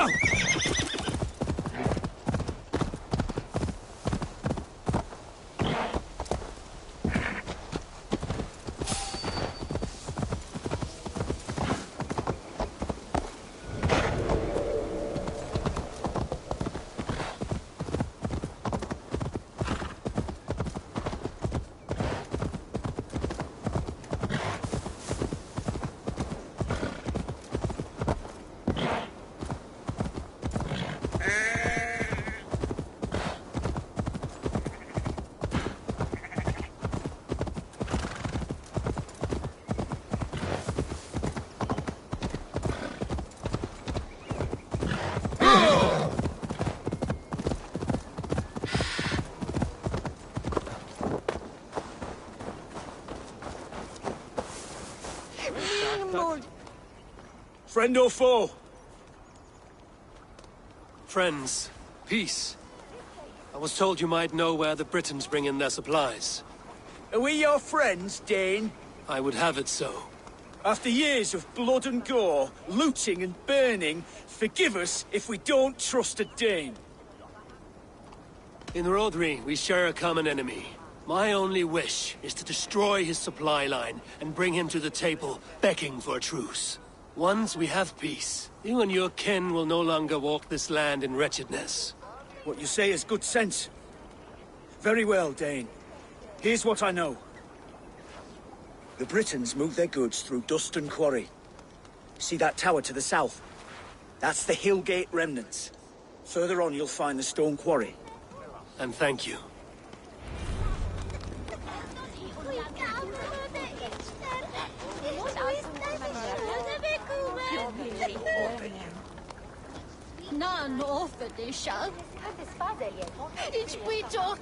Go! Friend or foe? Friends. Peace. I was told you might know where the Britons bring in their supplies. Are we your friends, Dane? I would have it so. After years of blood and gore, looting and burning, forgive us if we don't trust a Dane. In Rodri, we share a common enemy. My only wish is to destroy his supply line and bring him to the table, begging for a truce. Once we have peace, you and your kin will no longer walk this land in wretchedness. What you say is good sense. Very well, Dane. Here's what I know. The Britons move their goods through Dustin Quarry. See that tower to the south? That's the Hillgate remnants. Further on, you'll find the stone quarry. And thank you. None offered this shall. It's we talk.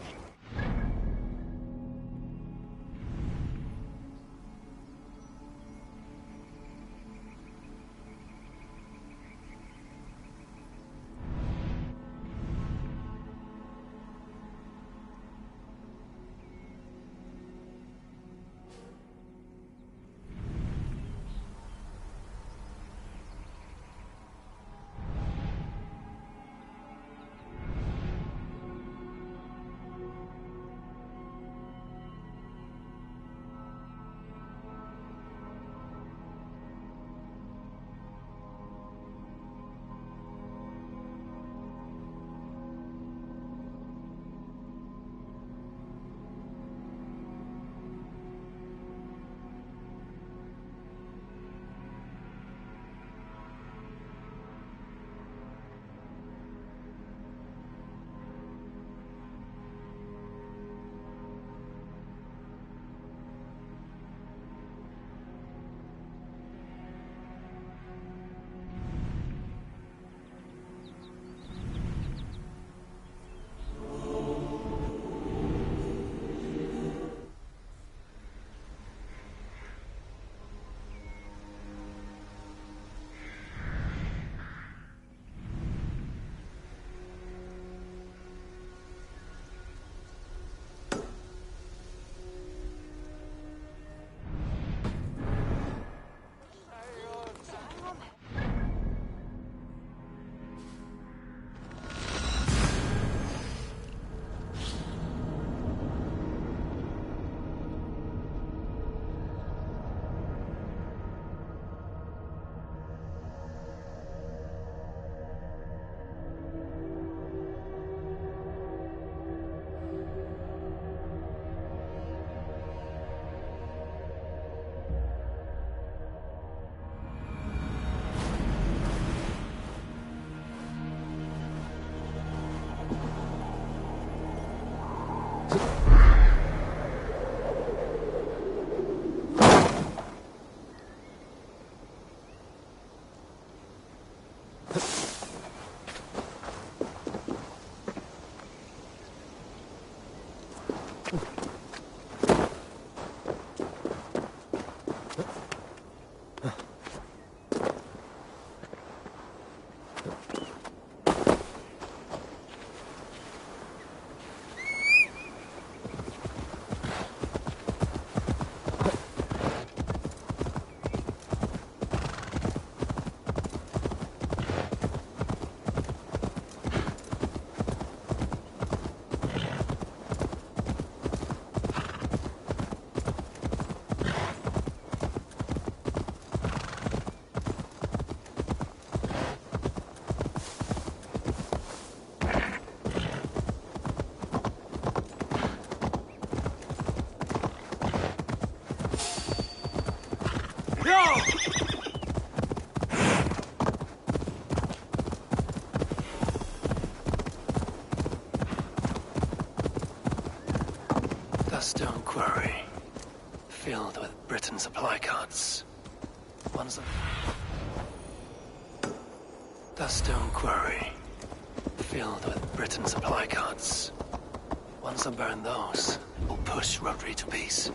stone quarry, filled with Britain supply carts. Once the stone quarry, filled with Britain supply carts. Once I burn those, we'll push Rotary to peace.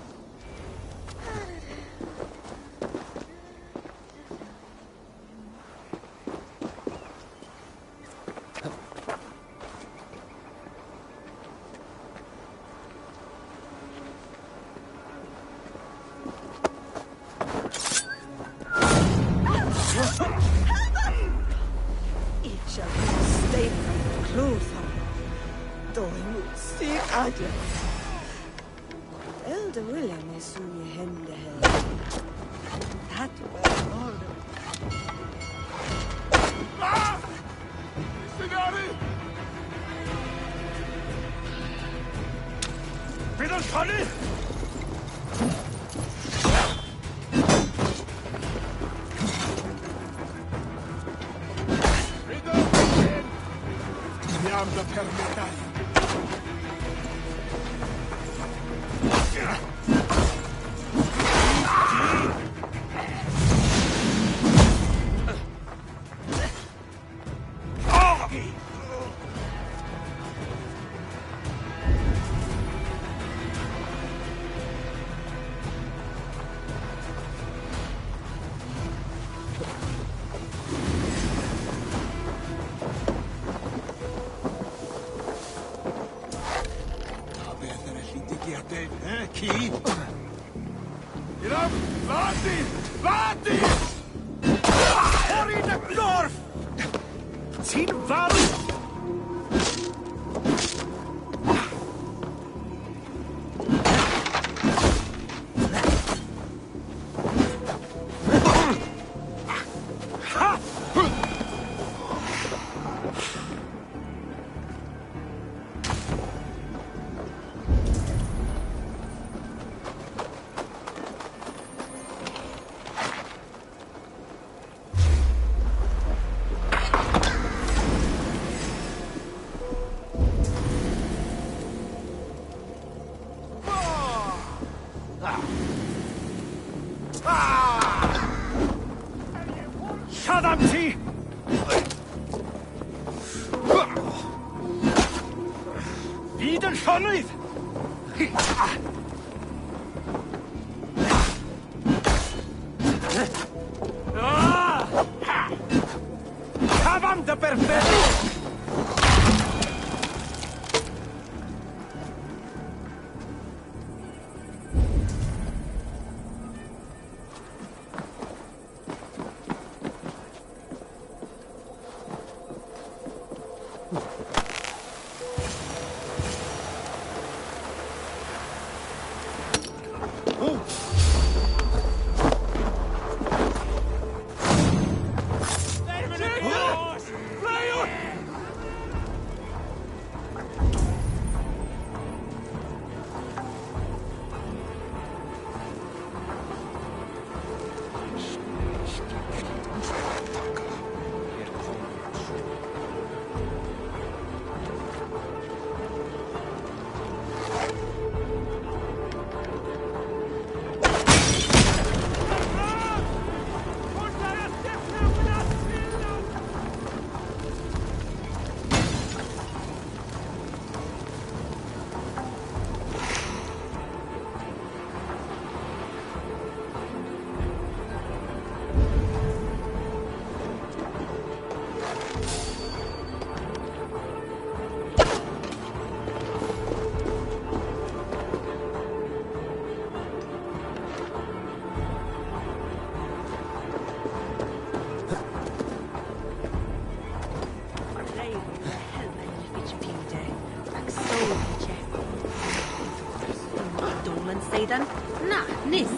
Sedan? Na, nis.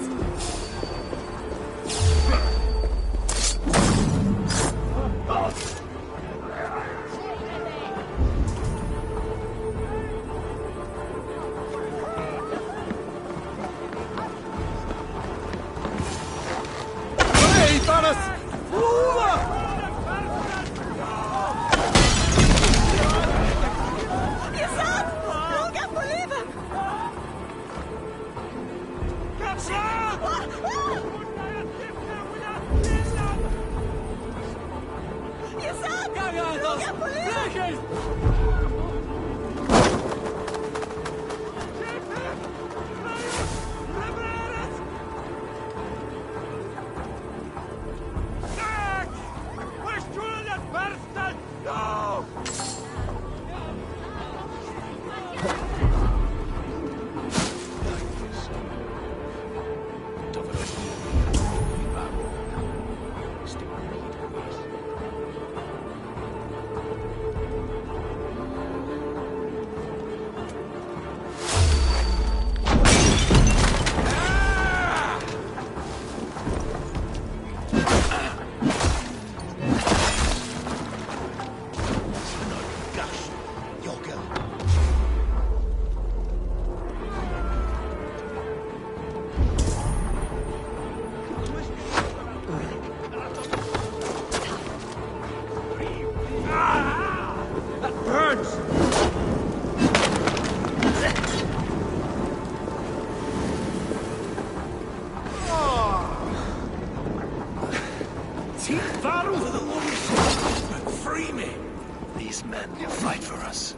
These men will fight for us.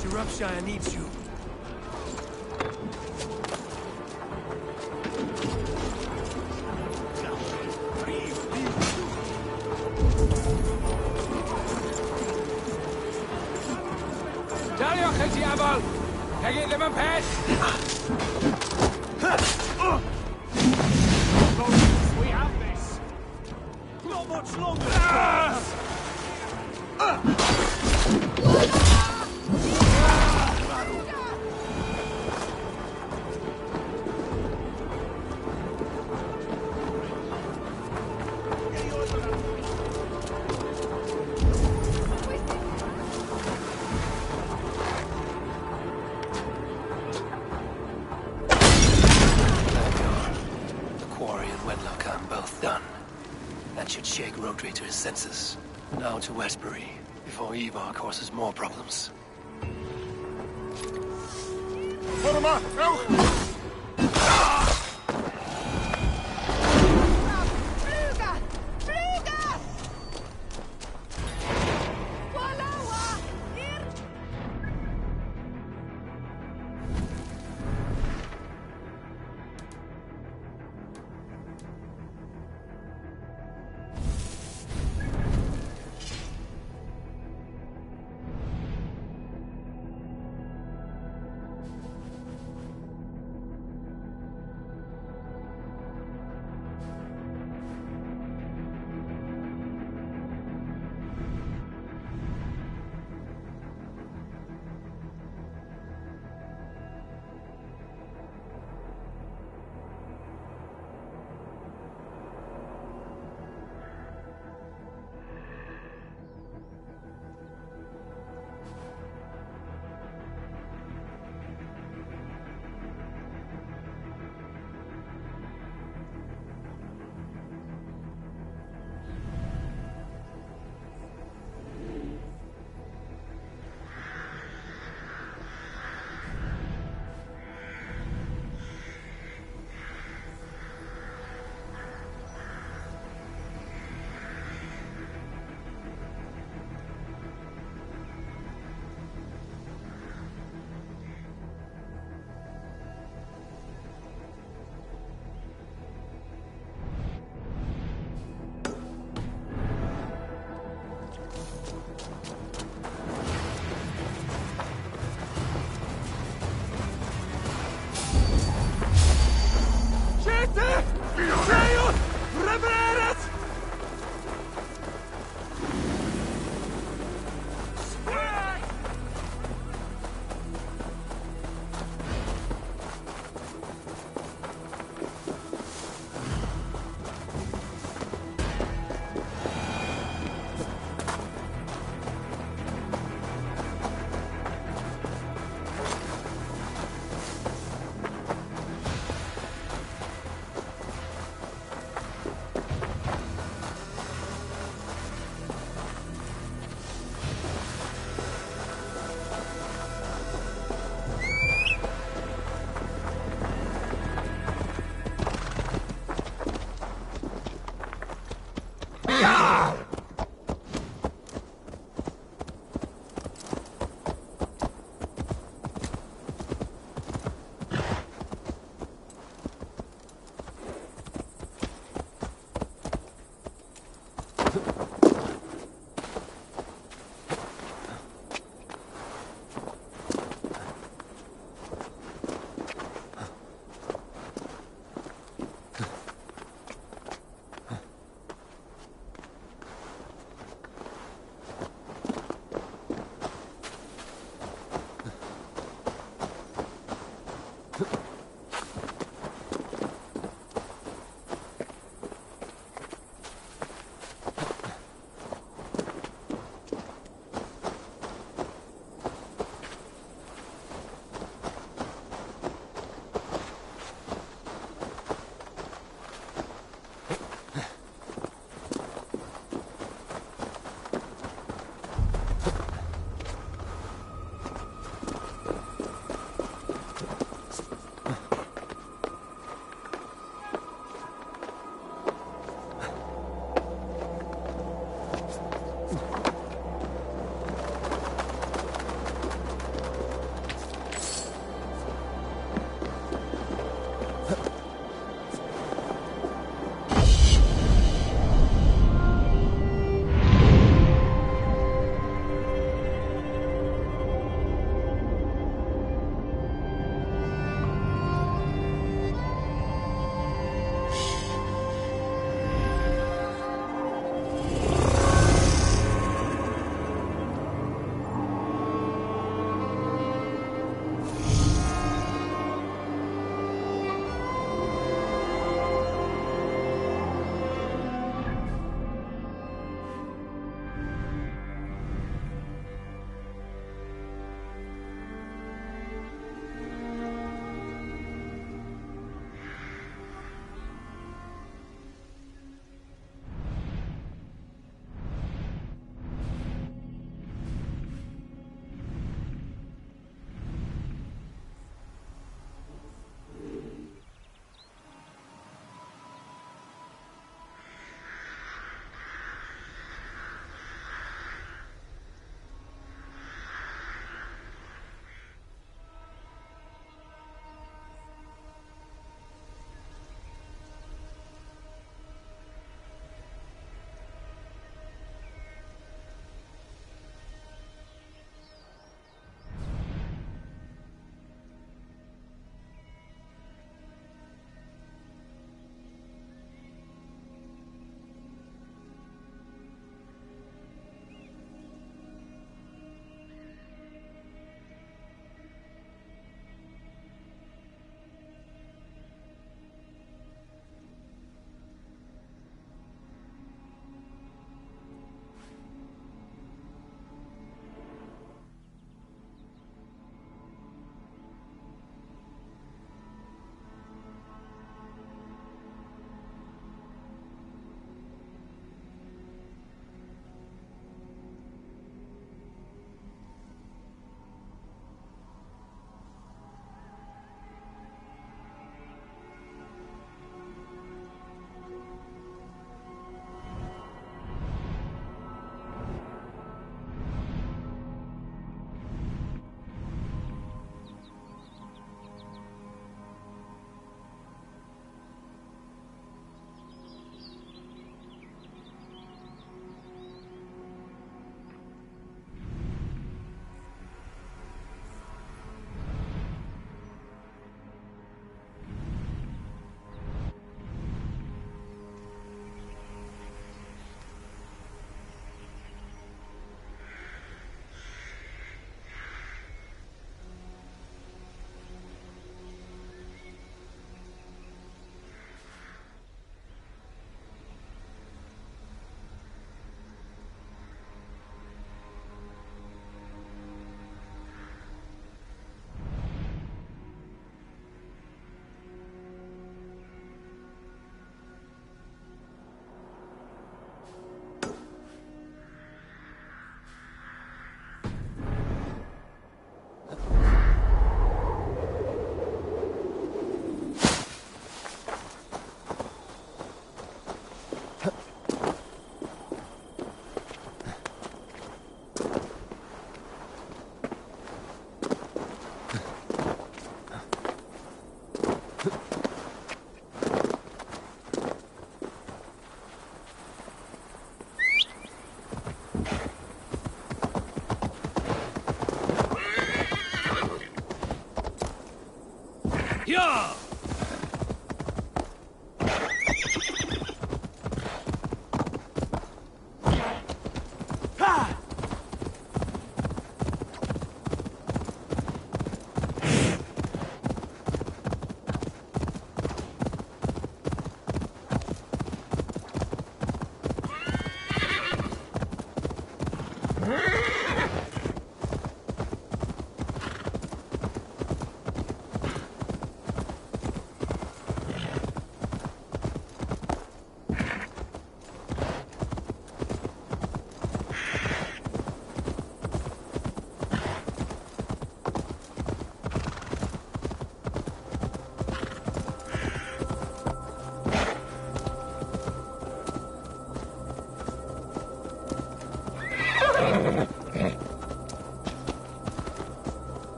Shropshire needs you. Dario Khatiabal! Hagit lemon pass! We have this! Not much longer! Shake Rotary to his senses. Now to Westbury, before Ivar causes more problems.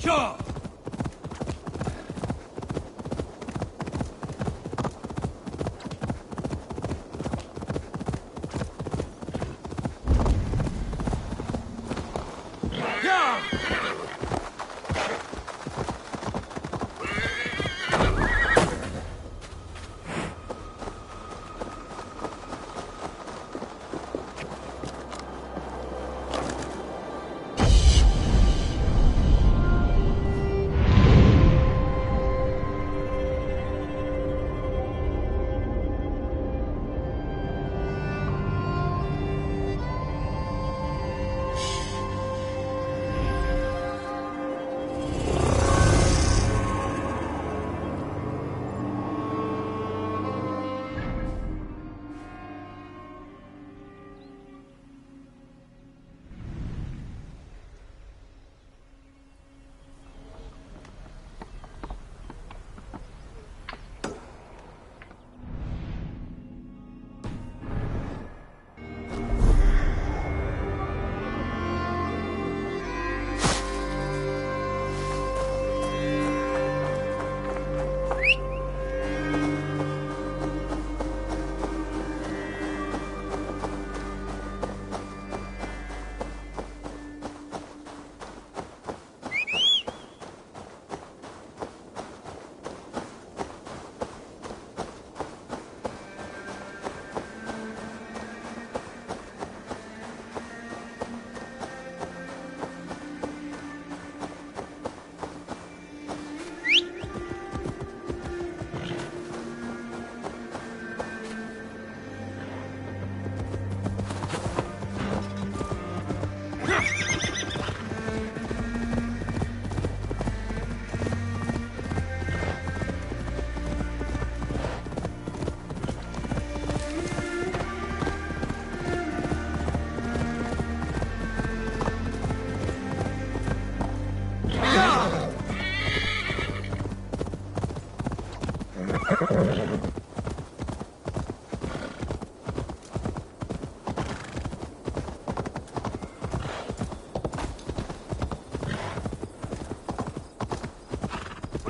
Sure!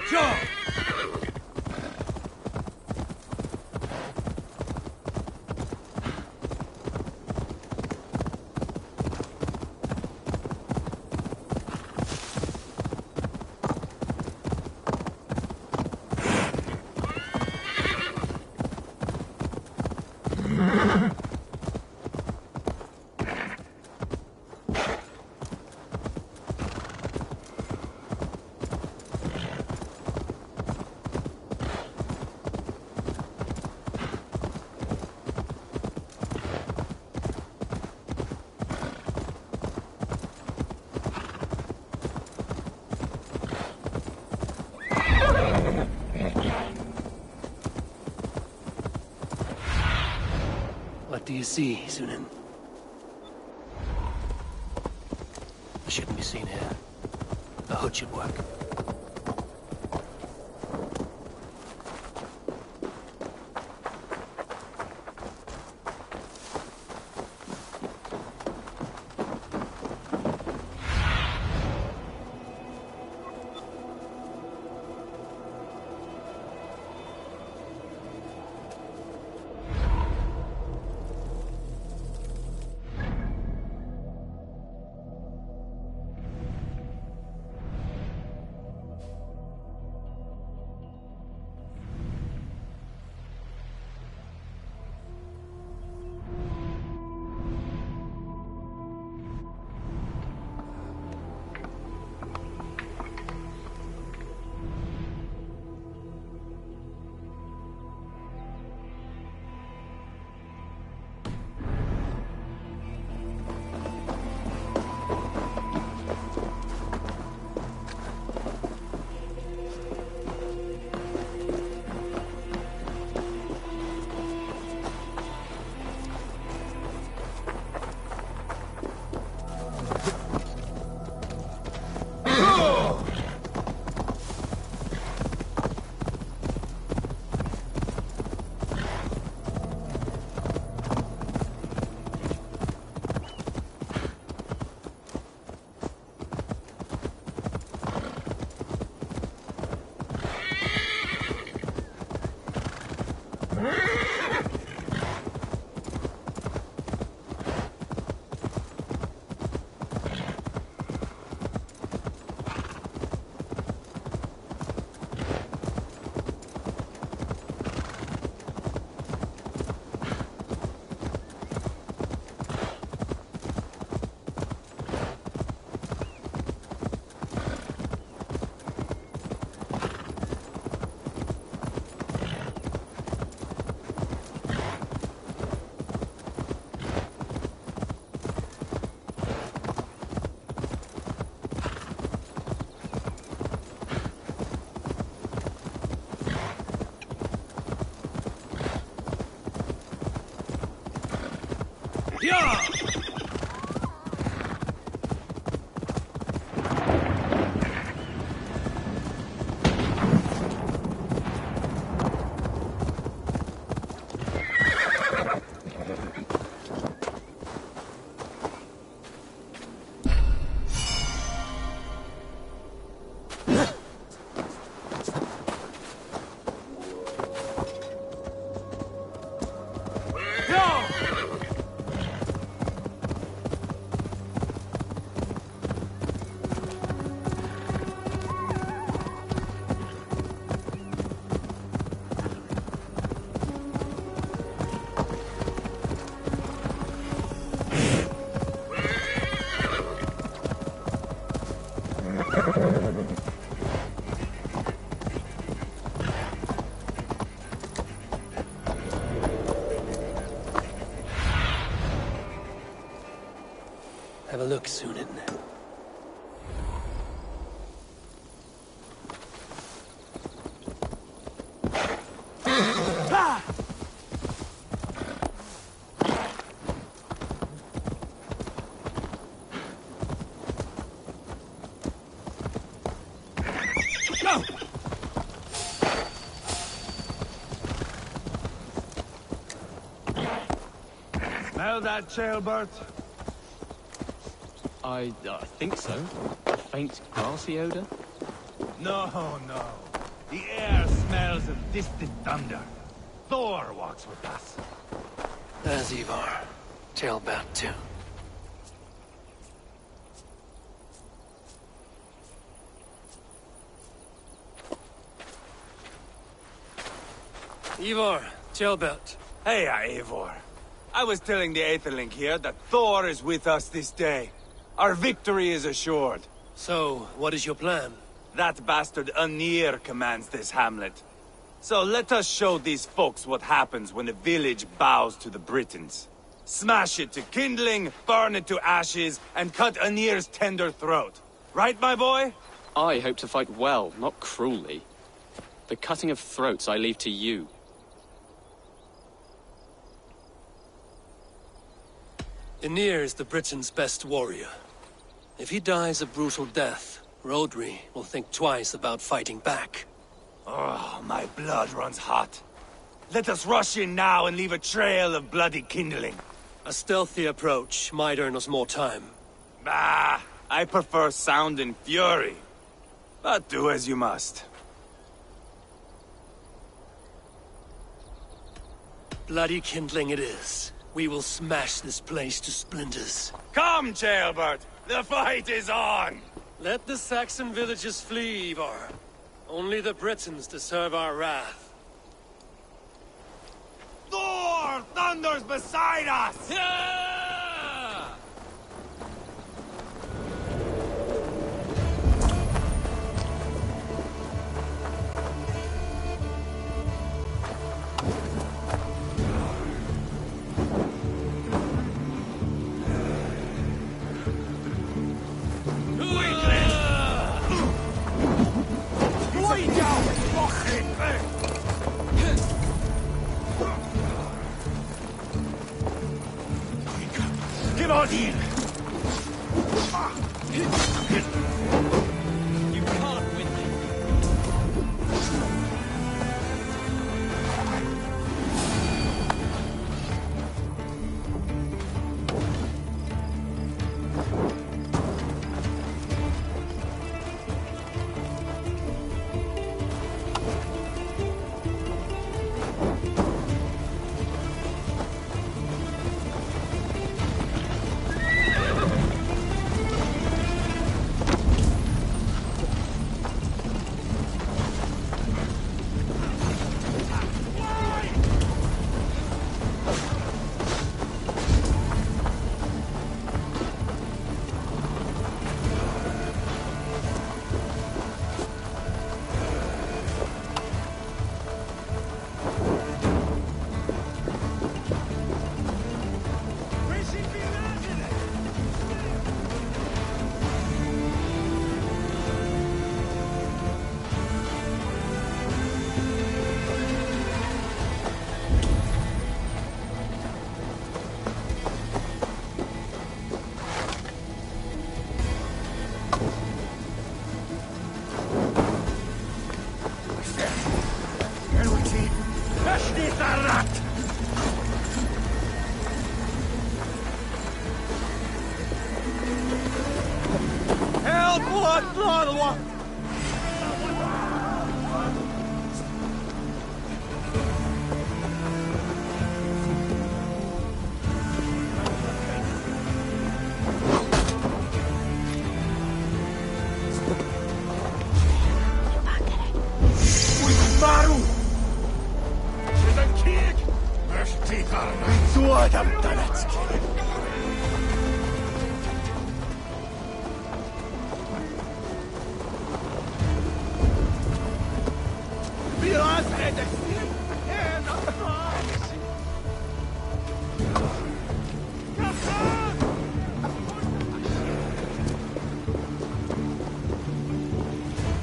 Sure! What do you see, Sunan? I shouldn't be seen here. The hood should work. Yeah! Have a look, Sunan. Smell that, jailbird? I think so. A faint grassy odor? No, no. The air smells of distant thunder. Thor walks with us. There's Ivar. Tailbat, too. Ivar, Tailbat. Hey, Eivor. I was telling the Aetherlink here that Thor is with us this day. Our victory is assured. So, what is your plan? That bastard Anir commands this hamlet. So let us show these folks what happens when a village bows to the Britons. Smash it to kindling, burn it to ashes, and cut Anir's tender throat. Right, my boy? I hope to fight well, not cruelly. The cutting of throats I leave to you. Anir is the Britain's best warrior. If he dies a brutal death, Rodri will think twice about fighting back. Oh, my blood runs hot. Let us rush in now and leave a trail of bloody kindling. A stealthy approach might earn us more time. Bah, I prefer sound and fury. But do as you must. Bloody kindling it is. We will smash this place to splinters. Come, Jailbert! The fight is on! Let the Saxon villages flee, Ivar. Only the Britons deserve our wrath. Thor thunders beside us! Yeah! Get on in! You can't win me.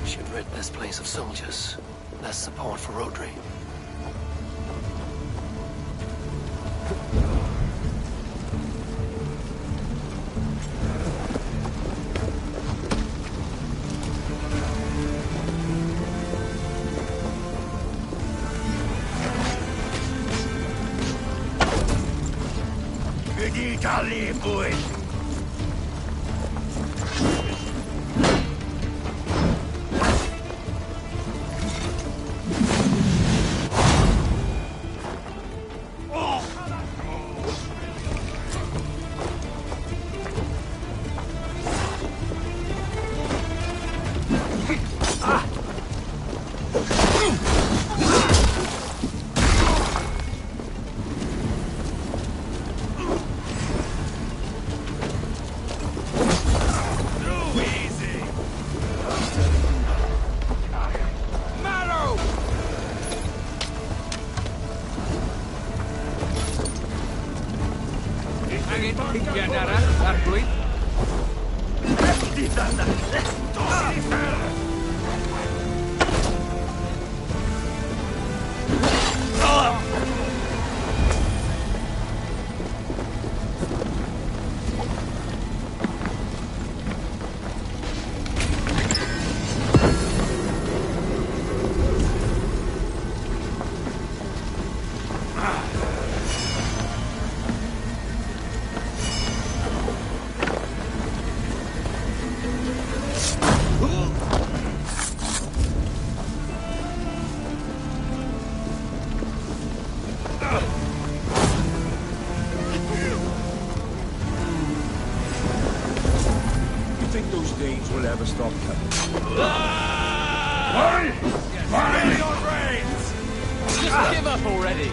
Should rid this place of soldiers. Less support for Rodri. Will ever stop coming. Just give up already!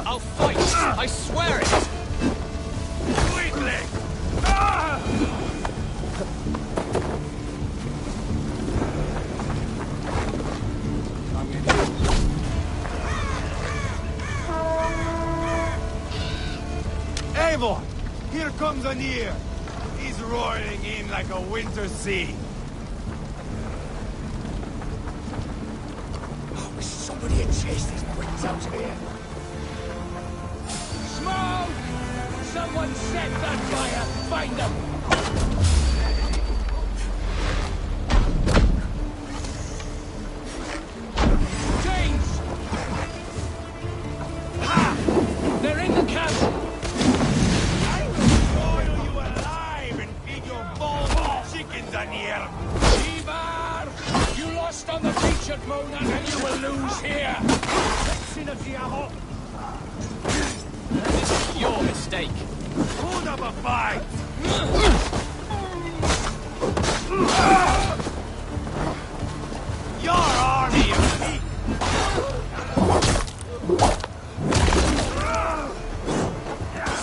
I'll fight! I swear it! Here comes Anir. He's roaring in like a winter sea. Oh, somebody had chased these bricks out of here. Smoke! Someone set that fire! Find them! James! Ha! They're in the camp! Anir! Ivar! You lost on the beach at Mona, and you will lose here! This is your mistake. Hold up a fight! Your army is weak!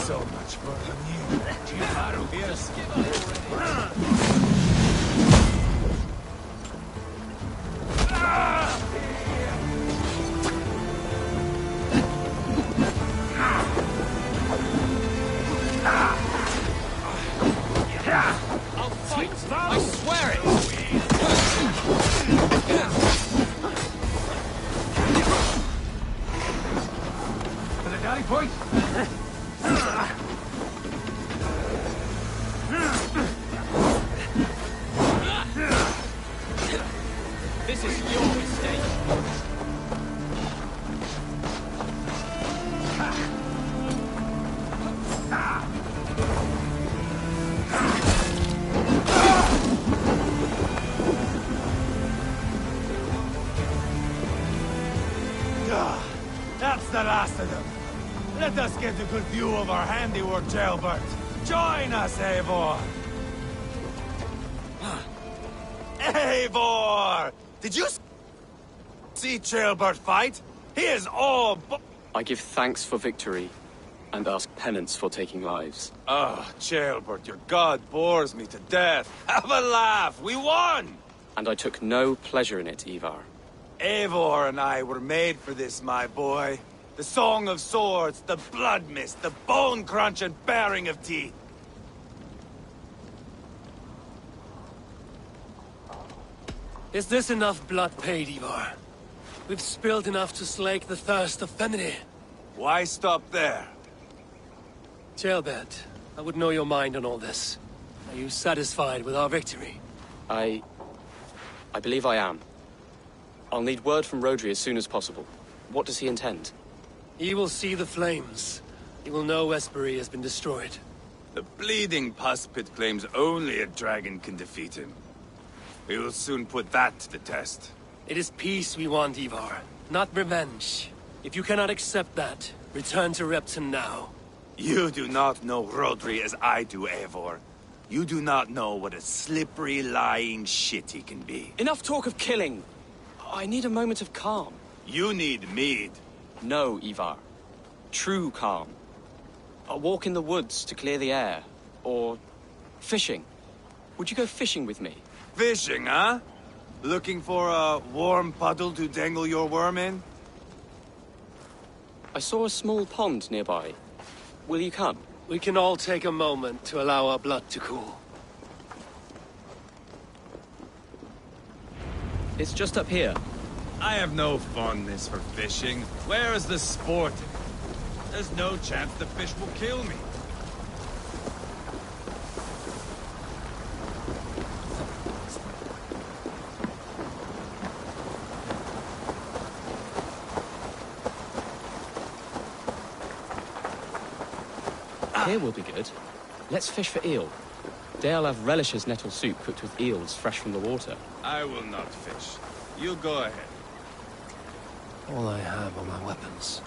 So much for Anir. Timaru here. Give up already. I'll fight! I swear it! This is your mistake. That's the last of them. Let us get a good view of our handiwork, Jailbert. Join us, Eivor! Eivor! Did you see Jailbert fight? He is all I give thanks for victory, and ask penance for taking lives. Oh, Jailbert, your god bores me to death. Have a laugh! We won! And I took no pleasure in it, Ivar. Eivor and I were made for this, my boy. The song of swords, the blood mist, the bone crunch and baring of teeth. Is this enough blood paid, Ivar? We've spilled enough to slake the thirst of Fenrir. Why stop there? Jailbert, I would know your mind on all this. Are you satisfied with our victory? I believe I am. I'll need word from Rodri as soon as possible. What does he intend? He will see the flames. He will know Espery has been destroyed. The bleeding pus pit claims only a dragon can defeat him. We will soon put that to the test. It is peace we want, Ivar, not revenge. If you cannot accept that, return to Repton now. You do not know Rodri as I do, Eivor. You do not know what a slippery, lying shit he can be. Enough talk of killing! I need a moment of calm. You need mead. No, Ivar. True calm. A walk in the woods to clear the air. Or fishing. Would you go fishing with me? Fishing, huh? Looking for a warm puddle to dangle your worm in? I saw a small pond nearby. Will you come? We can all take a moment to allow our blood to cool. It's just up here. I have no fondness for fishing. Where is the sport? There's no chance the fish will kill me. Here will be good. Let's fish for eel. Dale have relishes nettle soup cooked with eels fresh from the water. I will not fish. You go ahead. All I have are my weapons.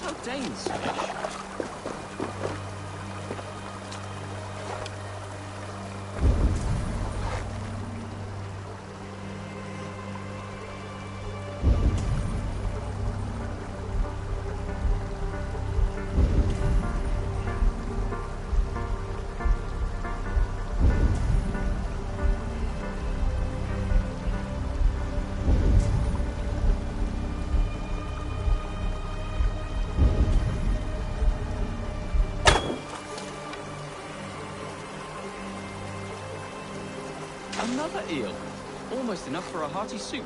how Danes fish. Another eel. Almost enough for a hearty soup.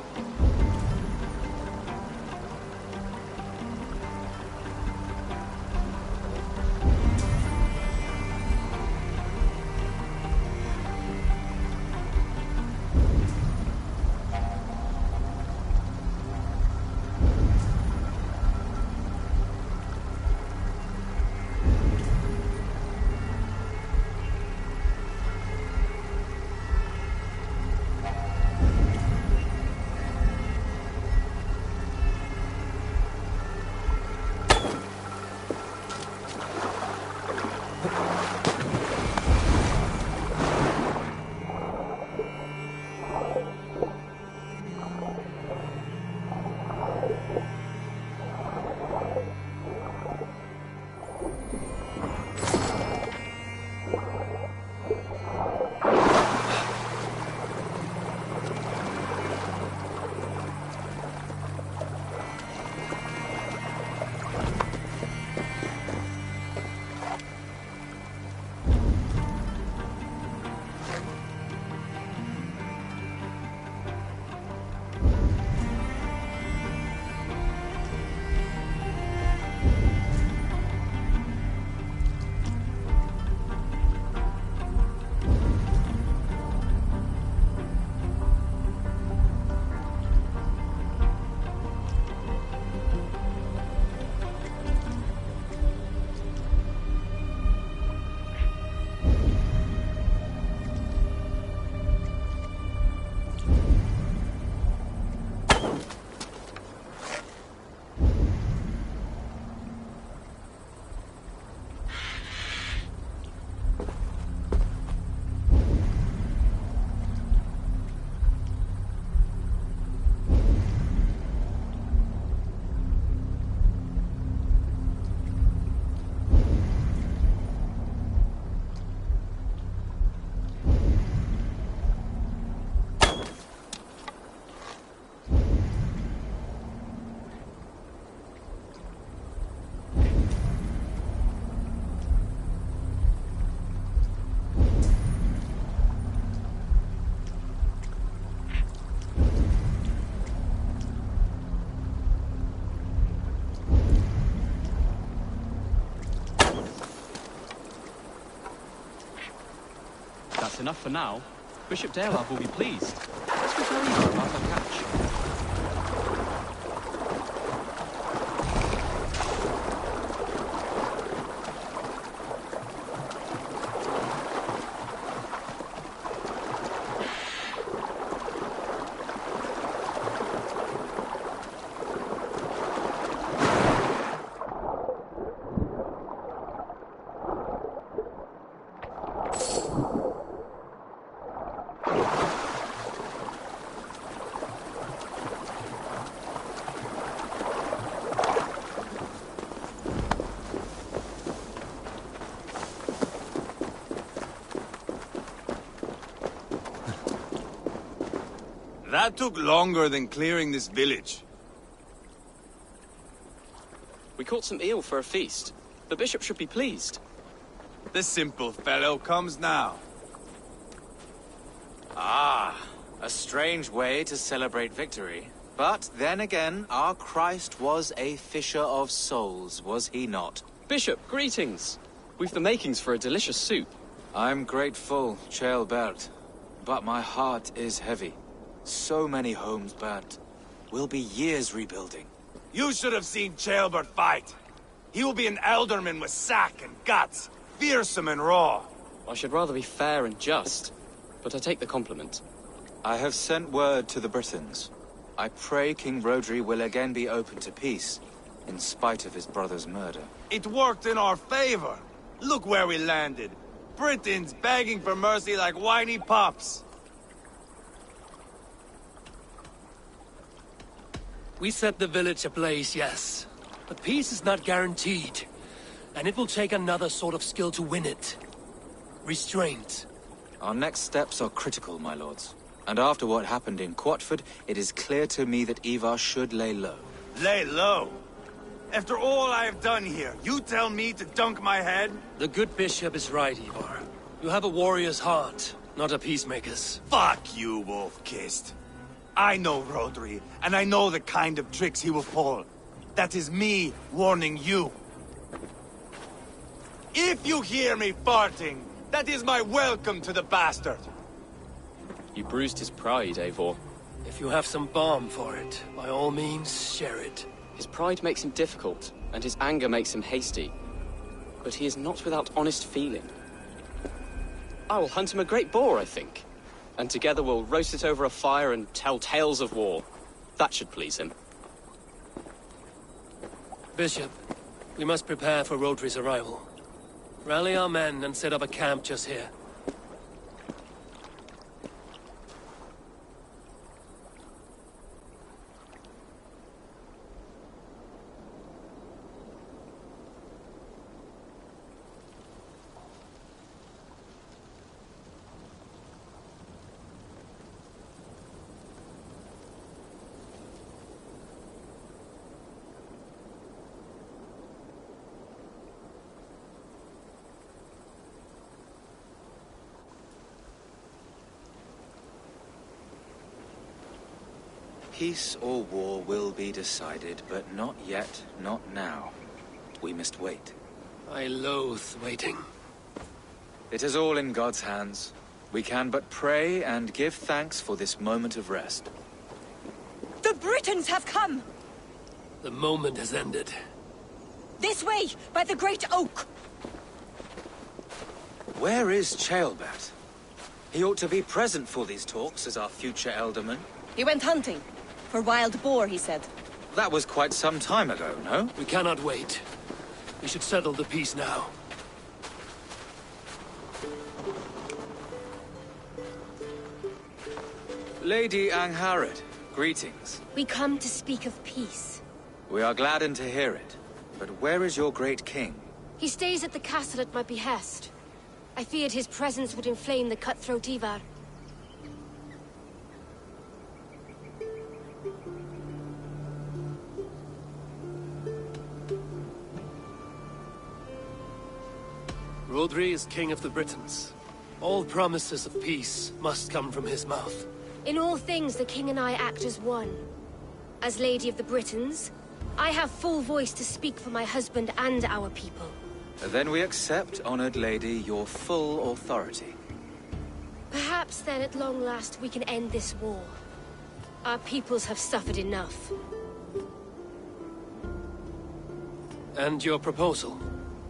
That's enough for now. Bishop Dalelove will be pleased. Let's go tell Eva about our catch. That took longer than clearing this village. We caught some eel for a feast. The bishop should be pleased. The simple fellow comes now. Ah, a strange way to celebrate victory. But then again, our Christ was a fisher of souls, was he not? Bishop, greetings. We've the makings for a delicious soup. I'm grateful, Ceolbert, but my heart is heavy. So many homes burnt. We'll be years rebuilding. You should have seen Ceolbert fight. He will be an alderman with sack and guts, fearsome and raw. I should rather be fair and just, but I take the compliment. I have sent word to the Britons. I pray King Rodri will again be open to peace. in spite of his brother's murder. It worked in our favor. Look where we landed. Britons begging for mercy like whiny pups. We set the village ablaze, yes. But peace is not guaranteed. And it will take another sort of skill to win it. Restraint. Our next steps are critical, my lords. And after what happened in Quatford, it is clear to me that Ivar should lay low. Lay low? After all I have done here, you tell me to dunk my head? The good bishop is right, Ivar. You have a warrior's heart, not a peacemaker's. Fuck you, wolf-kissed. I know Rodri, and I know the kind of tricks he will pull. That is me warning you. If you hear me farting, that is my welcome to the bastard. You bruised his pride, Eivor. If you have some balm for it, by all means, share it. His pride makes him difficult, and his anger makes him hasty. But he is not without honest feeling. I will hunt him a great boar, I think. And together we'll roast it over a fire and tell tales of war. That should please him. Bishop, we must prepare for Rodri's arrival. Rally our men and set up a camp just here. Peace or war will be decided, but not yet, not now. We must wait. I loathe waiting. It is all in God's hands. We can but pray and give thanks for this moment of rest. The Britons have come! The moment has ended. This way, by the Great Oak! Where is Ceolbert? He ought to be present for these talks as our future elderman. He went hunting. For wild boar, he said. That was quite some time ago, no? We cannot wait. We should settle the peace now. Lady Angharad, greetings. We come to speak of peace. We are gladdened to hear it. But where is your great king? He stays at the castle at my behest. I feared his presence would inflame the cutthroat Ivar. Rodri is king of the Britons. All promises of peace must come from his mouth. In all things, the king and I act as one. As Lady of the Britons, I have full voice to speak for my husband and our people. Then we accept, honored lady, your full authority. Perhaps then at long last we can end this war. Our peoples have suffered enough. And your proposal?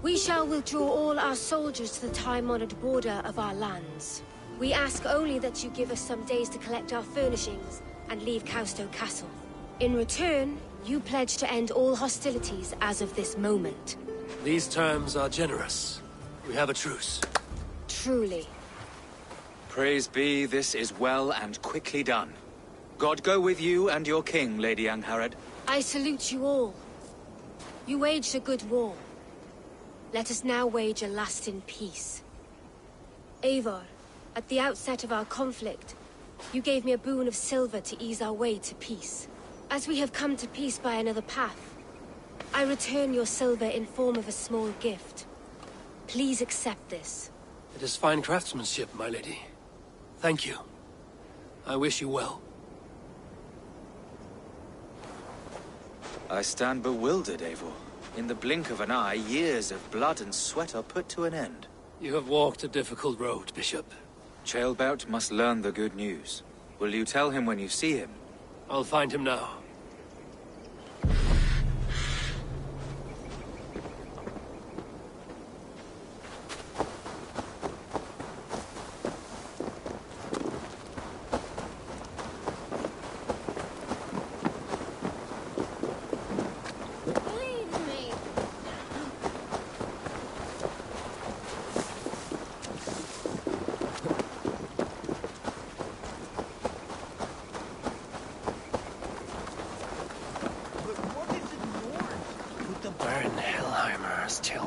We shall withdraw all our soldiers to the time-honored border of our lands. We ask only that you give us some days to collect our furnishings and leave Causto Castle. In return, you pledge to end all hostilities as of this moment. These terms are generous. We have a truce. Truly. Praise be, this is well and quickly done. God go with you and your king, Lady Angharad. I salute you all. You waged a good war. Let us now wage a lasting peace. Eivor, at the outset of our conflict, you gave me a boon of silver to ease our way to peace. As we have come to peace by another path, I return your silver in form of a small gift. Please accept this. It is fine craftsmanship, my lady. Thank you. I wish you well. I stand bewildered, Eivor. In the blink of an eye, years of blood and sweat are put to an end. You have walked a difficult road, Bishop. Ceolbert must learn the good news. Will you tell him when you see him? I'll find him now.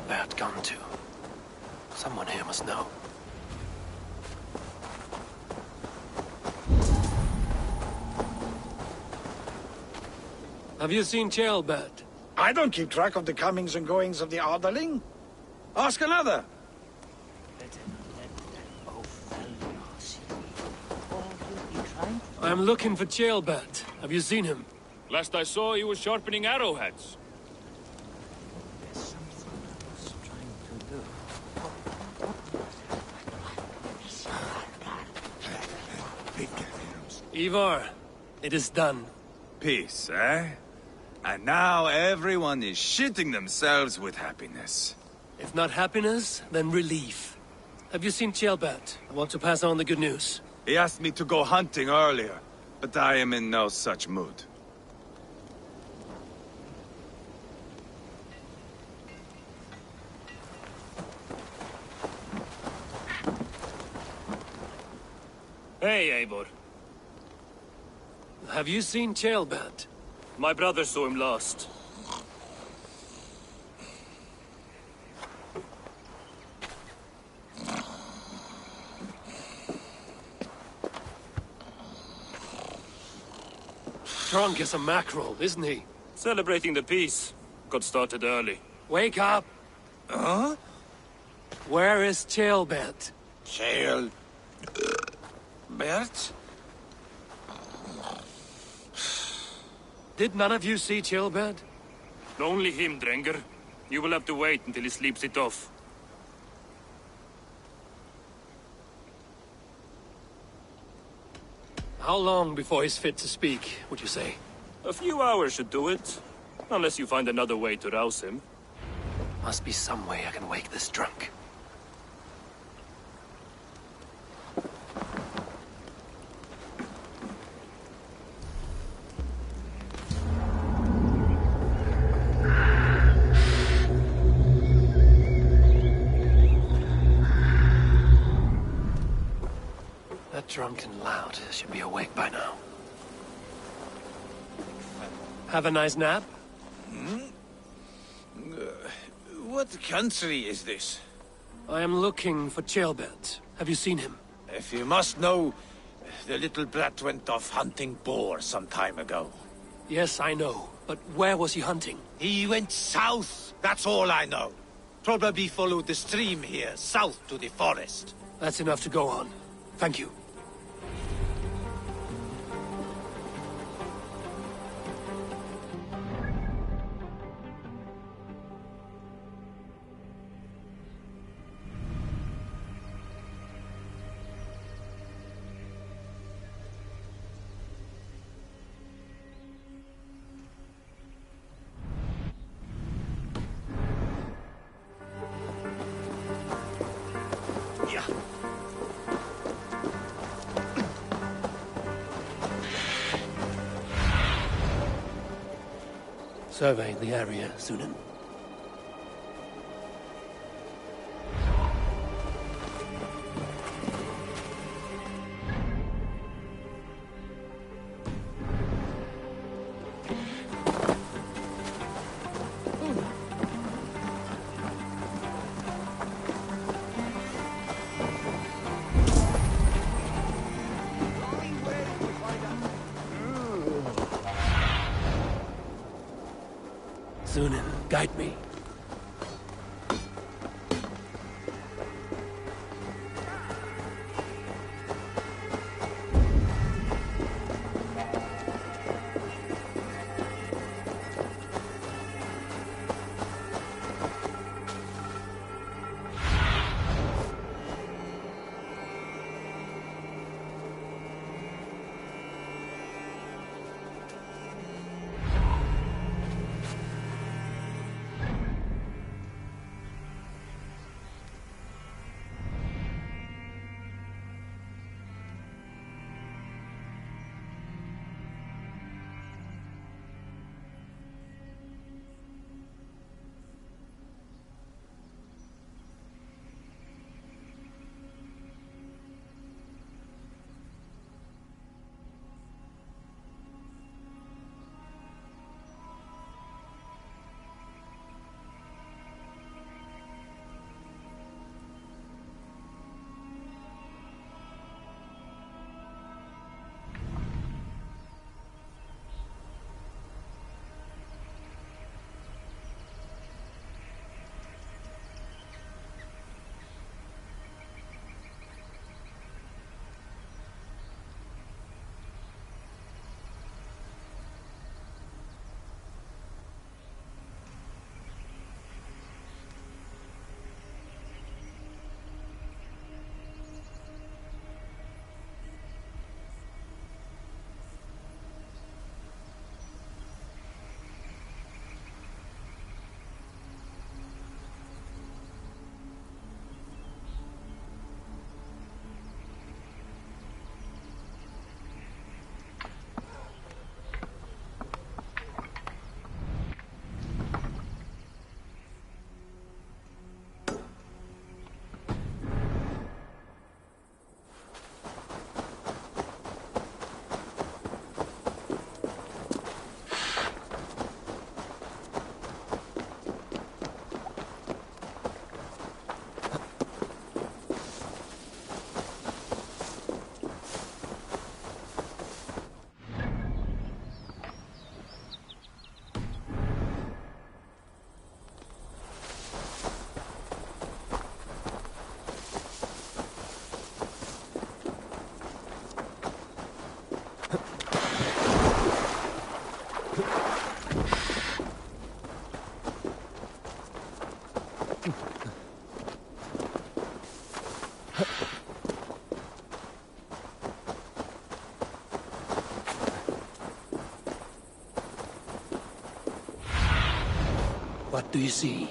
Ceolbert gone to? Someone here must know. Have you seen Ceolbert? I don't keep track of the comings and goings of the Arderling. Ask another. I'm looking for Ceolbert. Have you seen him? Last I saw, he was sharpening arrowheads. Ivar, it is done. Peace, eh? And now everyone is shitting themselves with happiness. If not happiness, then relief. Have you seen Ceolbert? I want to pass on the good news. He asked me to go hunting earlier, but I am in no such mood. Hey, Eivor. Have you seen Ceolbert? My brother saw him last. Drunk as a mackerel, isn't he? Celebrating the peace. Got started early. Wake up! Huh? Where is Ceolbert? Bert? Did none of you see Ceolbert? Only him, Drenger. You will have to wait until he sleeps it off. How long before he's fit to speak, would you say? A few hours should do it. Unless you find another way to rouse him. Must be some way I can wake this drunk. That drunken lout should be awake by now. Have a nice nap? What country is this? I am looking for Ceolbert. Have you seen him? If you must know, the little brat went off hunting boar some time ago. Yes, I know. But where was he hunting? He went south, that's all I know. Probably followed the stream here, south to the forest. That's enough to go on. Thank you. Survey the area, Sunan. Sunan, guide me. What do you see?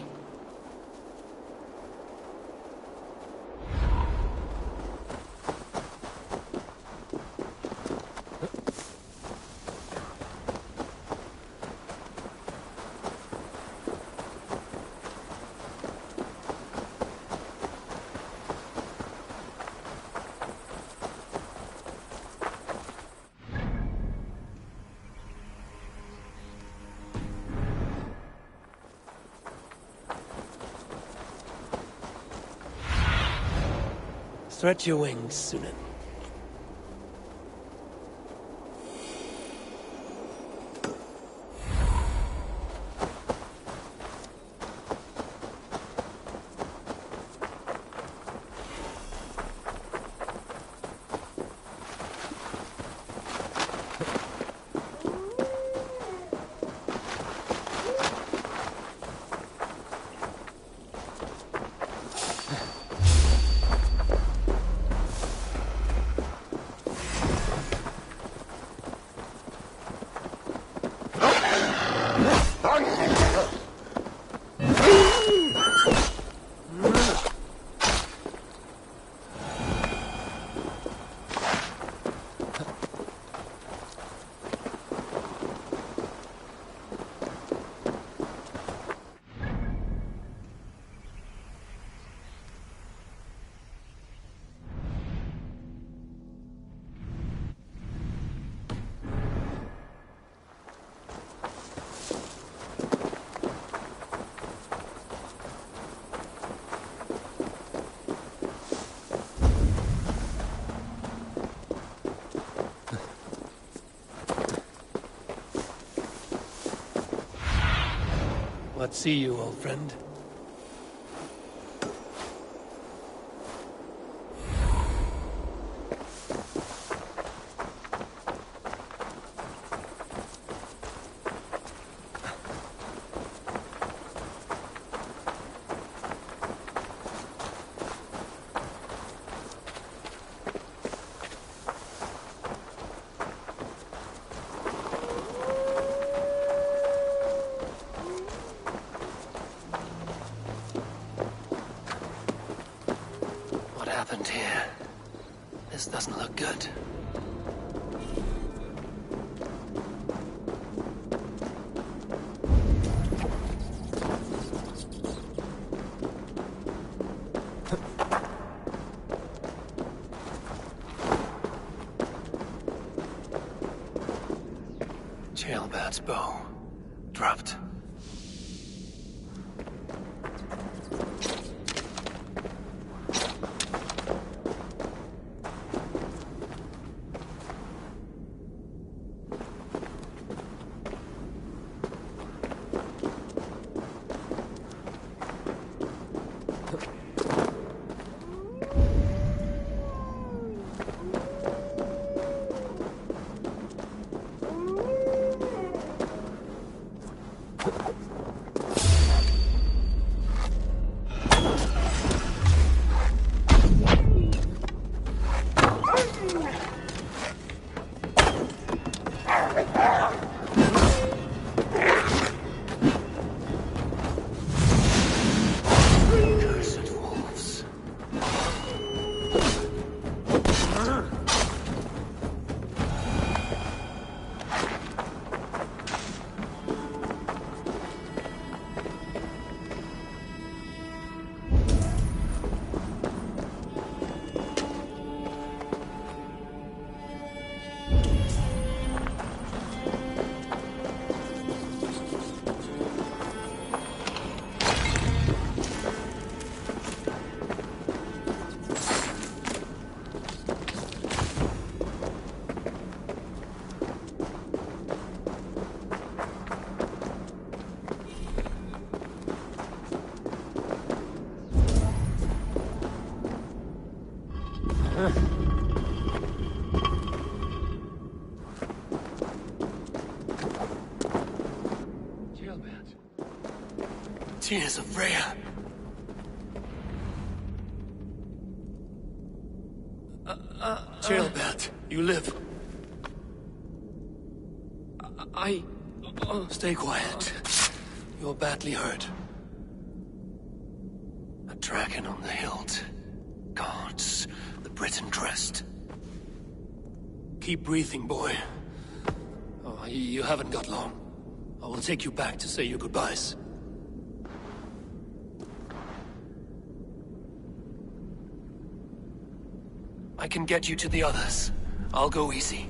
Stretch your wings, Sunan. What see you, old friend? What happened here? This doesn't look good. Jailbat's bow. Dropped. Tears of Freya. Chill, Bert. You live. Stay quiet. You're badly hurt. A dragon on the hilt. Guards the Briton crest. Keep breathing, boy. Oh, you haven't got long. I will take you back to say your goodbyes. I can get you to the others. I'll go easy.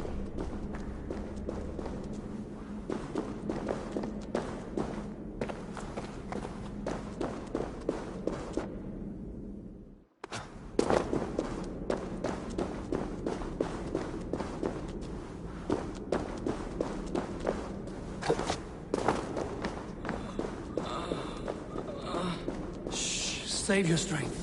Shh, save your strength.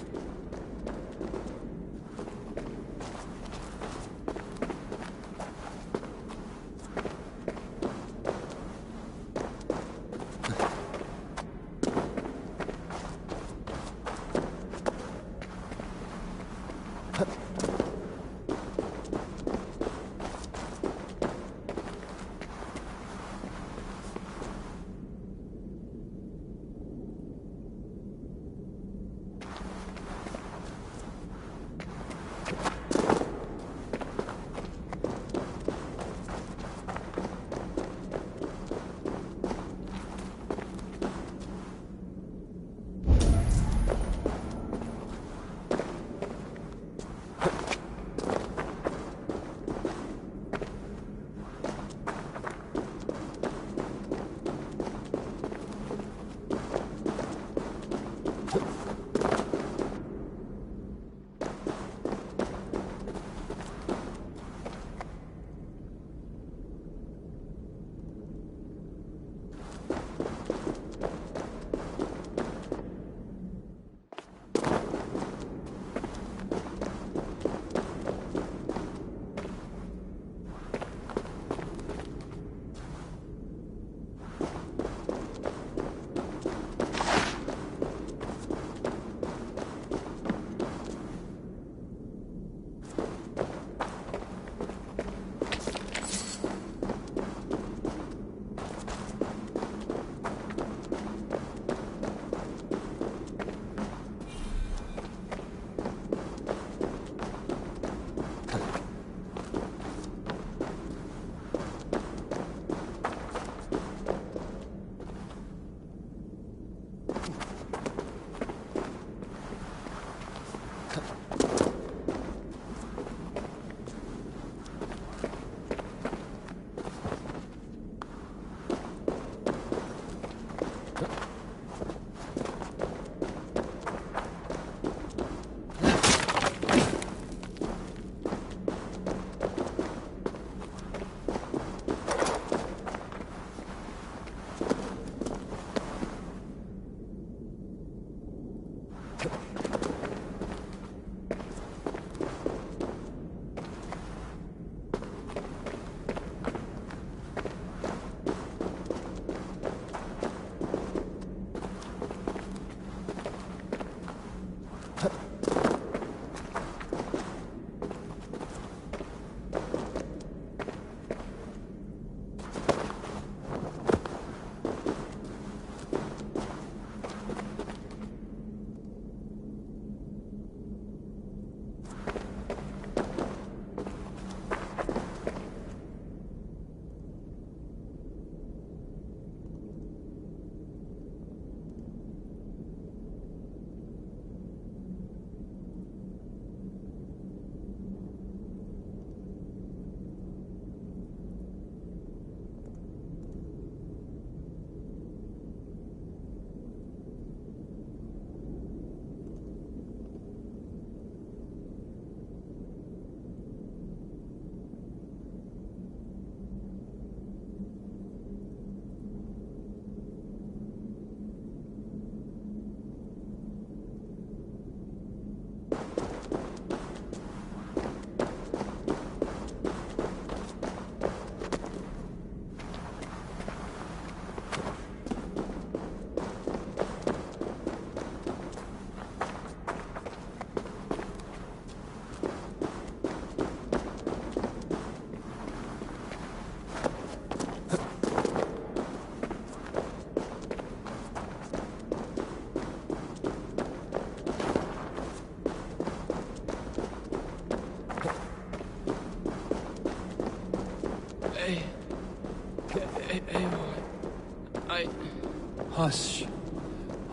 Hush.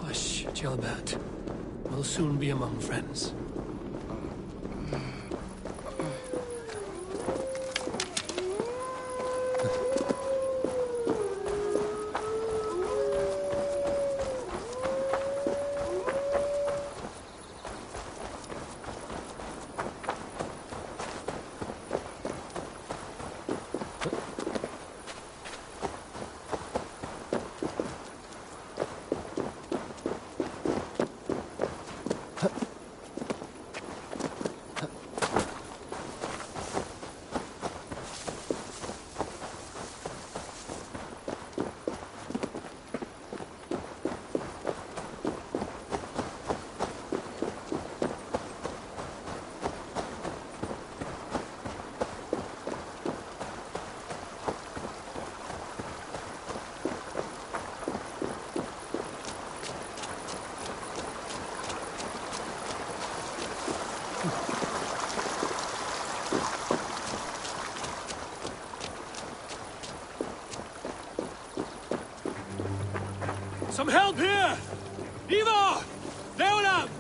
Hush, Gilbert. We'll soon be among friends. Some help here! Ivar! Leonard!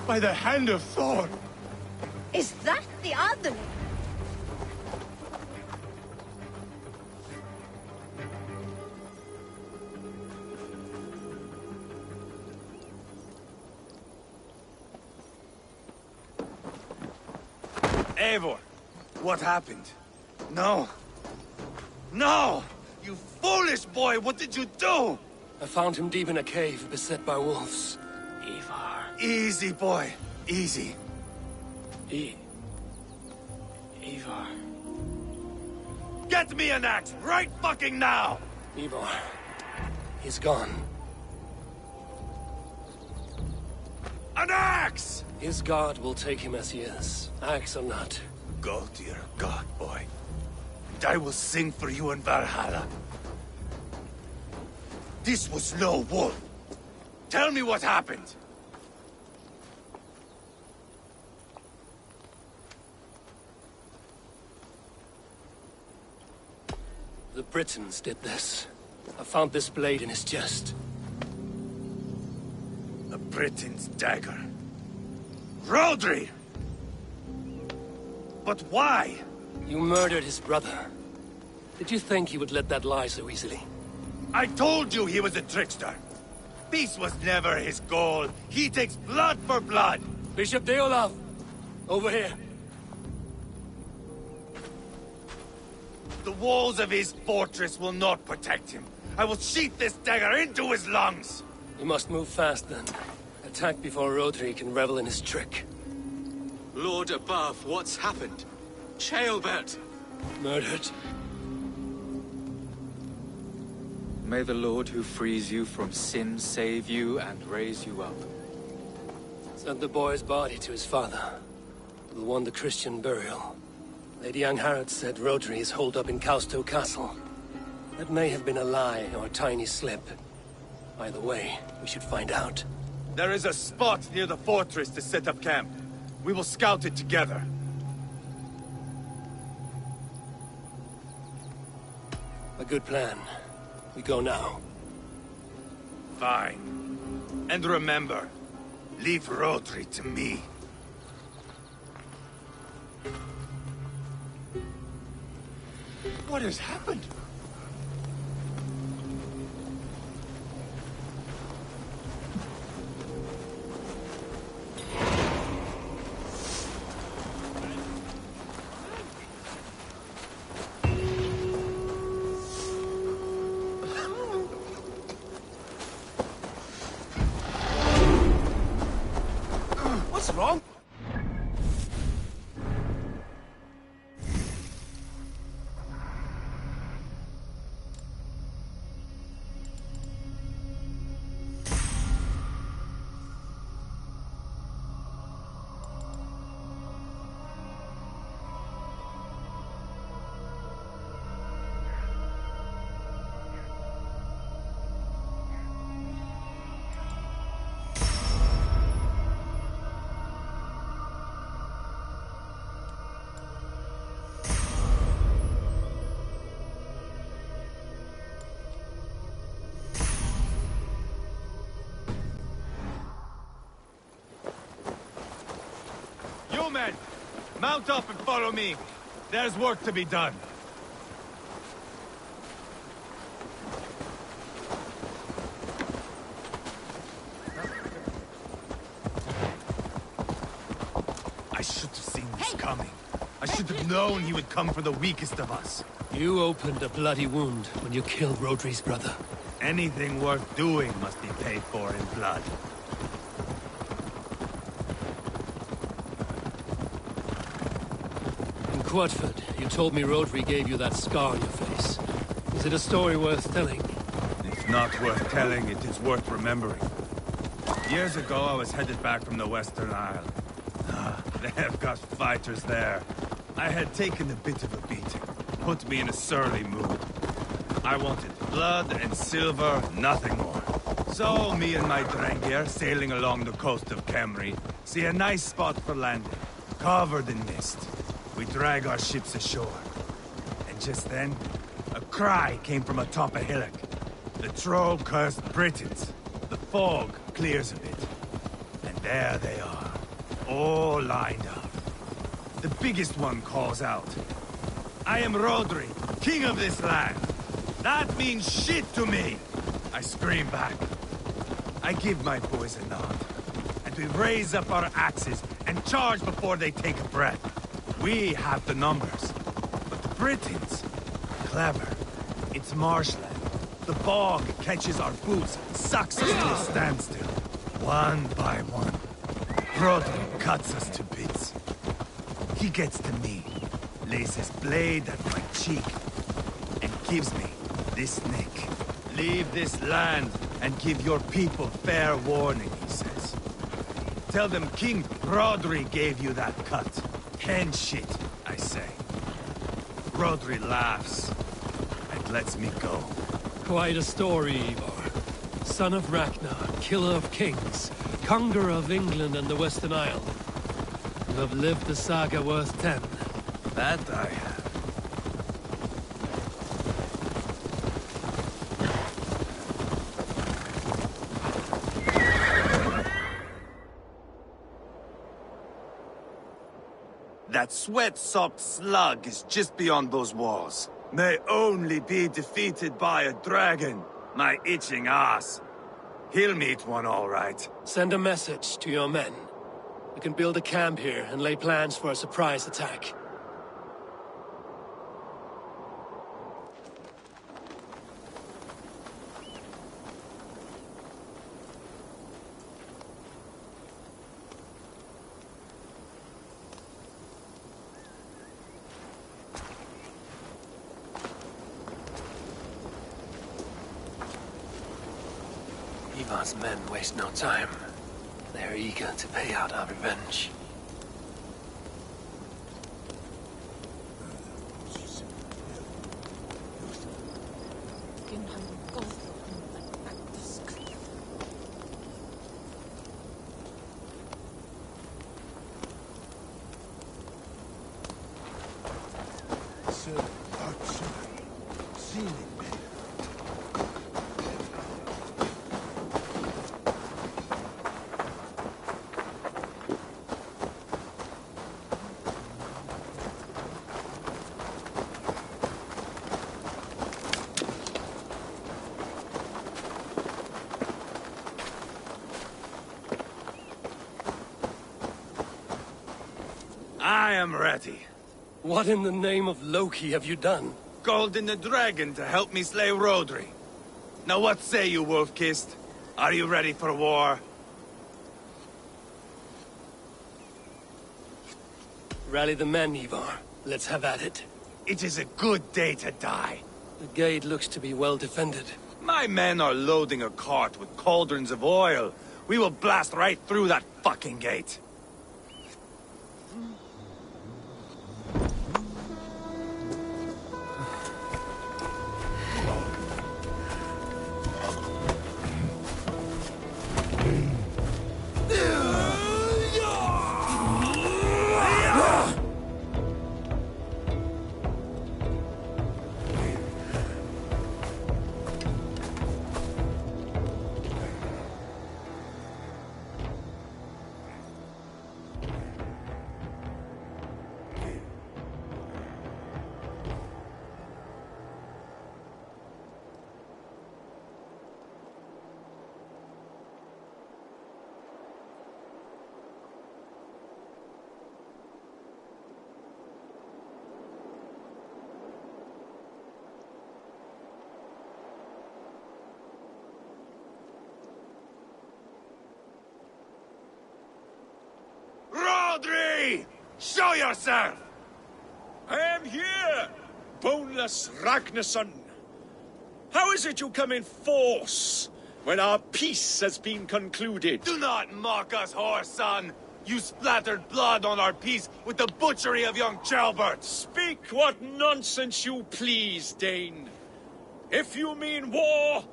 By the hand of Thor! Is that the other? Eivor, what happened? No. No! You foolish boy, what did you do? I found him deep in a cave, beset by wolves. Ivar. Easy, boy. Easy. Ivar. Get me an axe right fucking now! Ivar. He's gone. An axe! His god will take him as he is, axe or not. Go to your god, boy. And I will sing for you in Valhalla. This was no wolf. Tell me what happened. The Britons did this. I found this blade in his chest. A Briton's dagger. Rodri! But why? You murdered his brother. Did you think he would let that lie so easily? I told you he was a trickster. Peace was never his goal. He takes blood for blood. Bishop Deolaf! Over here. The walls of his fortress will not protect him. I will sheath this dagger into his lungs. You must move fast then. Attack before Rodri can revel in his trick. Lord above, what's happened? Ceolbert! Murdered. May the Lord who frees you from sin save you and raise you up. Sent the boy's body to his father. Will want the Christian burial. Lady Angharad said Rodri is holed up in Kausto Castle. That may have been a lie or a tiny slip. Either way, we should find out. There is a spot near the fortress to set up camp. We will scout it together. A good plan. We go now. Fine. And remember, leave Rodri to me. What has happened? What's wrong? men! Mount up and follow me. There's work to be done. I should have seen this coming. I should have known he would come for the weakest of us. You opened a bloody wound when you killed Rodri's brother. Anything worth doing must be paid for in blood. In Quadford, you told me Rodri gave you that scar on your face. Is it a story worth telling? If not worth telling, it is worth remembering. Years ago, I was headed back from the Western Isle. They have got fighters there. I had taken a bit of a beating. Put me in a surly mood. I wanted blood and silver, nothing more. So, me and my Drengir, sailing along the coast of Kemri, see a nice spot for landing, covered in mist. We drag our ships ashore. And just then, a cry came from atop a hillock. The troll-cursed Britons. The fog clears a bit. And there they are, all lined up. The biggest one calls out, "I am Rodri, king of this land. That means shit to me!" I scream back. I give my boys a nod, and we raise up our axes and charge before they take a breath. We have the numbers, but the Britons, clever. It's marshland. The bog catches our boots, sucks us to a standstill. One by one, Rodri cuts us to bits. He gets to me, lays his blade at my cheek, and gives me this nick. "Leave this land and give your people fair warning," he says. "Tell them King Rodri gave you that cut. Hen shit," I say. Rodri laughs and lets me go. Quite a story, Ivar. Son of Ragnar, killer of kings, conqueror of England and the Western Isle. You have lived a saga worth 10. That I have. That sweat-sopped slug is just beyond those walls. May only be defeated by a dragon, my itching ass. He'll meet one all right. Send a message to your men. We can build a camp here and lay plans for a surprise attack. Ivar's men waste no time. They are eager to pay out our revenge. I am ready. What in the name of Loki have you done? Called in the dragon to help me slay Rodri. Now what say you, Wolf-Kissed? Are you ready for war? Rally the men, Ivar. Let's have at it. It is a good day to die. The gate looks to be well defended. My men are loading a cart with cauldrons of oil. We will blast right through that fucking gate. Show yourself! I am here, boneless Ragnarsson. How is it you come in force when our peace has been concluded? Do not mock us, whoreson! You splattered blood on our peace with the butchery of young Chalbert! Speak what nonsense you please, Dane. If you mean war,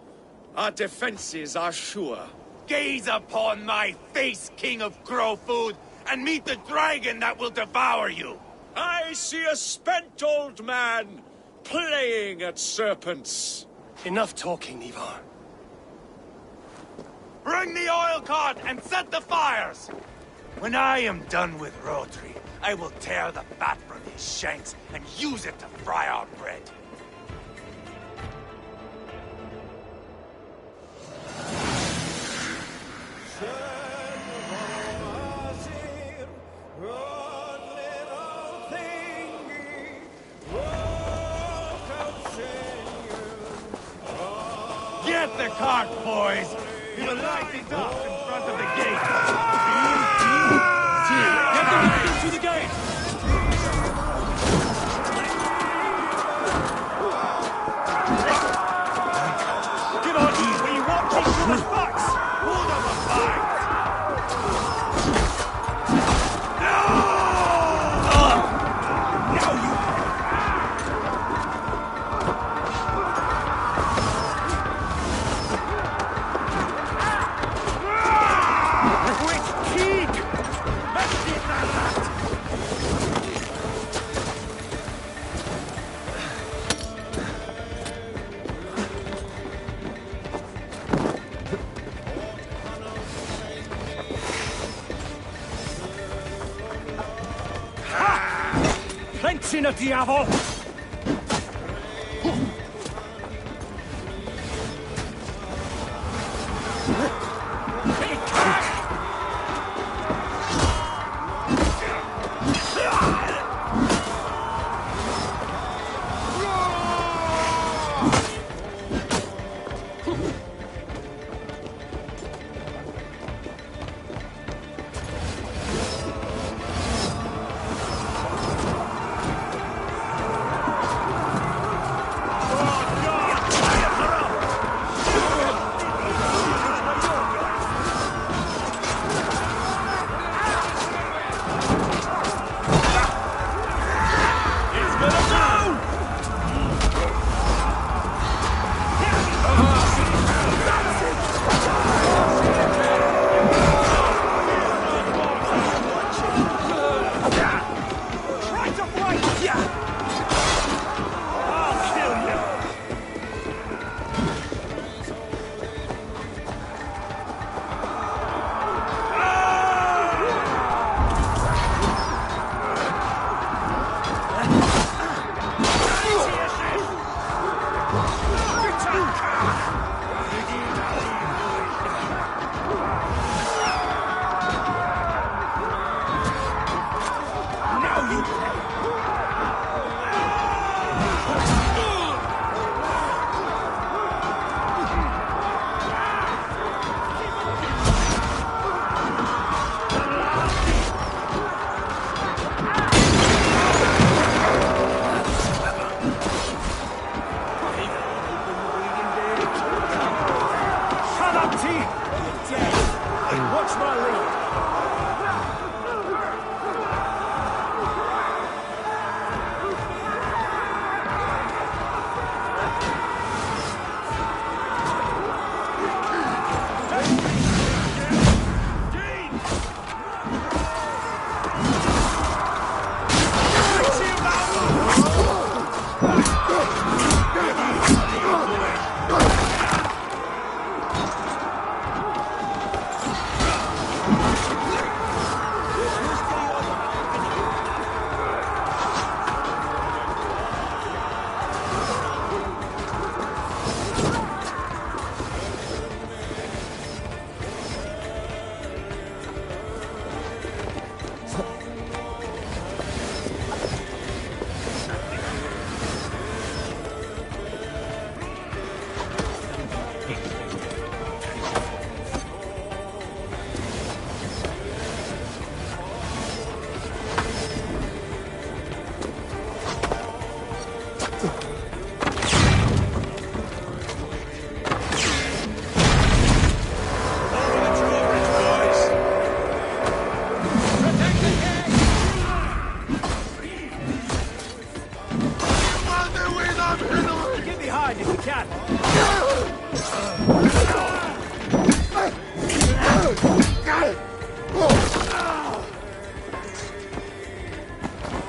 our defenses are sure. Gaze upon my face, King of Crow Food, and meet the dragon that will devour you! I see a spent old man playing at serpents. Enough talking, Ivar. Bring the oil cart and set the fires! When I am done with Rotary, I will tear the fat from his shanks and use it to fry our bread. Get the cart, boys! We will light it up in front of the gate! Get them into the gate! Get on, we want to each other's backs! Hold up a fight! Plenty of diavolo!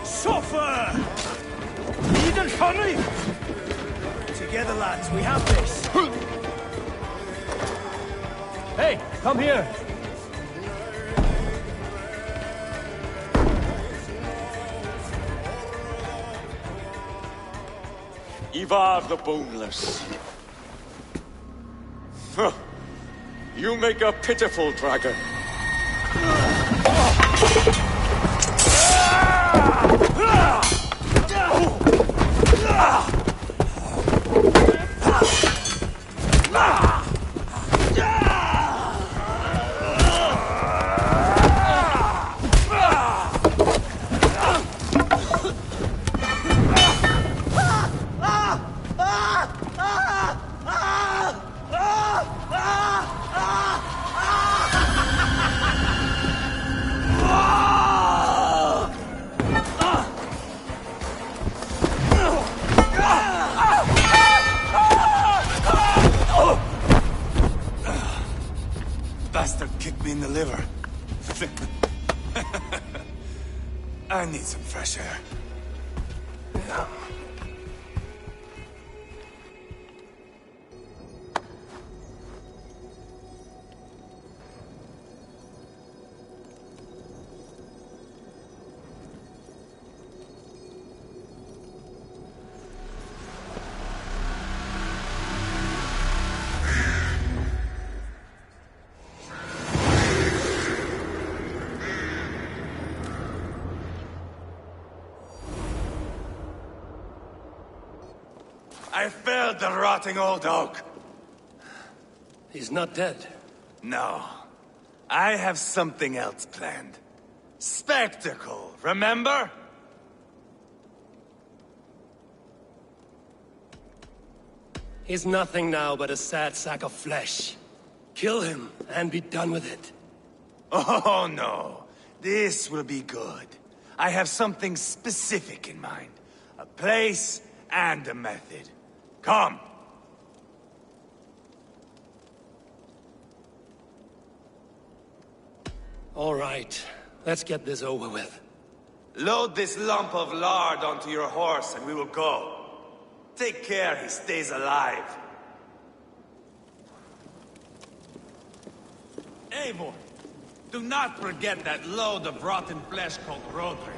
Suffer! Eden Honey! Together, lads, we have this. Hey, come here! Ivar the Boneless. Huh. You make a pitiful dragon. Bastard kicked me in the liver. I need some fresh air. Yeah. I felled the rotting old oak. He's not dead. No. I have something else planned. Spectacle, remember? He's nothing now but a sad sack of flesh. Kill him and be done with it. Oh no. This will be good. I have something specific in mind. A place and a method. Come! All right, let's get this over with. Load this lump of lard onto your horse and we will go. Take care he stays alive. Eivor, do not forget that load of rotten flesh called Rodri.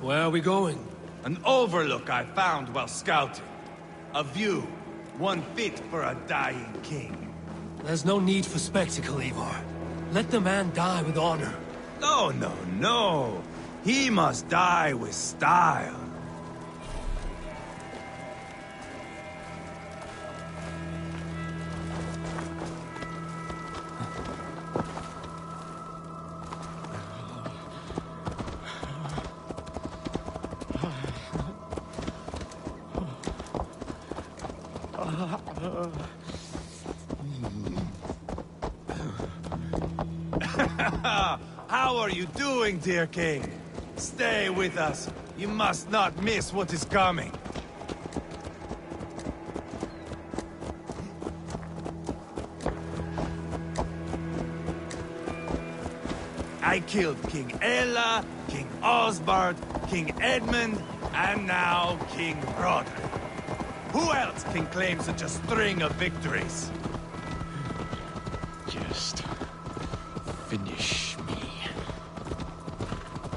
Where are we going? An overlook I found while scouting. A view, one fit for a dying king. There's no need for spectacle, Eivor. Let the man die with honor. No, no, no. He must die with style. How are you doing, dear king? Stay with us. You must not miss what is coming. I killed King Ella, King Osbert, King Edmund, and now King Roderick. Who else can claim such a string of victories? Just finish me.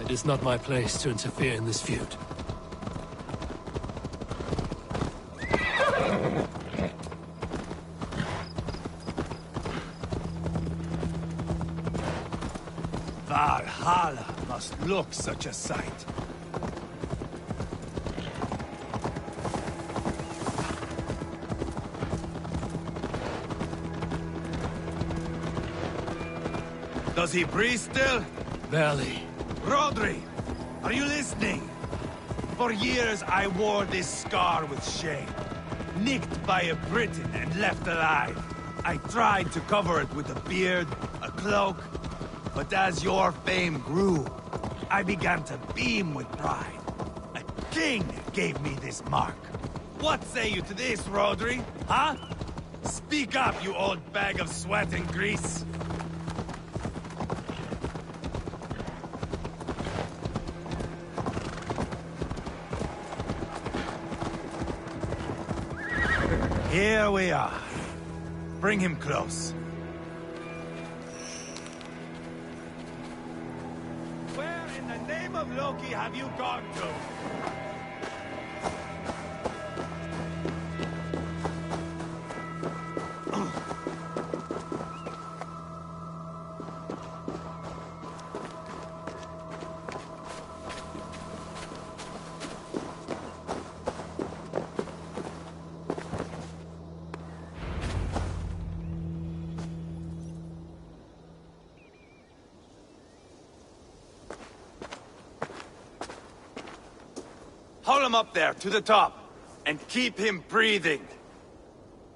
It is not my place to interfere in this feud. Valhalla must look such a sight. Does he breathe still? Barely. Rodri, are you listening? For years I wore this scar with shame. Nicked by a Briton and left alive. I tried to cover it with a beard, a cloak, But as your fame grew, I began to beam with pride. A king gave me this mark. What say you to this, Rodri? Huh? Speak up, you old bag of sweat and grease! Here we are. Bring him close. Where in the name of Loki have you gone to? Haul him up there, to the top, and keep him breathing.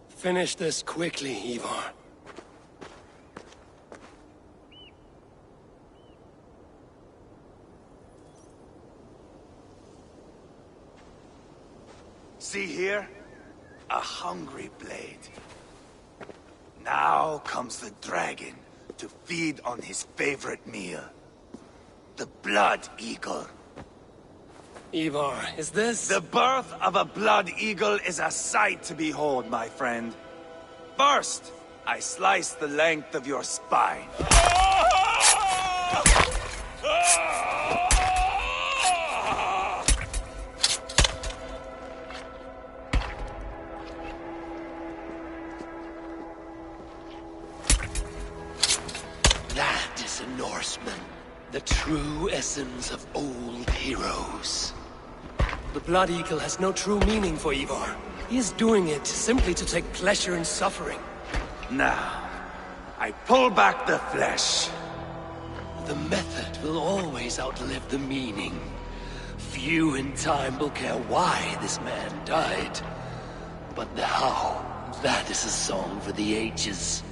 Finish this quickly, Ivar. See here? A hungry blade. Now comes the dragon to feed on his favorite meal. The blood eagle. Ivar, is this... The birth of a blood eagle is a sight to behold, my friend. First, I slice the length of your spine. That is a Norseman. The true essence of old heroes. The Blood Eagle has no true meaning for Ivar. He is doing it simply to take pleasure in suffering. Now, I pull back the flesh. The method will always outlive the meaning. Few in time will care why this man died. But the how, that is a song for the ages.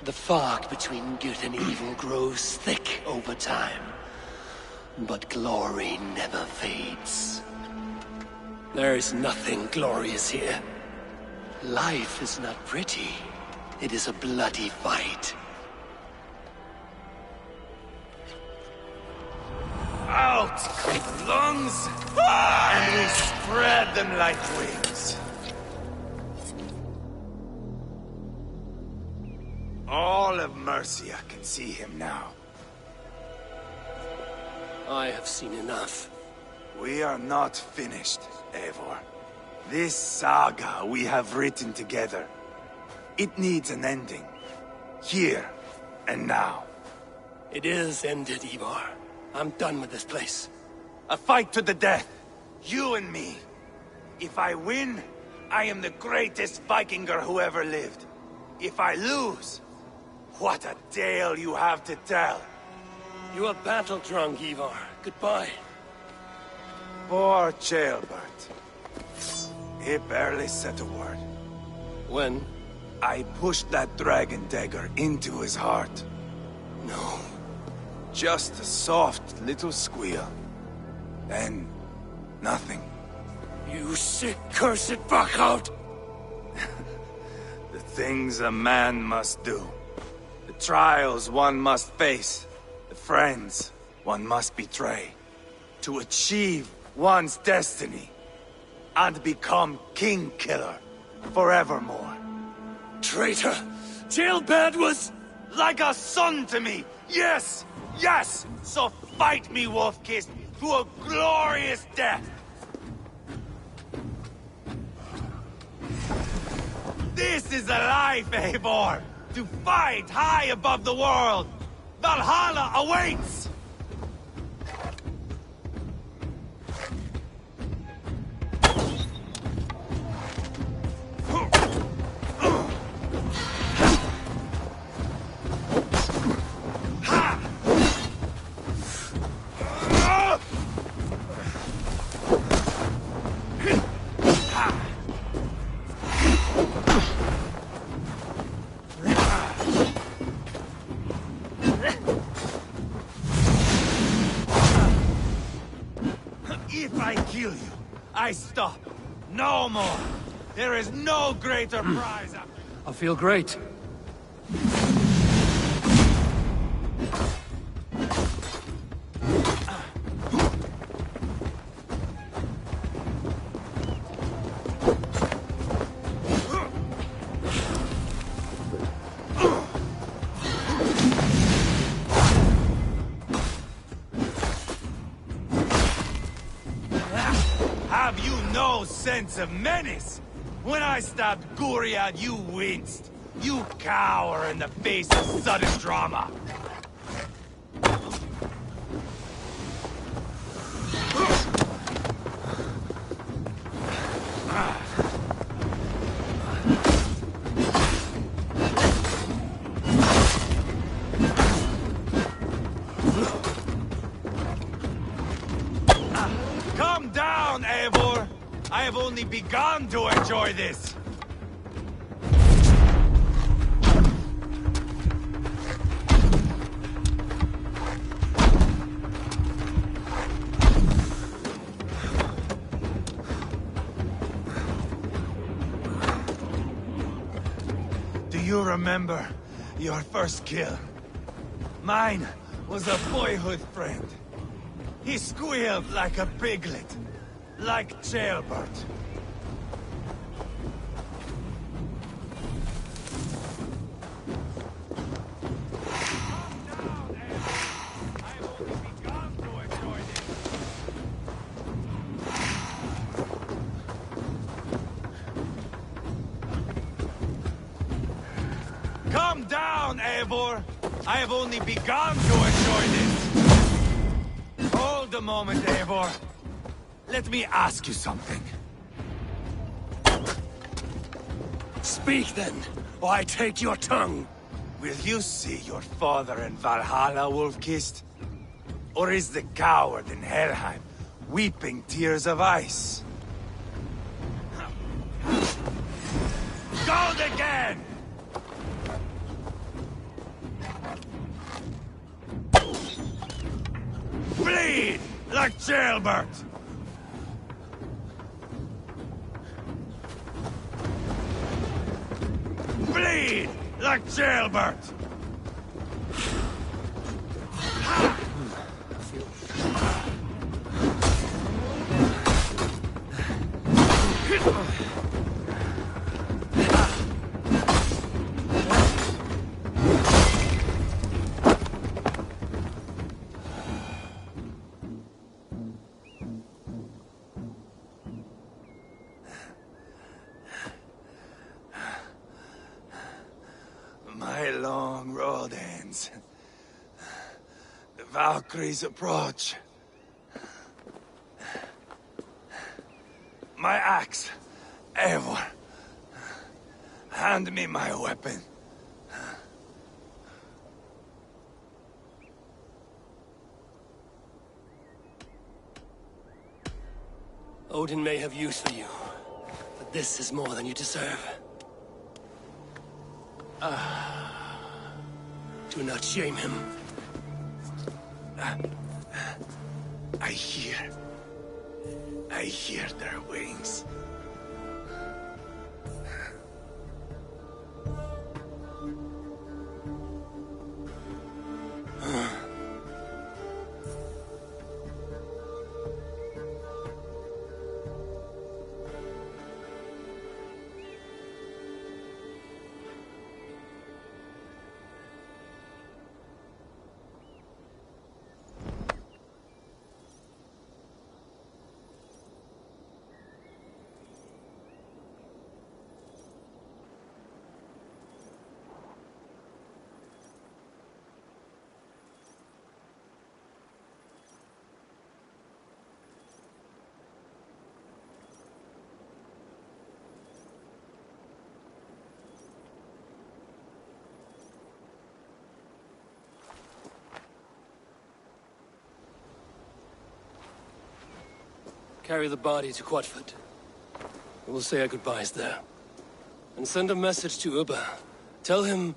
The fog between good and evil grows thick over time. But glory never fades. There is nothing glorious here. Life is not pretty. It is a bloody fight. Out with lungs, and we spread them like wings. All of Mercia can see him now. I have seen enough. We are not finished, Eivor. This saga we have written together, it needs an ending. Here and now. It is ended, Ivar. I'm done with this place. A fight to the death. You and me. If I win, I am the greatest Vikinger who ever lived. If I lose, what a tale you have to tell. You are battle-drunk, Ivar. Goodbye. Poor Ceolbert. He barely said a word. When? I pushed that dragon dagger into his heart. No. Just a soft little squeal. Then, nothing. You sick, cursed fuck-out! The things a man must do. The trials one must face. The friends one must betray. To achieve one's destiny. And become king-killer forevermore. Traitor! Ceolbert was... like a son to me! Yes! Yes! So fight me, Wolf-Kissed, to a glorious death! This is a life, Eivor! To fight high above the world! Valhalla awaits! If I kill you, I stop. No more. There is no greater prize. I feel great. Have you no sense of menace? When I stabbed Guriad, you winced. You cower in the face of sudden drama. Come down, Eivor! I have only begun to enjoy this! Do you remember your first kill? Mine was a boyhood friend. He squealed like a piglet, like Jailbert. Come down, Eivor! I have only begun to enjoy this! Hold a moment, Eivor. Let me ask you something. Speak then, or I take your tongue. Will you see your father in Valhalla, Wolf-Kissed? Or is the coward in Helheim weeping tears of ice? Gold again! Bleed like Jailbert! Bleed like Jailbert! My long road ends. The Valkyries approach. My axe, Eivor. Hand me my weapon. Odin may have use for you, but this is more than you deserve. Do not shame him. I hear their wings. Carry the body to Quatford. We'll say our goodbyes there. And send a message to Ubba. Tell him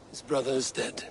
his brother is dead.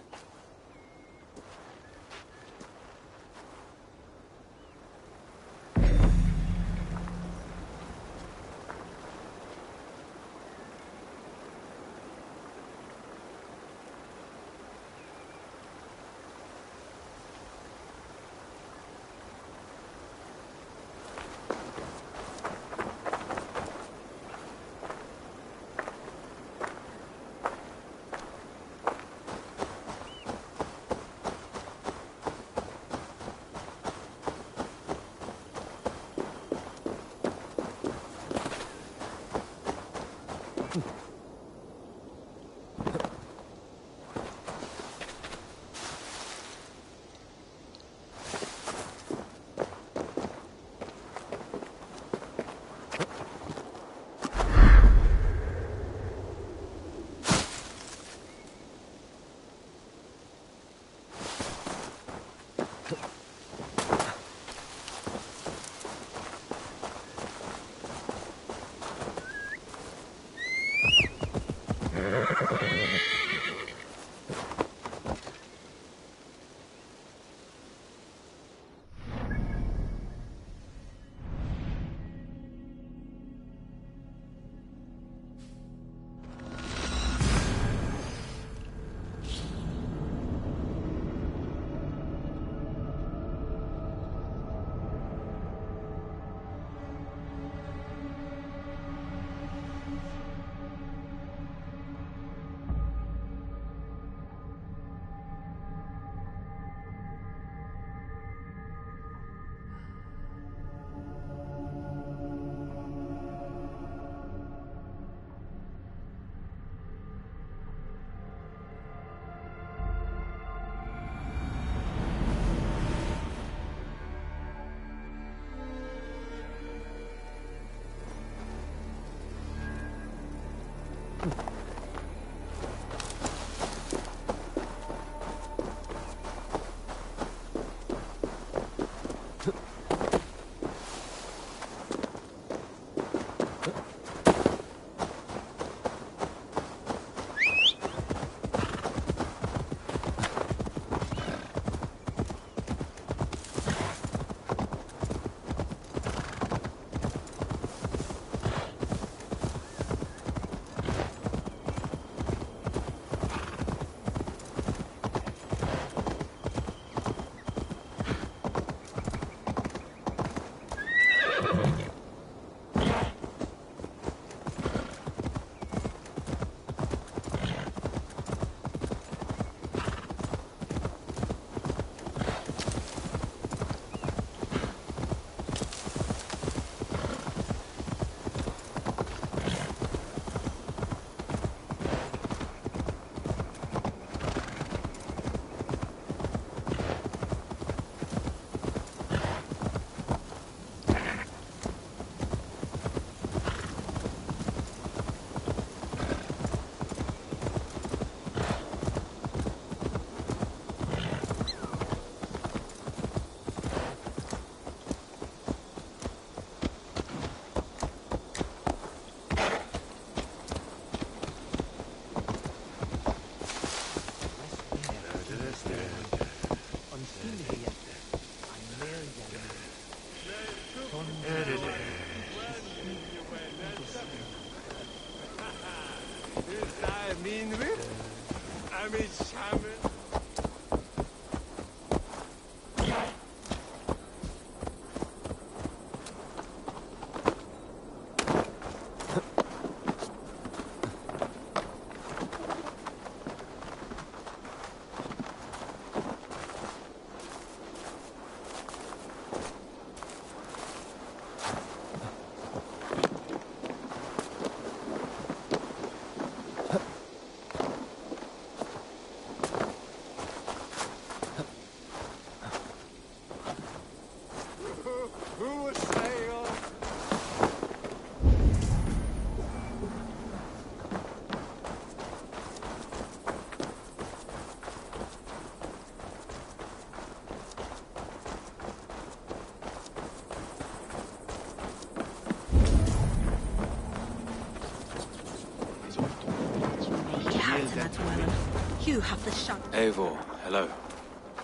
You have the shot. Eivor, hello.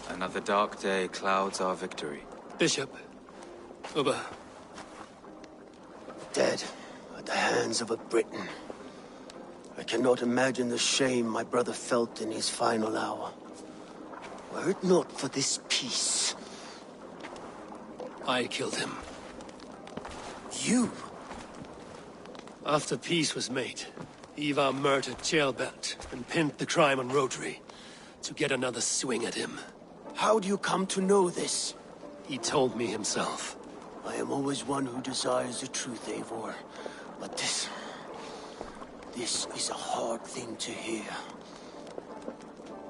Another dark day clouds our victory. Bishop. Uber. Dead at the hands of a Briton. I cannot imagine the shame my brother felt in his final hour. Were it not for this peace. I killed him. You? After peace was made, Ivar murdered Ceolbert and pinned the crime on Rotary to get another swing at him. How do you come to know this? He told me himself. I am always one who desires the truth, Eivor. But this is a hard thing to hear.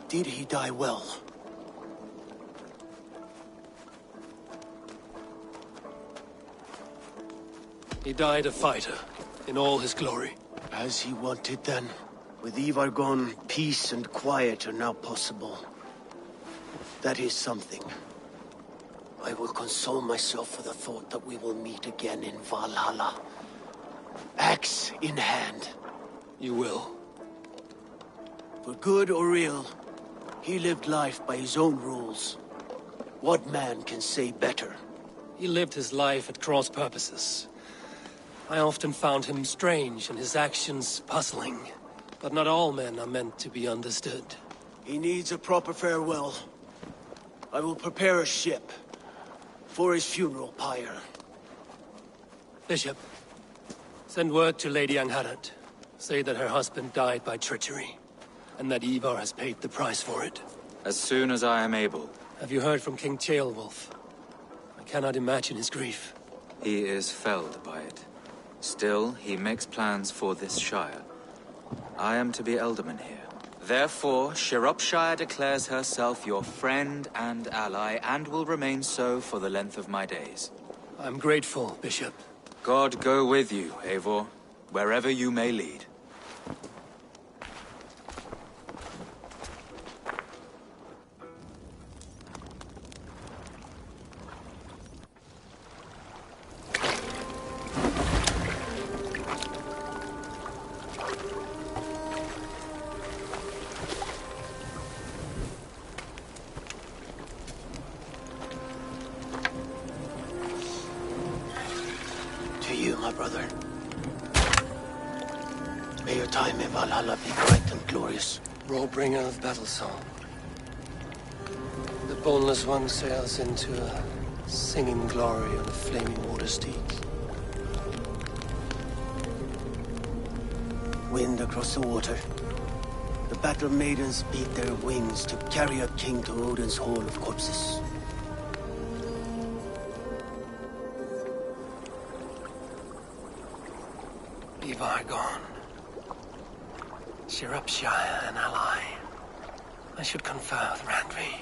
Did he die well? He died a fighter, in all his glory. As he wanted then. With Ivar gone, peace and quiet are now possible. That is something. I will console myself for the thought that we will meet again in Valhalla. Axe in hand. You will. For good or ill, he lived life by his own rules. What man can say better? He lived his life at cross purposes. I often found him strange and his actions puzzling. But not all men are meant to be understood. He needs a proper farewell. I will prepare a ship for his funeral pyre. Bishop, send word to Lady Angharad. Say that her husband died by treachery, and that Ivar has paid the price for it. As soon as I am able. Have you heard from King Ceolwulf? I cannot imagine his grief. He is felled by it. Still, he makes plans for this shire. I am to be Elderman here. Therefore, Shropshire declares herself your friend and ally, and will remain so for the length of my days. I'm grateful, Bishop. God go with you, Eivor, wherever you may lead. for you, my brother. May your time in Valhalla be bright and glorious. Rollbringer of battle song. The boneless one sails into a singing glory on a flaming water steed. Wind across the water. The battle maidens beat their wings to carry a king to Odin's hall of corpses. Ivar gone. Shropshire an ally. I should confer with Randvi.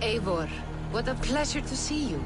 Eivor, what a pleasure to see you.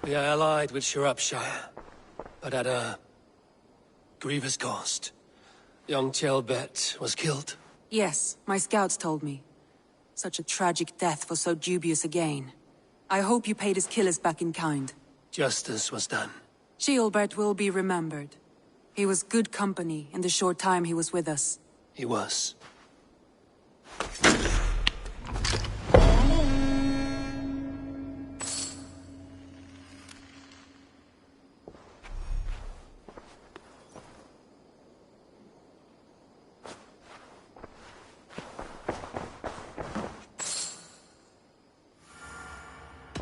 We are allied with Shropshire, but at a grievous cost. Young Chelbet was killed. Yes, my scouts told me. Such a tragic death for so dubious a gain. I hope you paid his killers back in kind. Justice was done. Ceolbert will be remembered. He was good company in the short time he was with us. He was.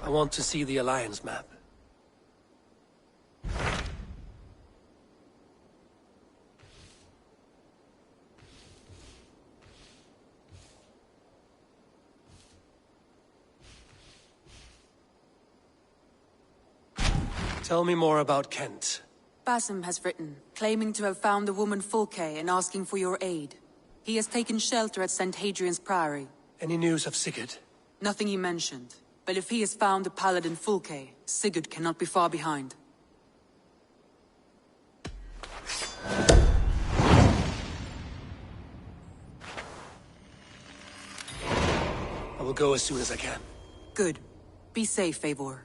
I want to see the Alliance map. Tell me more about Kent. Basim has written, claiming to have found the woman Fulke and asking for your aid. He has taken shelter at St. Hadrian's Priory. Any news of Sigurd? Nothing he mentioned. But if he has found the paladin Fulke, Sigurd cannot be far behind. I will go as soon as I can. Good. Be safe, Eivor.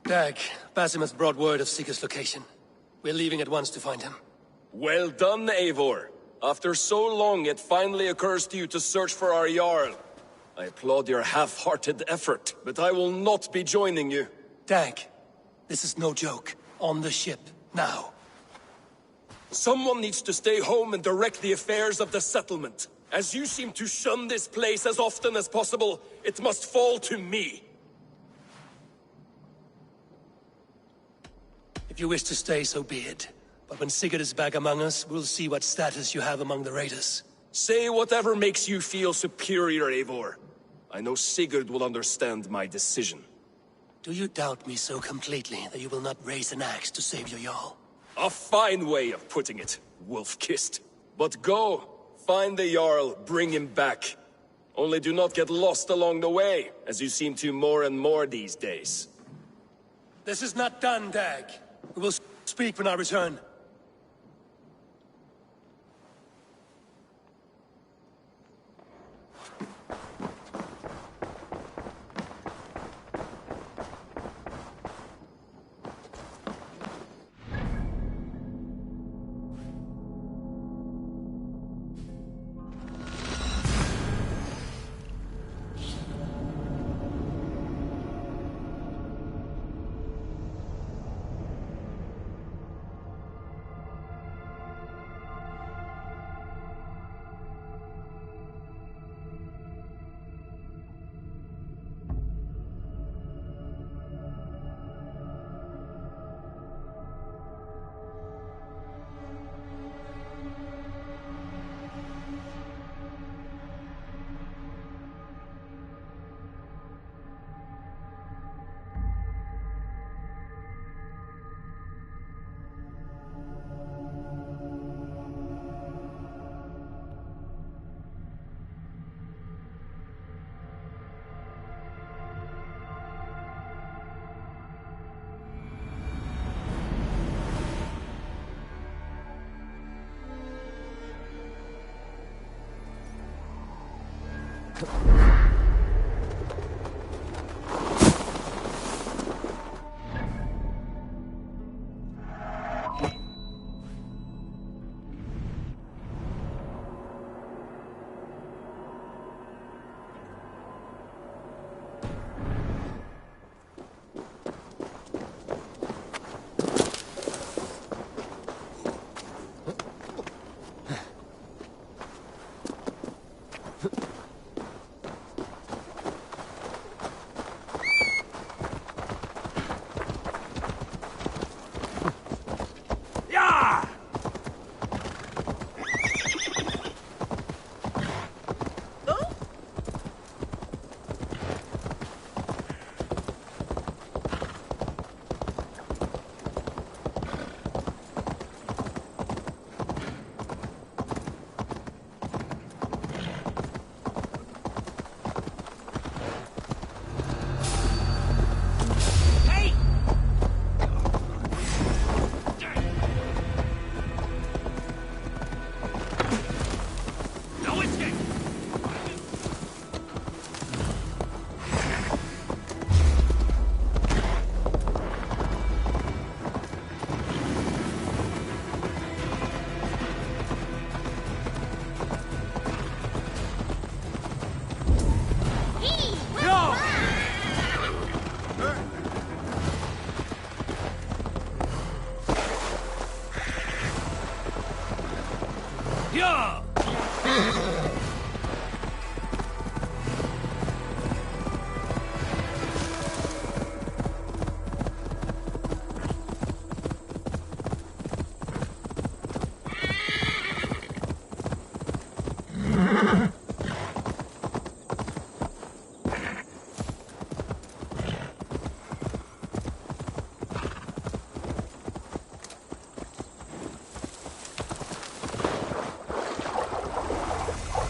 Dag, Basim has brought word of Sigurd's location. We're leaving at once to find him. Well done, Eivor. After so long, it finally occurs to you to search for our Jarl. I applaud your half-hearted effort, but I will not be joining you. Dag, this is no joke. On the ship, now. Someone needs to stay home and direct the affairs of the settlement. As you seem to shun this place as often as possible, it must fall to me. If you wish to stay, so be it. But when Sigurd is back among us, we'll see what status you have among the raiders. Say whatever makes you feel superior, Eivor. I know Sigurd will understand my decision. Do you doubt me so completely that you will not raise an axe to save your Jarl? A fine way of putting it, wolf-kissed. But go, find the Jarl, bring him back. Only do not get lost along the way, as you seem to more and more these days. This is not done, Dag. We will speak when I return.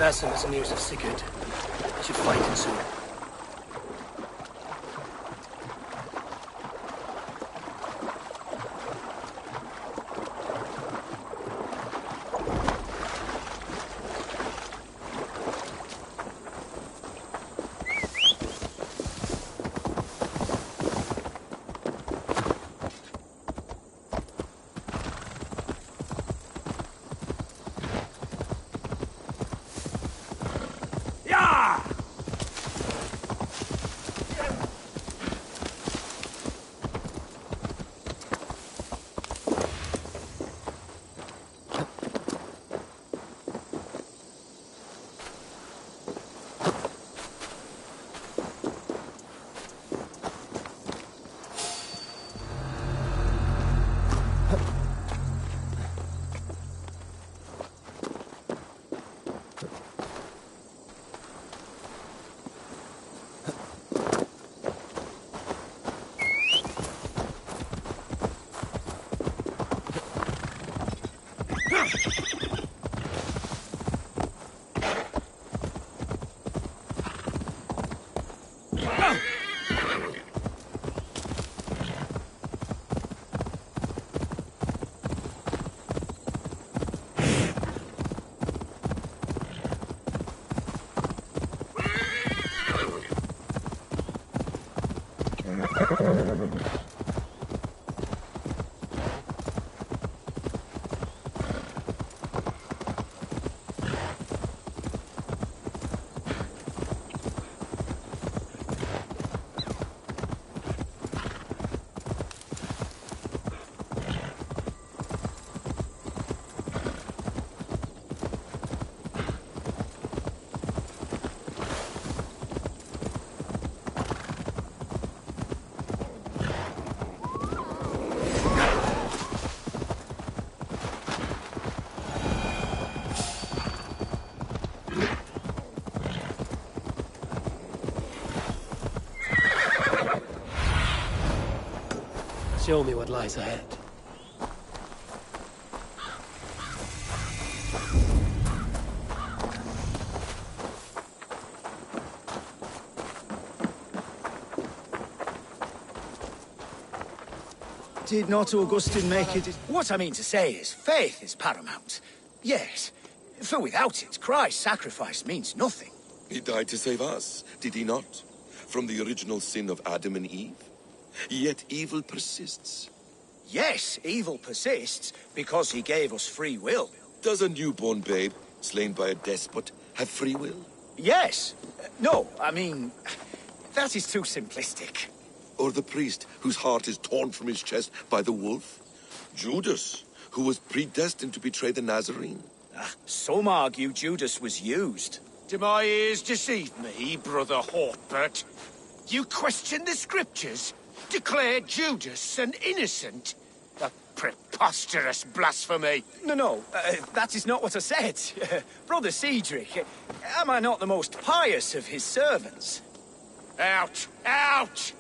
pass him as news of Sigurd. I should find him soon. Show me what lies ahead. Did not Augustine make it? What I mean to say is, faith is paramount. Yes, for without it, Christ's sacrifice means nothing. He died to save us, did he not? From the original sin of Adam and Eve? Yet evil persists. Yes, evil persists because he gave us free will. Does a newborn babe, slain by a despot, have free will? Yes. No, I mean, that is too simplistic. Or the priest whose heart is torn from his chest by the wolf? Judas, who was predestined to betray the Nazarene? Some argue Judas was used. Do my ears deceive me, Brother Hortbert? You question the scriptures? Declare Judas an innocent? A preposterous blasphemy! No, that is not what I said. Brother Cedric, am I not the most pious of his servants? Out! Out!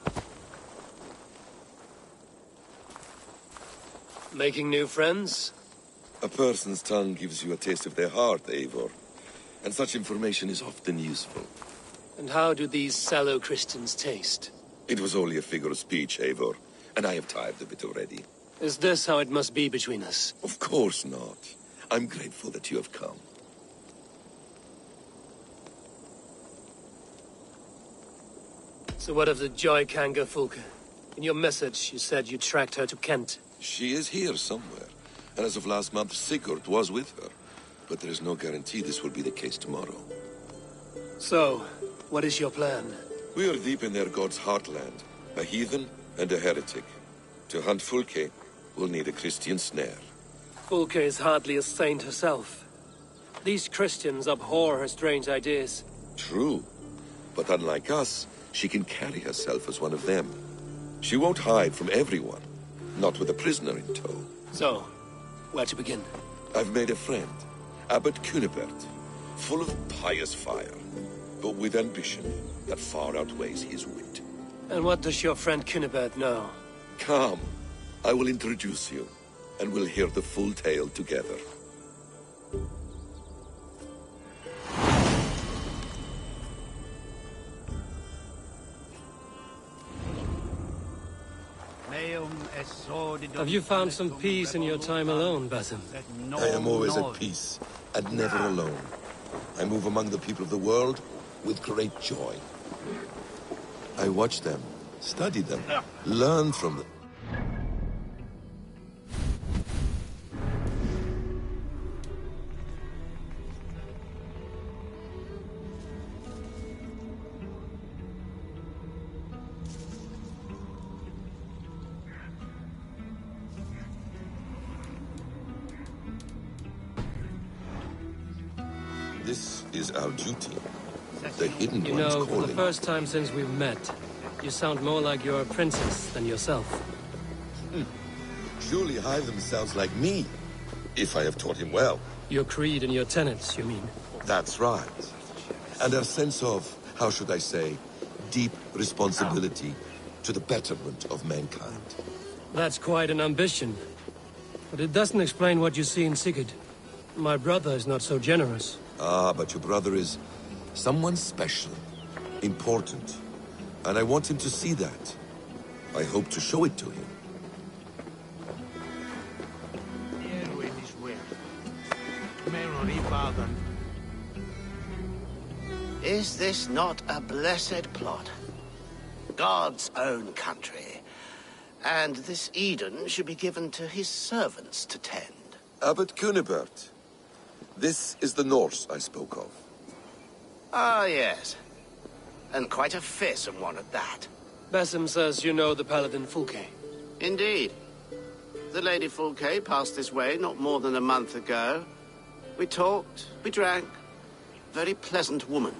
Making new friends? A person's tongue gives you a taste of their heart, Eivor. And such information is often useful. And how do these sallow Christians taste? It was only a figure of speech, Eivor, and I have tired of it already. Is this how it must be between us? Of course not. I'm grateful that you have come. So what of the Joy Kanga Fulke? In your message, you said you tracked her to Kent. She is here somewhere, and as of last month, Sigurd was with her. But there is no guarantee this will be the case tomorrow. So, what is your plan? We are deep in their god's heartland, a heathen and a heretic. To hunt Fulke, we'll need a Christian snare. Fulke is hardly a saint herself. These Christians abhor her strange ideas. True, but unlike us, she can carry herself as one of them. She won't hide from everyone, not with a prisoner in tow. So, where to begin? I've made a friend, Abbot Cunibert, full of pious fire, but with ambition that far outweighs his wit. And what does your friend Cunibert know? Come, I will introduce you, and we'll hear the full tale together. Have you found some peace in your time alone, Basim? I am always at peace, and never alone. I move among the people of the world with great joy. I watch them, study them, learn from them. This is our duty. The hidden You one's know, for the calling. first time since we've met, you sound more like you're a princess than yourself. Surely Hytham sounds like me, if I have taught him well. Your creed and your tenets, you mean? That's right. And a sense of, how should I say, deep responsibility to the betterment of mankind. That's quite an ambition. But it doesn't explain what you see in Sigurd. My brother is not so generous. Ah, but your brother is someone special, important. And I want him to see that. I hope to show it to him. Is this not a blessed plot? God's own country. And this Eden should be given to his servants to tend. Abbot Cunibert. This is the Norse I spoke of. Ah, yes. And quite a fearsome one at that. Basim says you know the paladin Fulke. Indeed. The Lady Fulke passed this way not more than a month ago. We talked, we drank. Very pleasant woman.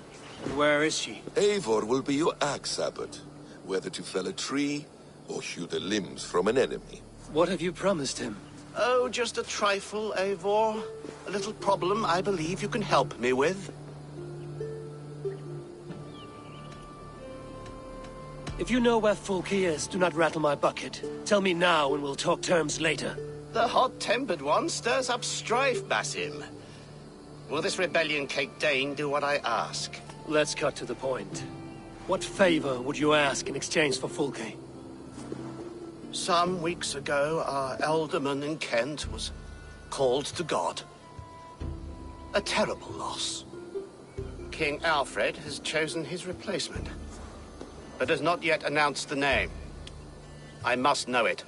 And where is she? Eivor will be your axe, Abbot. Whether to fell a tree or hew the limbs from an enemy. What have you promised him? Oh, just a trifle, Eivor. A little problem I believe you can help me with. If you know where Fulke is, do not rattle my bucket. Tell me now and we'll talk terms later. The hot-tempered one stirs up strife, Basim. Will this rebellion-caked Dane do what I ask? Let's cut to the point. What favor would you ask in exchange for Fulke? Some weeks ago, our alderman in Kent was called to God. A terrible loss. King Alfred has chosen his replacement, but has not yet announced the name. I must know it.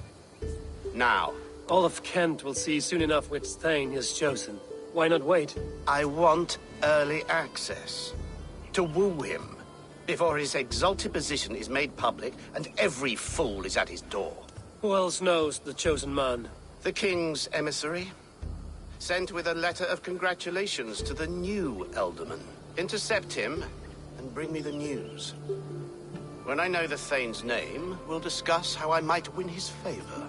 Now. All of Kent will see soon enough which Thane is chosen. Why not wait? I want early access. To woo him, before his exalted position is made public and every fool is at his door. Who else knows the chosen man? The king's emissary. Sent with a letter of congratulations to the new Elderman. Intercept him and bring me the news. When I know the Thane's name, we'll discuss how I might win his favor.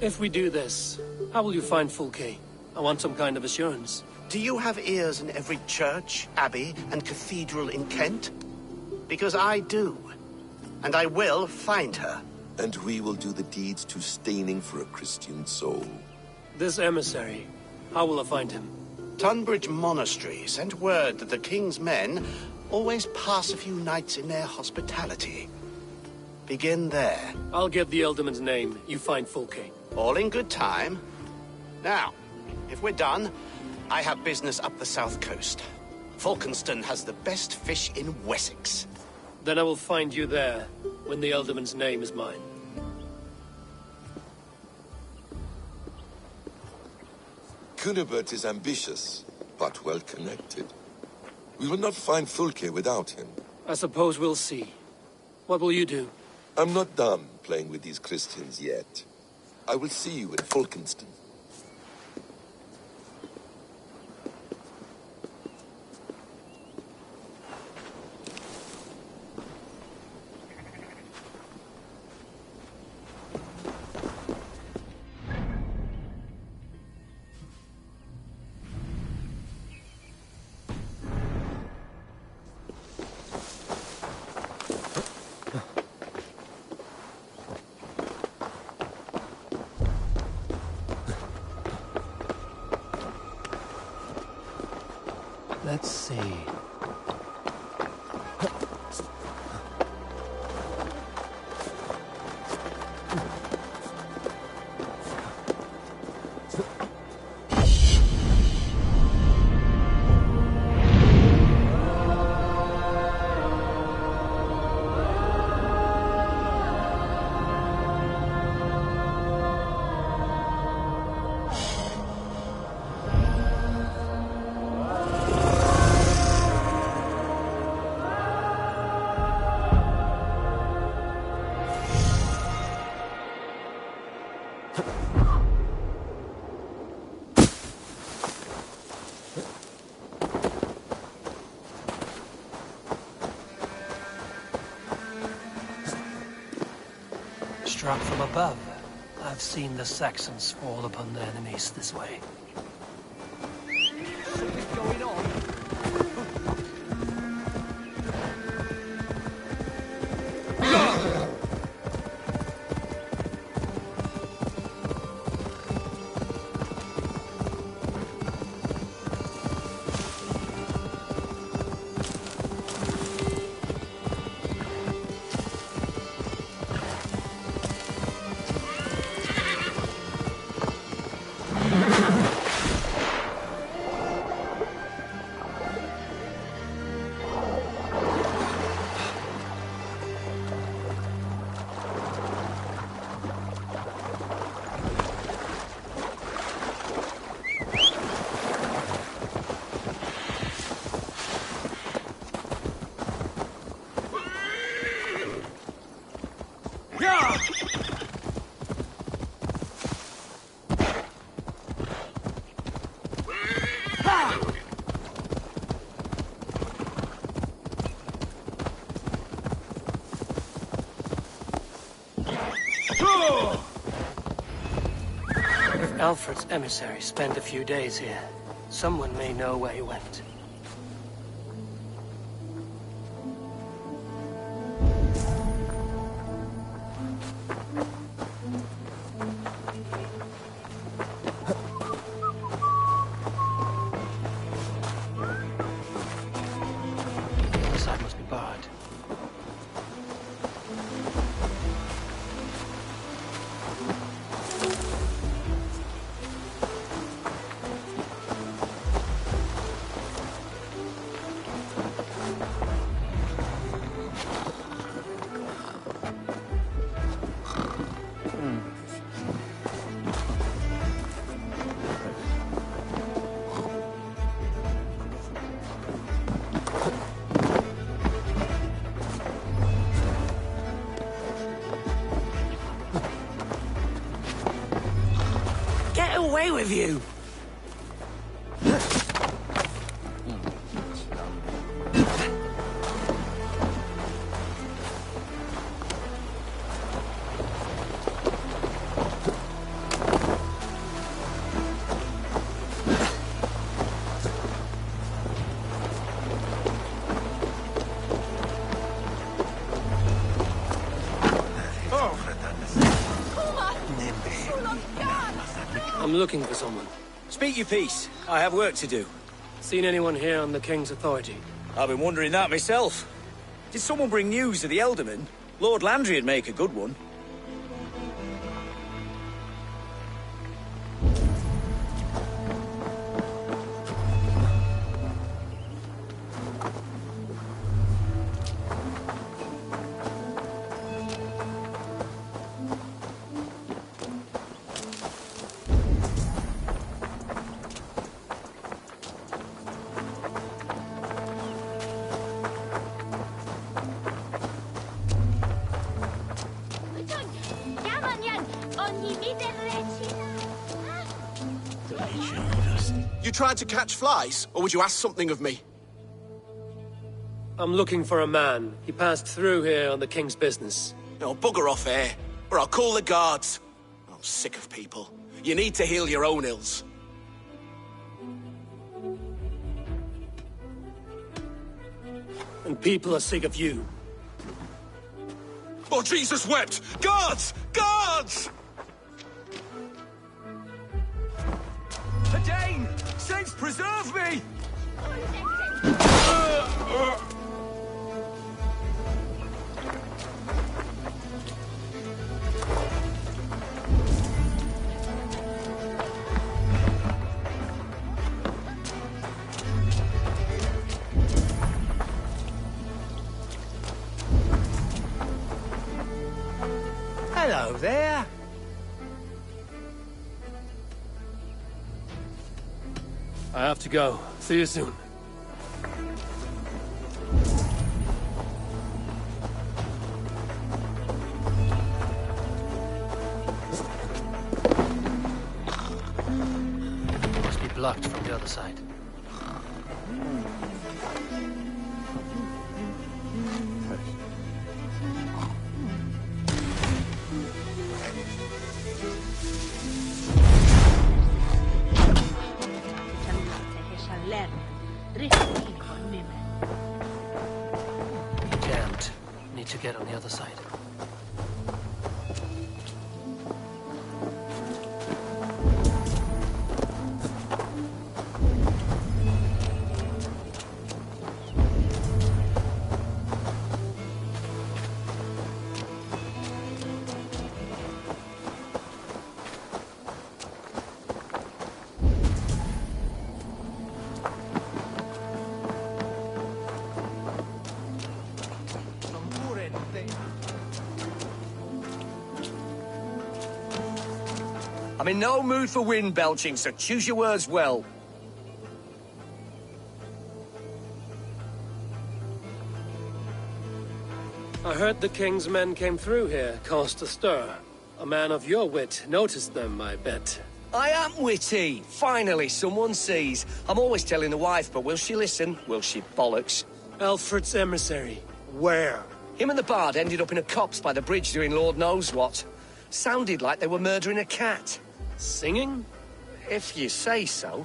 If we do this, how will you find Fulke? I want some kind of assurance. Do you have ears in every church, abbey, and cathedral in Kent? Because I do. And I will find her. And we will do the deeds to staining for a Christian soul. This emissary, how will I find him? Tunbridge Monastery sent word that the king's men always pass a few nights in their hospitality. Begin there. I'll get the Elderman's name. You find Fulke. All in good time. Now, if we're done, I have business up the south coast. Falkenston has the best fish in Wessex. Then I will find you there, when the Elderman's name is mine. Cunibert is ambitious, but well-connected. We will not find Fulke without him. I suppose we'll see. What will you do? I'm not done playing with these Christians yet. I will see you at Falkenston. struck from above. I've seen the Saxons fall upon their enemies this way. Something's going on. Alfred's emissaries spent a few days here. Someone may know where he went. The side must be barred. Away with you! I'm looking for someone. Speak your piece. I have work to do. Seen anyone here on the King's authority? I've been wondering that myself. Did someone bring news of the Elderman? Lord Landry'd make a good one. You tried to catch flies, or would you ask something of me? I'm looking for a man. He passed through here on the King's business. No, bugger off here, or I'll call the guards. I'm sick of people. You need to heal your own ills. And people are sick of you. Oh, Jesus wept! Guards! Guards! Dane! Saints preserve me! Hello there. I have to go. See you soon. Must be blocked from the other side. to get on the other side. I'm in no mood for wind belching, so choose your words well. I heard the king's men came through here, caused a stir. A man of your wit noticed them, I bet. I am witty. Finally, someone sees. I'm always telling the wife, but will she listen? Will she bollocks? Alfred's emissary. Where? Him and the bard ended up in a copse by the bridge doing Lord knows what. Sounded like they were murdering a cat. Singing? If you say so.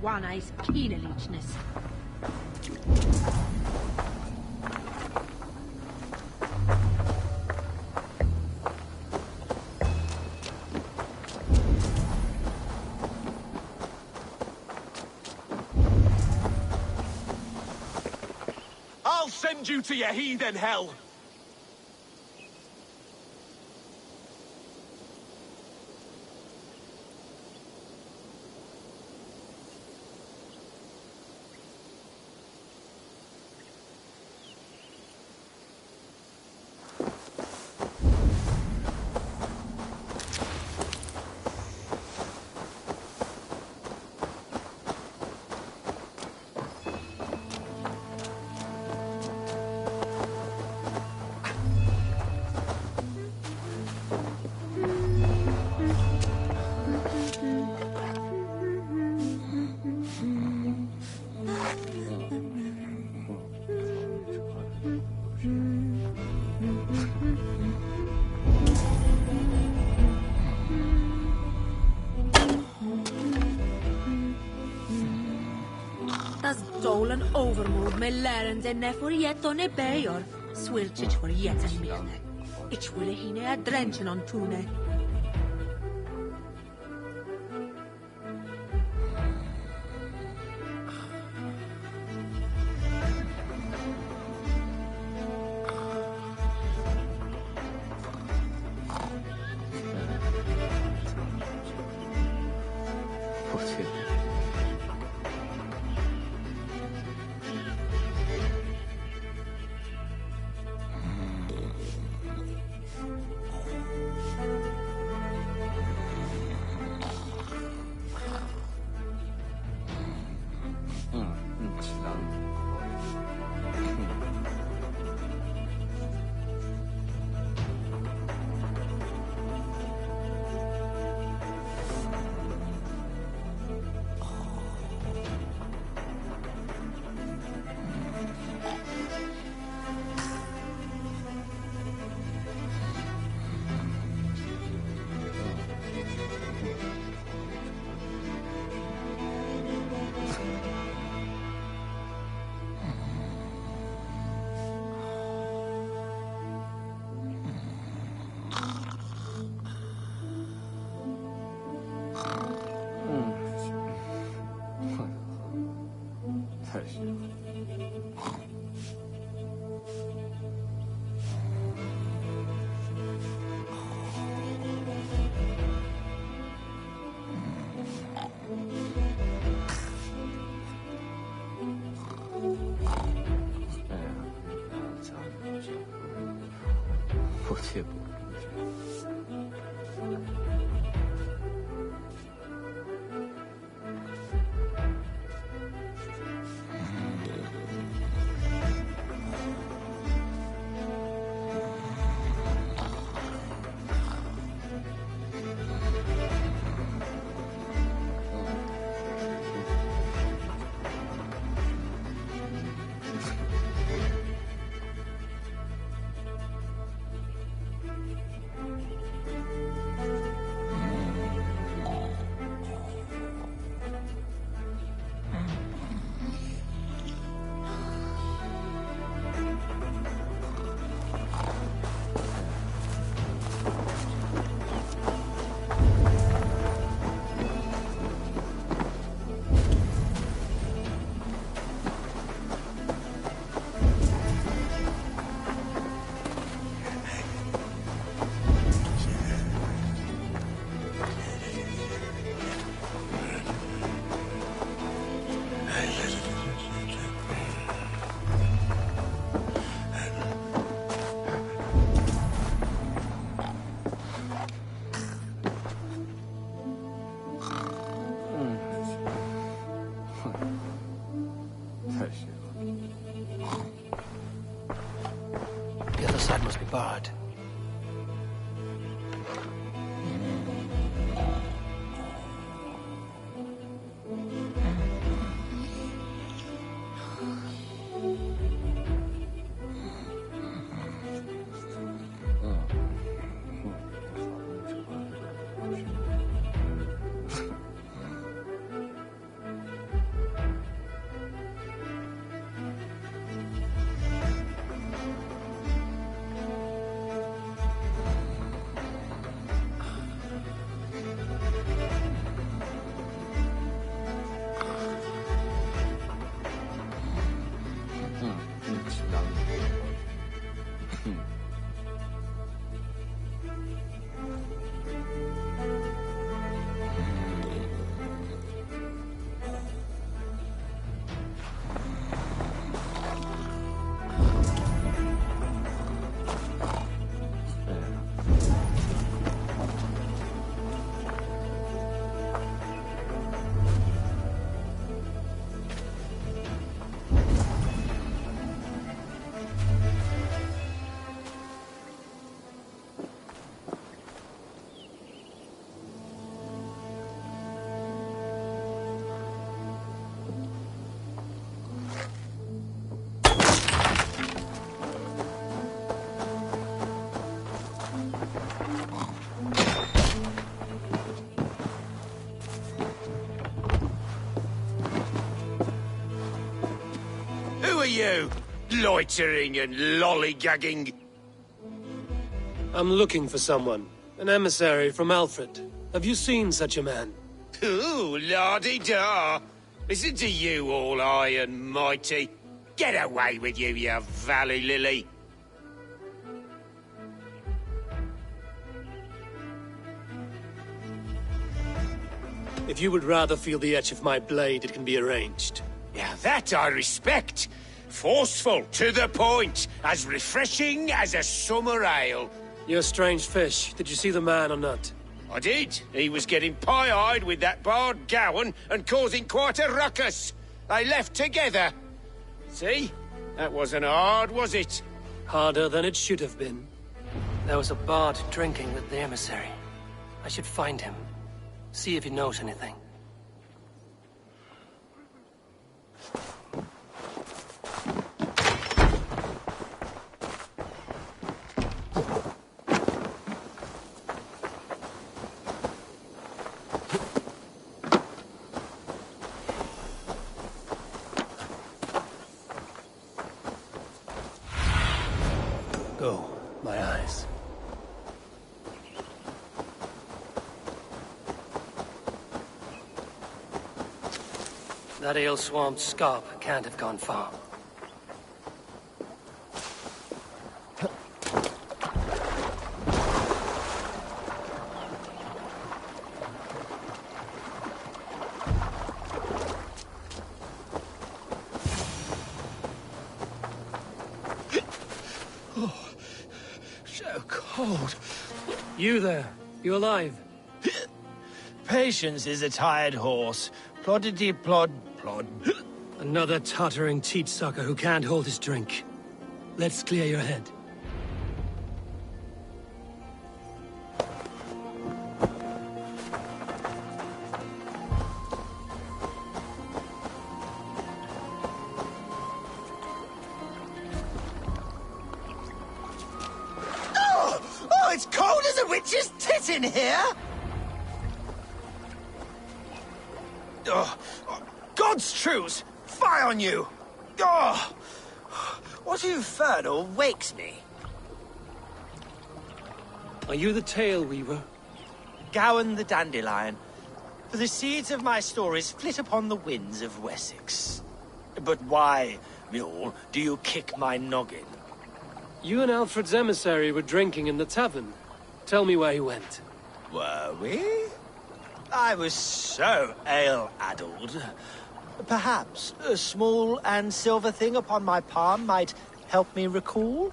One eyes keen leechness. I'll send you to your heathen hell. Dolan overmoed me lærens enne for yet on e beyor. Swilchich for yet en mirne. Ich will hine a drenchen on tune. The other side must be barred. Who are you? Loitering and lollygagging? I'm looking for someone. An emissary from Alfred. Have you seen such a man? Ooh, la-di-da. Listen to you, all high and mighty. Get away with you, you valley lily. If you would rather feel the edge of my blade, it can be arranged. Yeah, that I respect. Forceful, to the point, as refreshing as a summer ale. You're a strange fish. Did you see the man or not? I did. He was getting pie-eyed with that Bard Gowan and causing quite a ruckus. They left together. See? That wasn't hard, was it? Harder than it should have been. There was a bard drinking with the emissary. I should find him. See if he knows anything. Go, my eyes. That ale-swamped scarp can't have gone far. So Hold. You there. You alive? Patience is a tired horse. Ploddity plod plod. Another tottering teat sucker who can't hold his drink. Let's clear your head. Oh, it's cold as a witch's tit in here! Oh, God's truce! Fie on you! Oh, what infernal wakes me? Are you the Tale Weaver? Gowan the Dandelion. For the seeds of my stories flit upon the winds of Wessex. But why, mule, do you kick my noggin? You and Alfred's emissary were drinking in the tavern. Tell me where he went. Were we? I was so ale-addled. Perhaps a small and silver thing upon my palm might help me recall?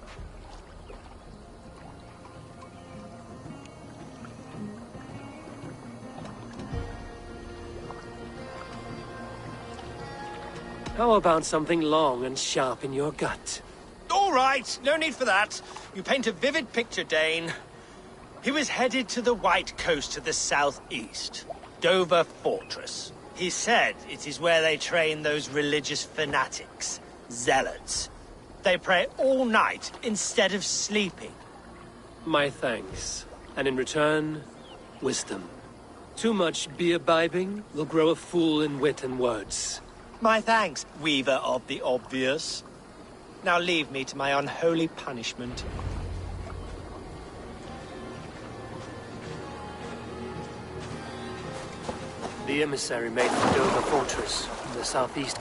How about something long and sharp in your gut? All right, no need for that. You paint a vivid picture, Dane. He was headed to the White Coast to the southeast, Dover Fortress. He said it is where they train those religious fanatics, zealots. They pray all night instead of sleeping. My thanks. And in return, wisdom. Too much beer-bibbing will grow a fool in wit and words. My thanks, Weaver of the Obvious. Now leave me to my unholy punishment. The emissary made for Dover Fortress in the southeast.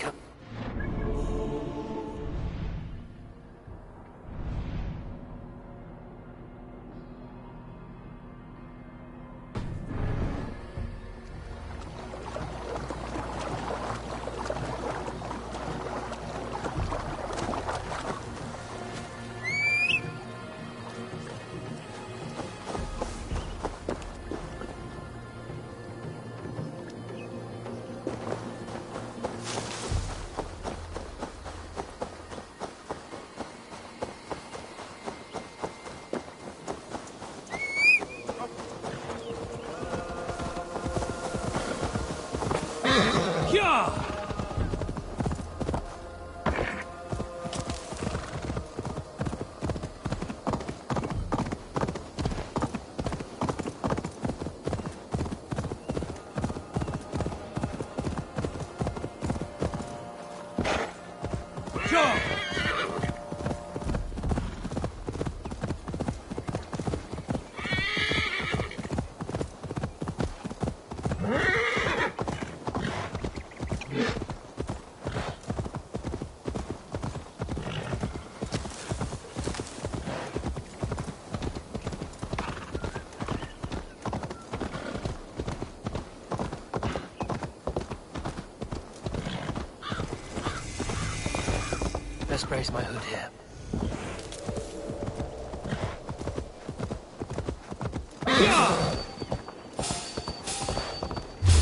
Best raise my hood here.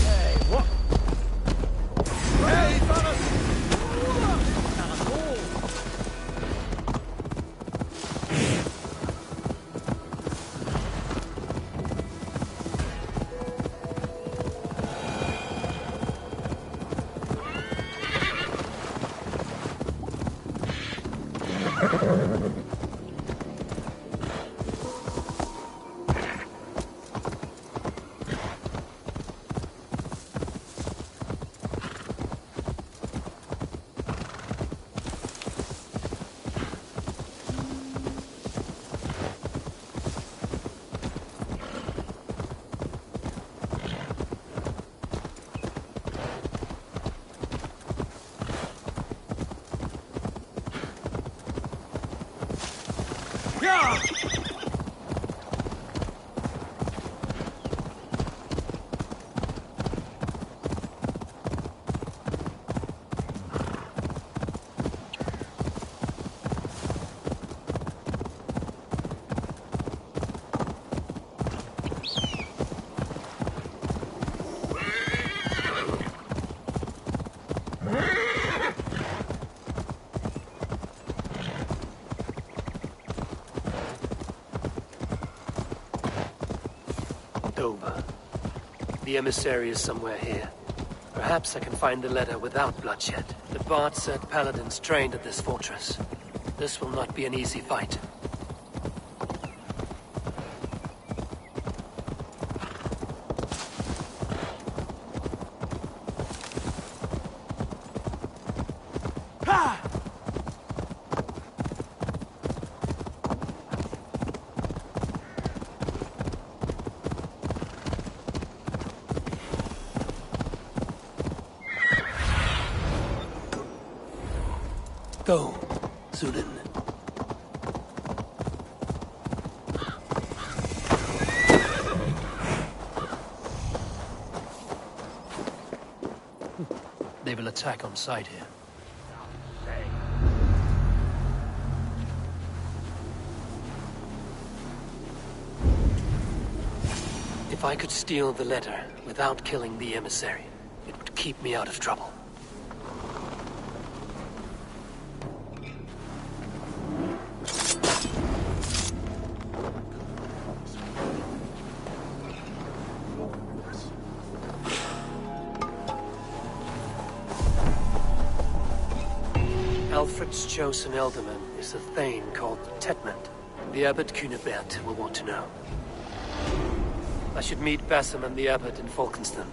Hey, what? Hey, Dover. The emissary is somewhere here. Perhaps I can find the letter without bloodshed. The Bard said paladins trained at this fortress. This will not be an easy fight. Go, Zulin. They will attack on sight here. If I could steal the letter without killing the emissary, it would keep me out of trouble. Alfred's chosen ealdorman is a thane called Tetmund. The Abbot Cunibert will want to know. I should meet Basim and the Abbot in Falkenston.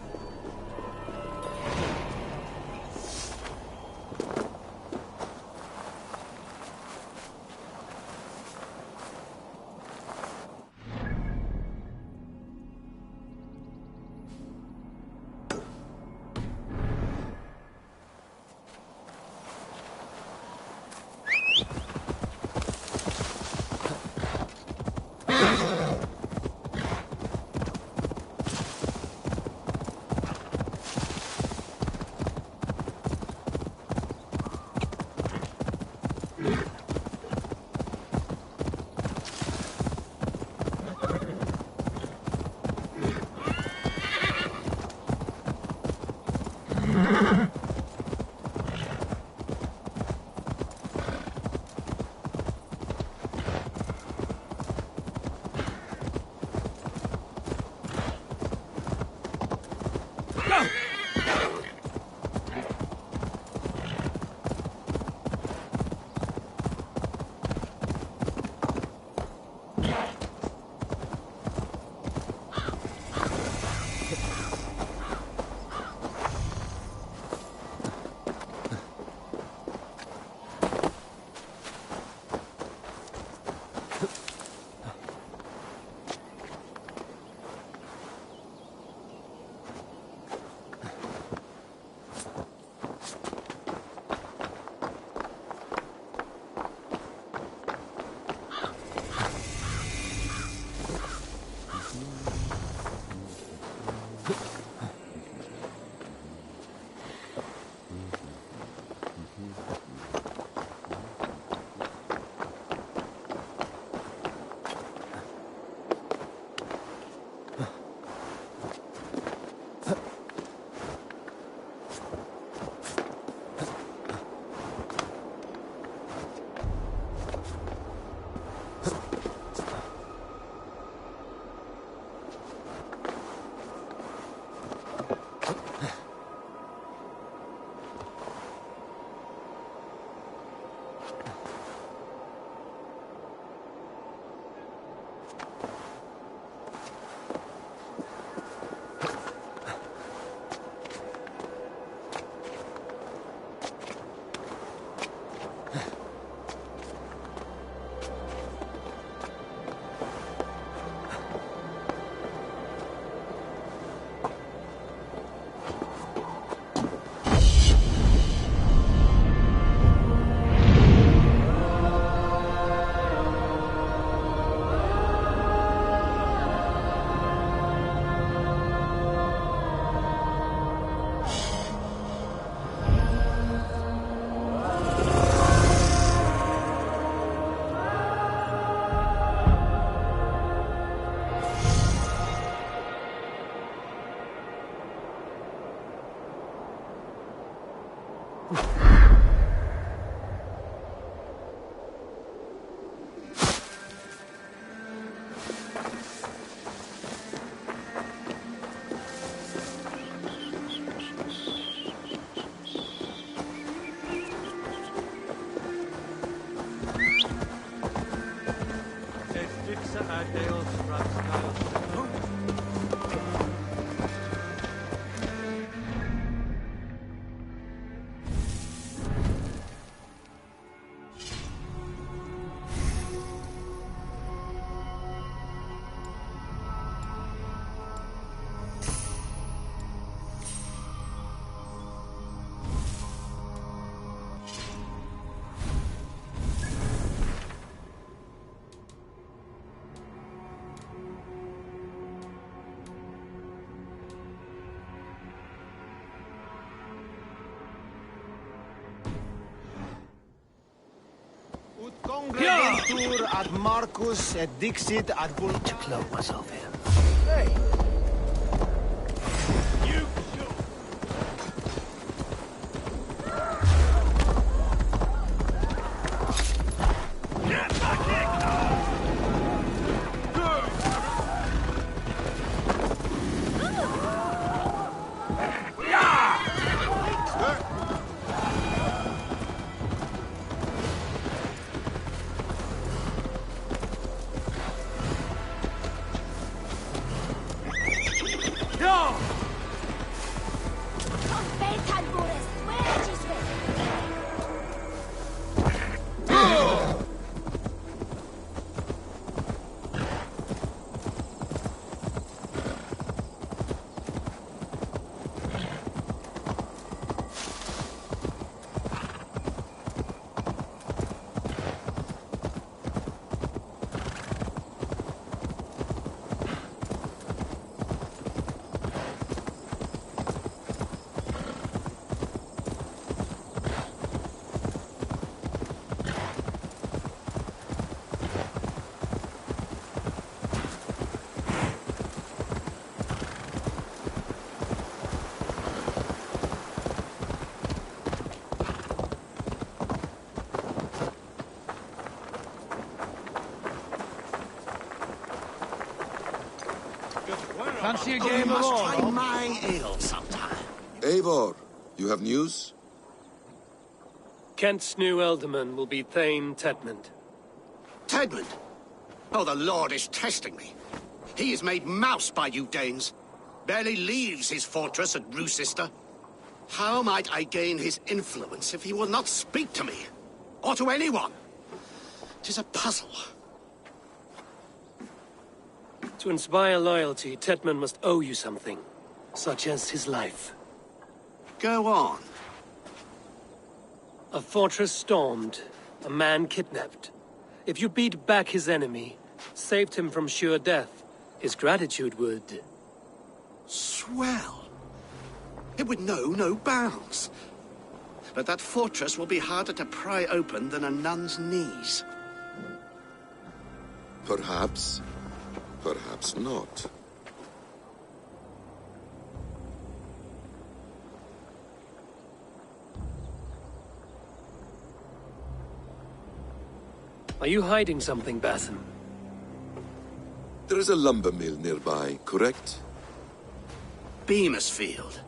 Congregentur ad Marcus et dixit ad to clothe myself here. Hey! Fancy a game of all? Try my ale sometime. Eivor, you have news? Kent's new ealdorman will be Thane Tedmund. Tedmund? Oh, the Lord is testing me. He is made mouse by you Danes. Barely leaves his fortress at Roosister. How might I gain his influence if he will not speak to me? Or to anyone? 'Tis a puzzle. To inspire loyalty, Tedmund must owe you something, such as his life. Go on. A fortress stormed, a man kidnapped. If you beat back his enemy, saved him from sure death, his gratitude would... Swell. It would know no bounds. But that fortress will be harder to pry open than a nun's knees. Perhaps. Perhaps not. Are you hiding something, Basim? There is a lumber mill nearby, correct? Beamisfield.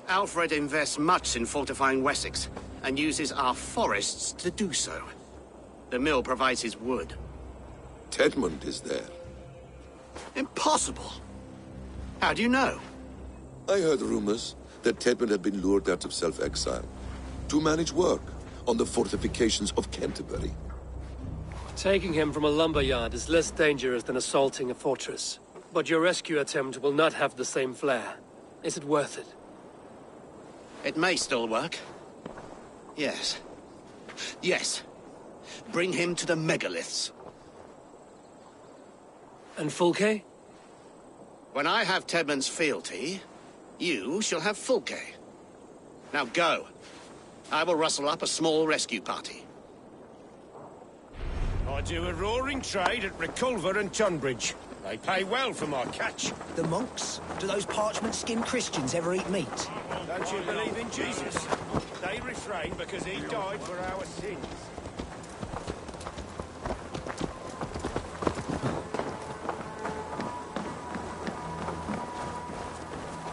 Alfred invests much in fortifying Wessex, and uses our forests to do so. The mill provides his wood. Tedmund is there. Impossible! How do you know? I heard rumors that Tedmund had been lured out of self-exile to manage work on the fortifications of Canterbury. Taking him from a lumberyard is less dangerous than assaulting a fortress. But your rescue attempt will not have the same flair. Is it worth it? It may still work. Yes. Yes. Bring him to the megaliths. And Fulke? When I have Tedmund's fealty, you shall have Fulke. Now go. I will rustle up a small rescue party. I do a roaring trade at Reculver and Tunbridge. They pay well for my catch. The monks? Do those parchment-skinned Christians ever eat meat? Don't you believe in Jesus? They refrain because he died for our sins.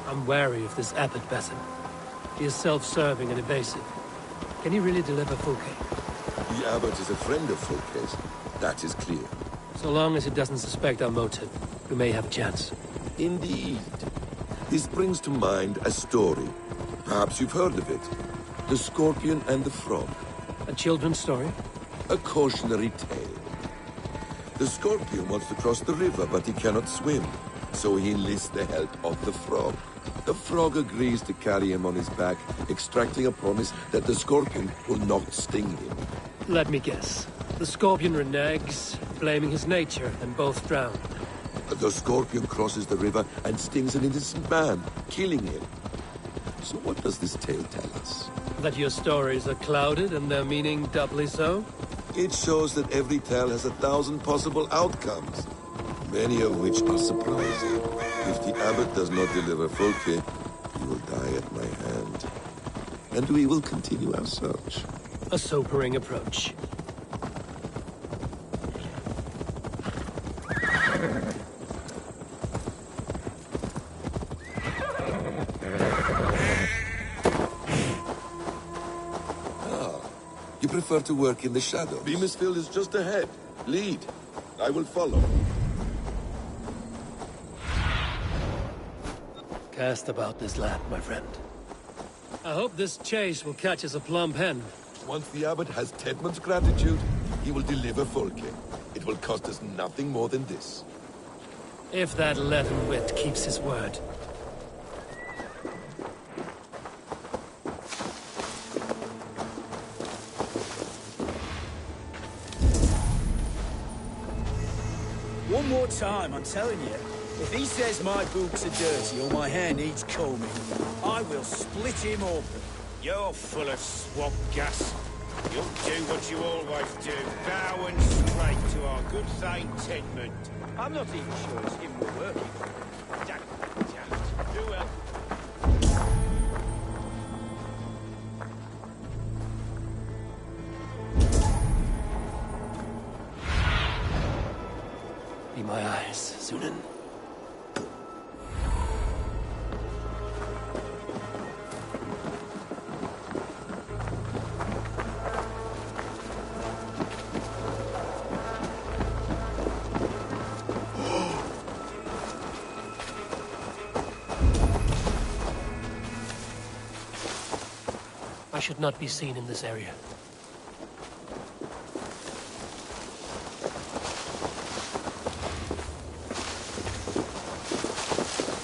I'm wary of this abbot, Basim. He is self-serving and evasive. Can he really deliver Fulke? The abbot is a friend of Fulke's. That is clear. So long as it doesn't suspect our motive, we may have a chance. Indeed. This brings to mind a story. Perhaps you've heard of it. The Scorpion and the Frog. A children's story? A cautionary tale. The Scorpion wants to cross the river, but he cannot swim. So he enlists the help of the Frog. The Frog agrees to carry him on his back, extracting a promise that the Scorpion will not sting him. Let me guess. The Scorpion reneges, blaming his nature, and both drown. The Scorpion crosses the river and stings an innocent man, killing him. So what does this tale tell us? That your stories are clouded and their meaning doubly so? It shows that every tale has 1,000 possible outcomes, many of which are surprising. If the abbot does not deliver Folke, he will die at my hand. And we will continue our search. A sobering approach. You prefer to work in the shadows. Beamisfield is just ahead. Lead. I will follow. Cast about this land, my friend. I hope this chase will catch us a plump hen. Once the abbot has Tedmund's gratitude, he will deliver Folke. It will cost us nothing more than this. If that leaden wit keeps his word. One more time, I'm telling you. If he says my boots are dirty or my hair needs combing, I will split him open. You're full of swamp gas. You'll do what you always do, bow and straight to our good Saint Tedmund. I'm not even sure it's him we're working for. Daft. Do well. Be my eyes, Sunan. I should not be seen in this area.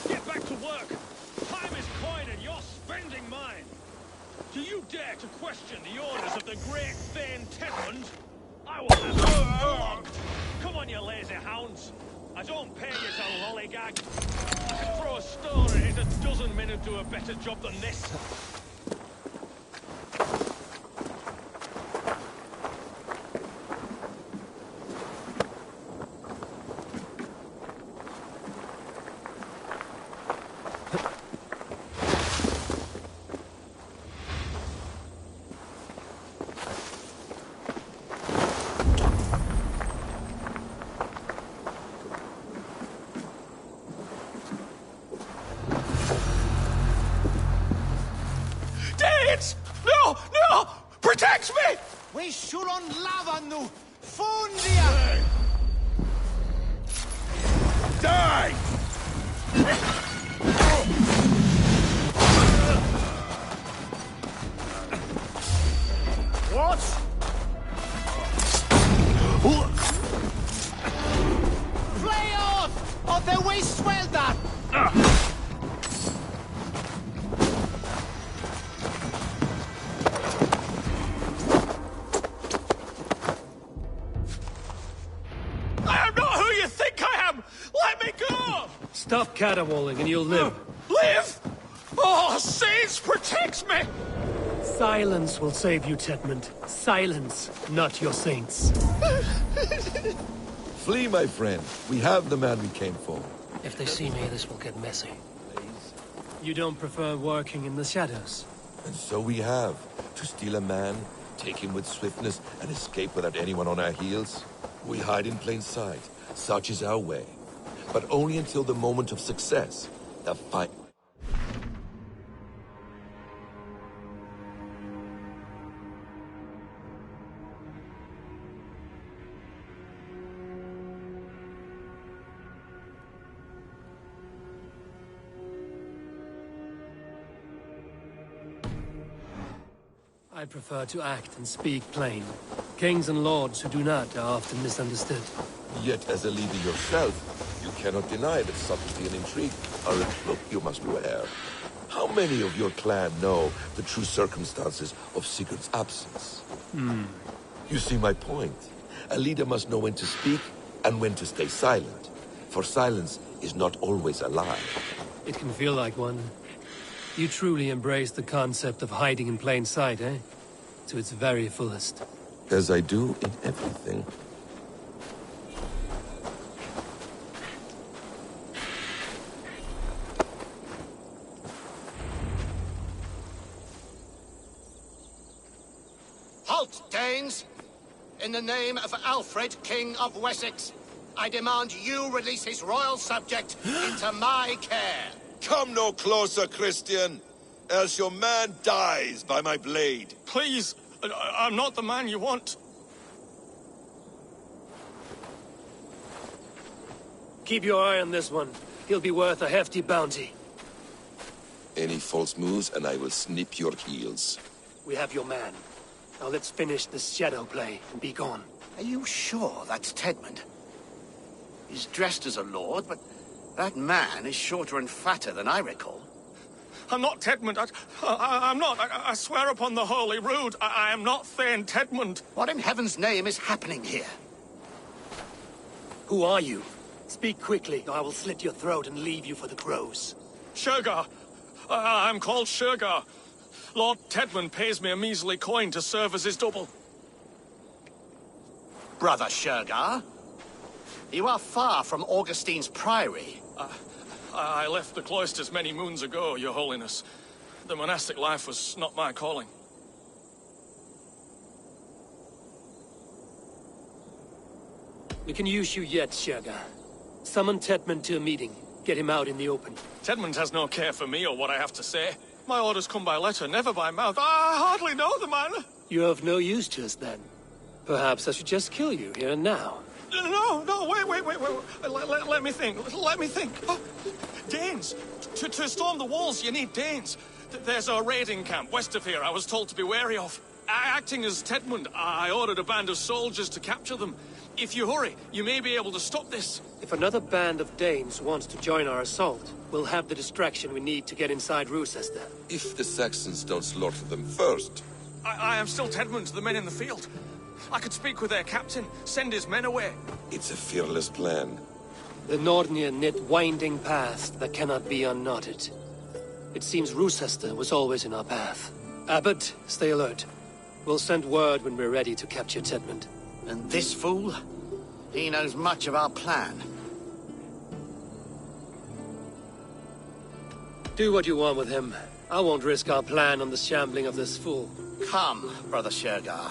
Get back to work! Time is coin and you're spending mine! Do you dare to question the orders of the great Thane Tedmund? I will have you flogged! Come on, you lazy hounds! I don't pay you to lollygag! I can throw a stone and hit a dozen men who do a better job than this! No! No! Protect me! We should on lava nu! Fundia! Die! What? Play off! Of the way swell that! Stop caterwauling and you'll live. Live? Oh, Saints protects me! Silence will save you, Tedmund. Silence, not your saints. Flee, my friend. We have the man we came for. If they see me, this will get messy. You don't prefer working in the shadows? And so we have. To steal a man, take him with swiftness, and escape without anyone on our heels. We hide in plain sight. Such is our way. But only until the moment of success. The fight... I prefer to act and speak plain. Kings and lords who do not are often misunderstood. Yet as a leader yourself, you cannot deny that subtlety and intrigue are a cloak you must wear. How many of your clan know the true circumstances of Sigurd's absence? You see my point. A leader must know when to speak and when to stay silent. For silence is not always a lie. It can feel like one. You truly embrace the concept of hiding in plain sight, eh? To its very fullest. As I do in everything. Halt, Danes! In the name of Alfred, King of Wessex, I demand you release his royal subject into my care. Come no closer, Christian, else your man dies by my blade. Please, I'm not the man you want. Keep your eye on this one. He'll be worth a hefty bounty. Any false moves and I will snip your heels. We have your man. Now let's finish this shadow play and be gone. Are you sure that's Tedmund? He's dressed as a lord, but that man is shorter and fatter than I recall. I'm not Tedmund. I'm not. I swear upon the Holy Rood, I am not Thane Tedmund. What in heaven's name is happening here? Who are you? Speak quickly, or I will slit your throat and leave you for the crows. Shergar. I'm called Shergar. Lord Tedmund pays me a measly coin to serve as his double. Brother Shergar? You are far from Augustine's priory. I left the cloisters many moons ago, Your Holiness. The monastic life was not my calling. We can use you yet, Shergar. Summon Tedmund to a meeting. Get him out in the open. Tedmund has no care for me or what I have to say. My orders come by letter, never by mouth. I hardly know the man. You're of no use to us, then. Perhaps I should just kill you here and now. No, wait. Let me think. Oh, Danes. To storm the walls, you need Danes. There's a raiding camp west of here I was told to be wary of. Acting as Tedmund, I ordered a band of soldiers to capture them. If you hurry, you may be able to stop this. If another band of Danes wants to join our assault, we'll have the distraction we need to get inside Rochester. If the Saxons don't slaughter them first. I am still Tedmund to the men in the field. I could speak with their captain, send his men away. It's a fearless plan. The Nordnia knit winding paths that cannot be unknotted. It seems Rochester was always in our path. Abbot, stay alert. We'll send word when we're ready to capture Tedmund. And this fool? He knows much of our plan. Do what you want with him. I won't risk our plan on the shambling of this fool. Come, Brother Shergar.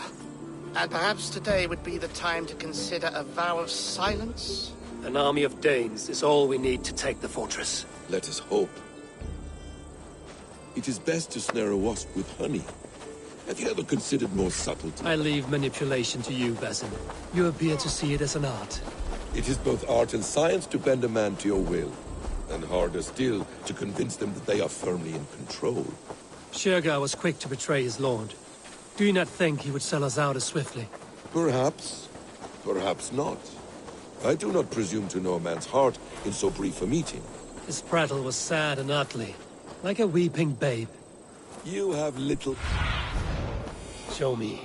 And perhaps today would be the time to consider a vow of silence? An army of Danes is all we need to take the fortress. Let us hope. It is best to snare a wasp with honey. Have you ever considered more subtlety? I leave manipulation to you, Basim. You appear to see it as an art. It is both art and science to bend a man to your will. And harder still, to convince them that they are firmly in control. Shergar was quick to betray his lord. Do you not think he would sell us out as swiftly? Perhaps. Perhaps not. I do not presume to know a man's heart in so brief a meeting. His prattle was sad and ugly, like a weeping babe. You have little... Show me.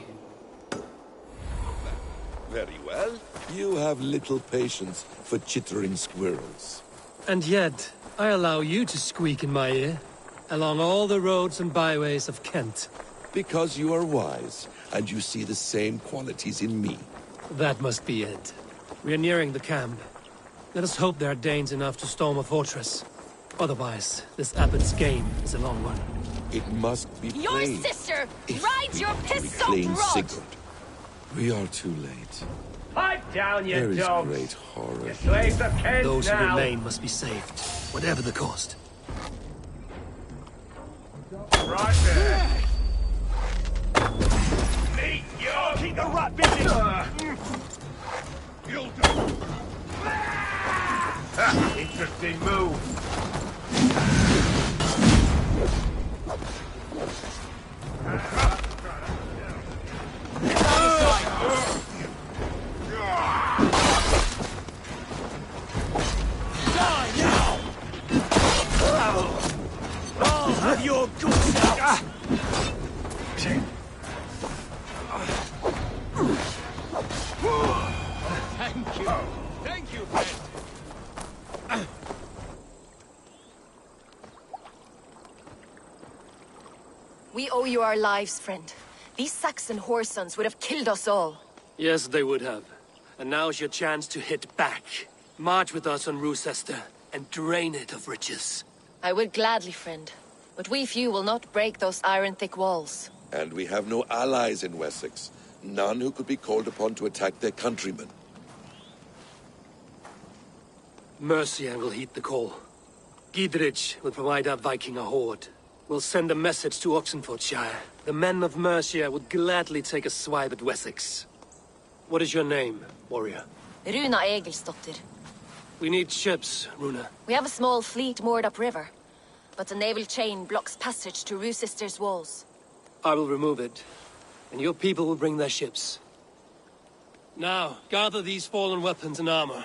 Very well. You have little patience for chittering squirrels. And yet, I allow you to squeak in my ear, along all the roads and byways of Kent. Because you are wise, and you see the same qualities in me. That must be it. We are nearing the camp. Let us hope there are Danes enough to storm a fortress. Otherwise, this abbot's game is a long one. It must be Your plain. sister If rides we your are to piss-soaked reclaim rod! Sigurd. We are too late. Pipe down, you There is dogs! great horror. Your slaves of Kent Those now! who remain must be saved, whatever the cost. Right there! Meet your... Keep the rat busy! You'll do! Interesting move! your guts out! Thank you. Thank you, friend. We owe you our lives, friend. These Saxon whoresons would have killed us all. Yes, they would have. And now's your chance to hit back. March with us on Roosester and drain it of riches. I will gladly, friend. But we few will not break those iron-thick walls. And we have no allies in Wessex. None who could be called upon to attack their countrymen. Mercia will heed the call. Gidrich will provide our Viking a horde. We'll send a message to Oxenfordshire. The men of Mercia would gladly take a swipe at Wessex. What is your name, warrior? Runa Egilsdotter. We need ships, Runa. We have a small fleet moored upriver, but the naval chain blocks passage to Roosester's walls. I will remove it, and your people will bring their ships. Now, gather these fallen weapons and armor.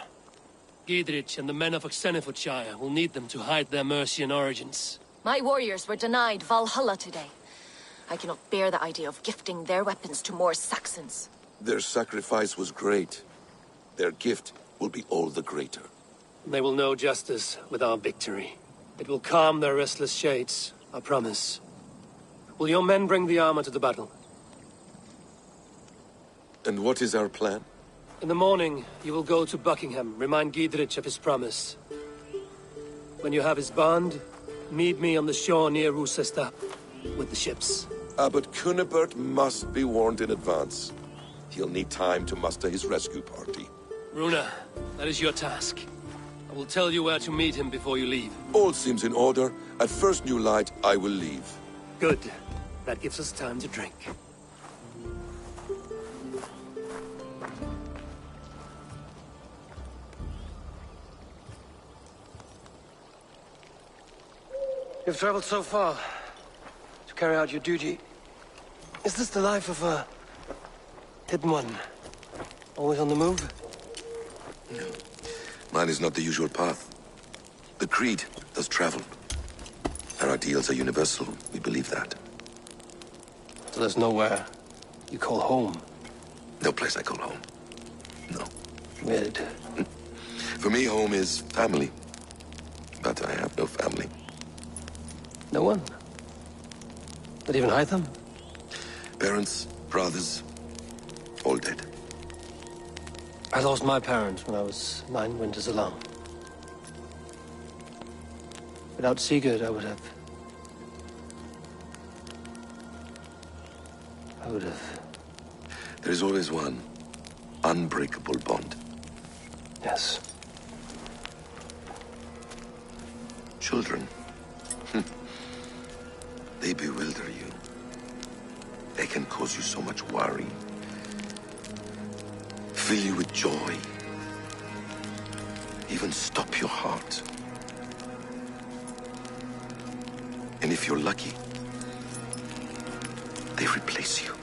Gidrich and the men of Oxenfordshire will need them to hide their Mercian origins. My warriors were denied Valhalla today. I cannot bear the idea of gifting their weapons to more Saxons. Their sacrifice was great. Their gift will be all the greater. They will know justice with our victory. It will calm their restless shades, I promise. Will your men bring the armor to the battle? And what is our plan? In the morning, you will go to Buckingham, remind Gidrich of his promise. When you have his bond, meet me on the shore near Roosester with the ships. But Cunibert must be warned in advance. He'll need time to muster his rescue party. Runa, that is your task. I will tell you where to meet him before you leave. All seems in order. At first new light, I will leave. Good. That gives us time to drink. You've traveled so far to carry out your duty. Is this the life of a hidden one? Always on the move? No. Mine is not the usual path. The Creed does travel. Our ideals are universal. We believe that. So there's nowhere you call home? No place I call home. No. Weird. For me, home is family. But I have no family. No one? Not even Hytham? Parents, brothers, all dead. I lost my parents when I was 9 winters alone. Without Sigurd, I would have... There is always one unbreakable bond. Yes. Children. They bewilder you. They can cause you so much worry. Fill you with joy. Even stop your heart. And if you're lucky, they replace you.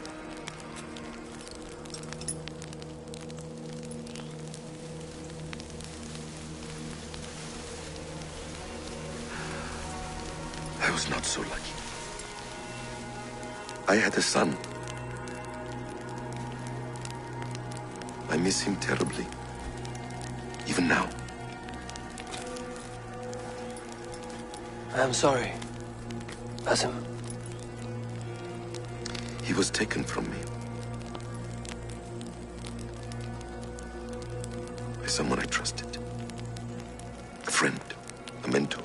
I was not so lucky. I had a son. I miss him terribly. Even now. I am sorry. Basim. He was taken from me. By someone I trusted. A friend. A mentor.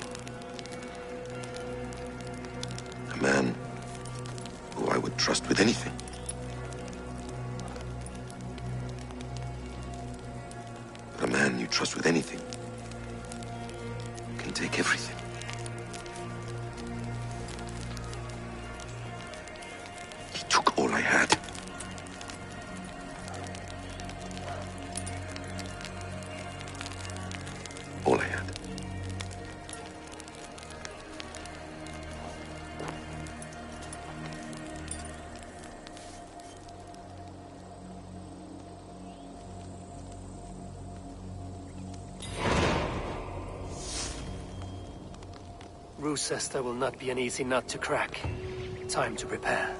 A man who I would trust with anything. But a man you trust with anything can take everything. He took all I had. All I had. Rochester will not be an easy nut to crack. Time to prepare.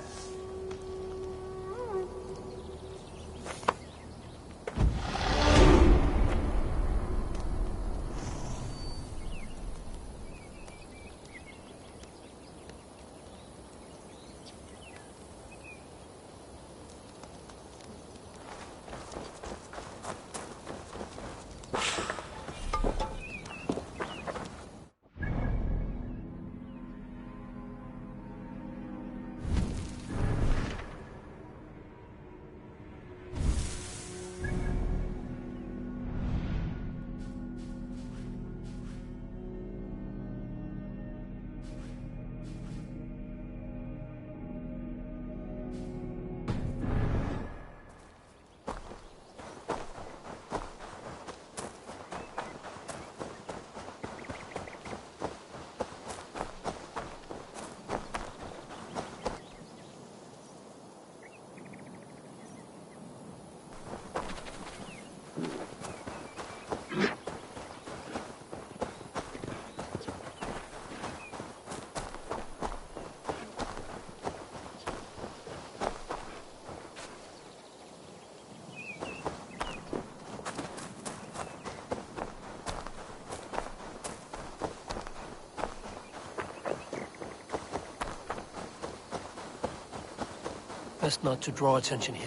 Best not to draw attention here.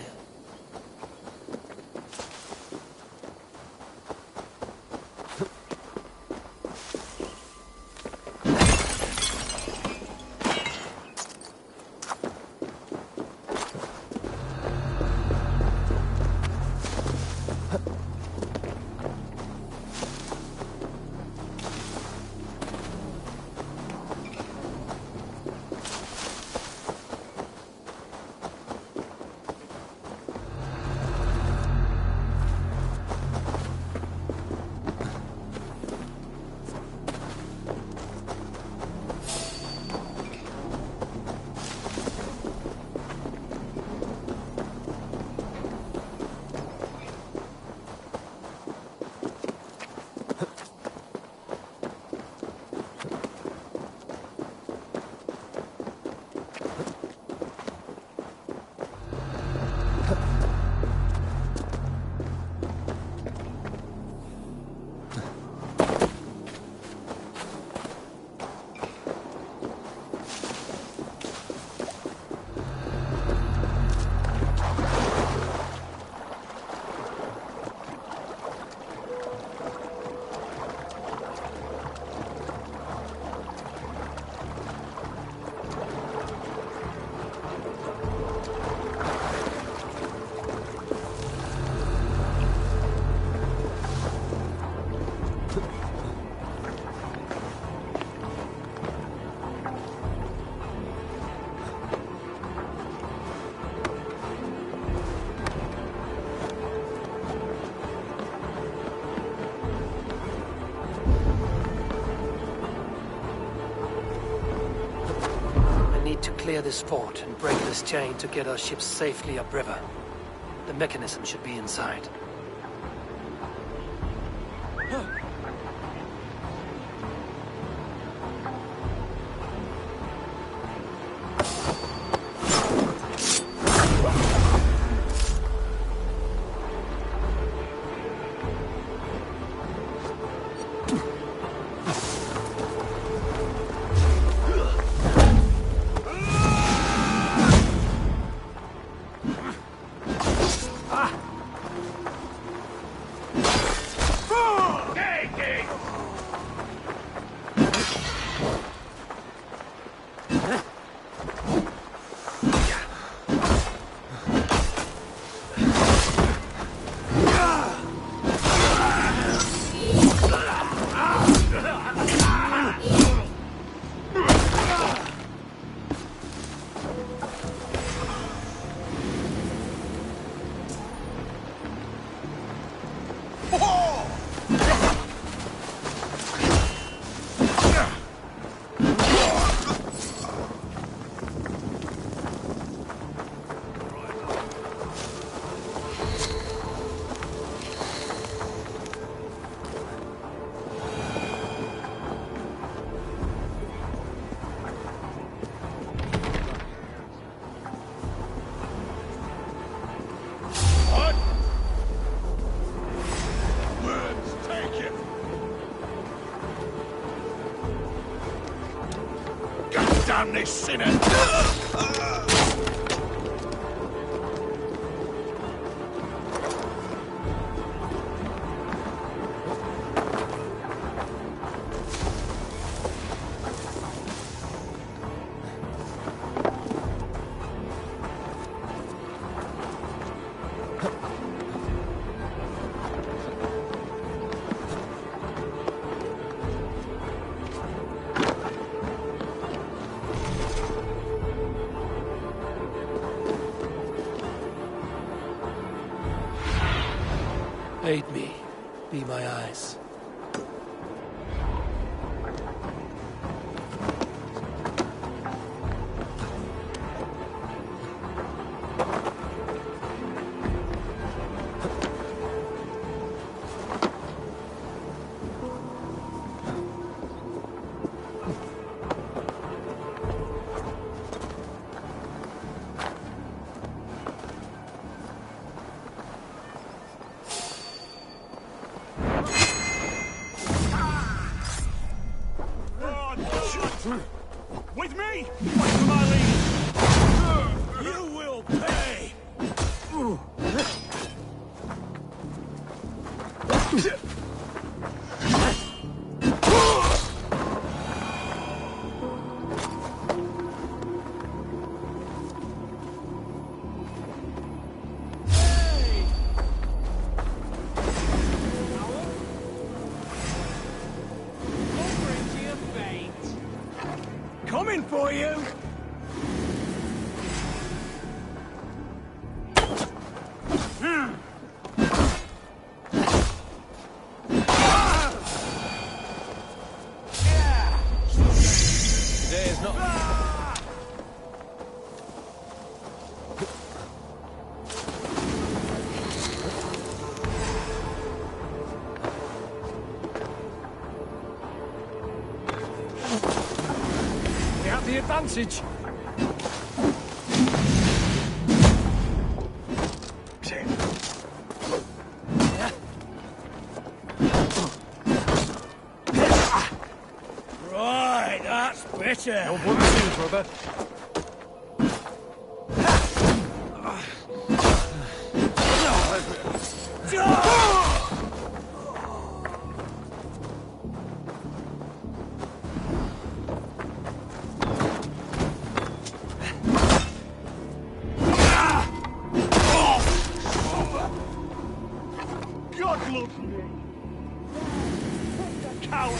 Clear this fort and break this chain to get our ships safely upriver. The mechanism should be inside. down this sinner! Aid me. Be my eyes. With me! Wait for my lead! You will pay! Coming for you! Today is not... We have the advantage. Right, that's better. No bloody sins, brother. God loves me. Coward.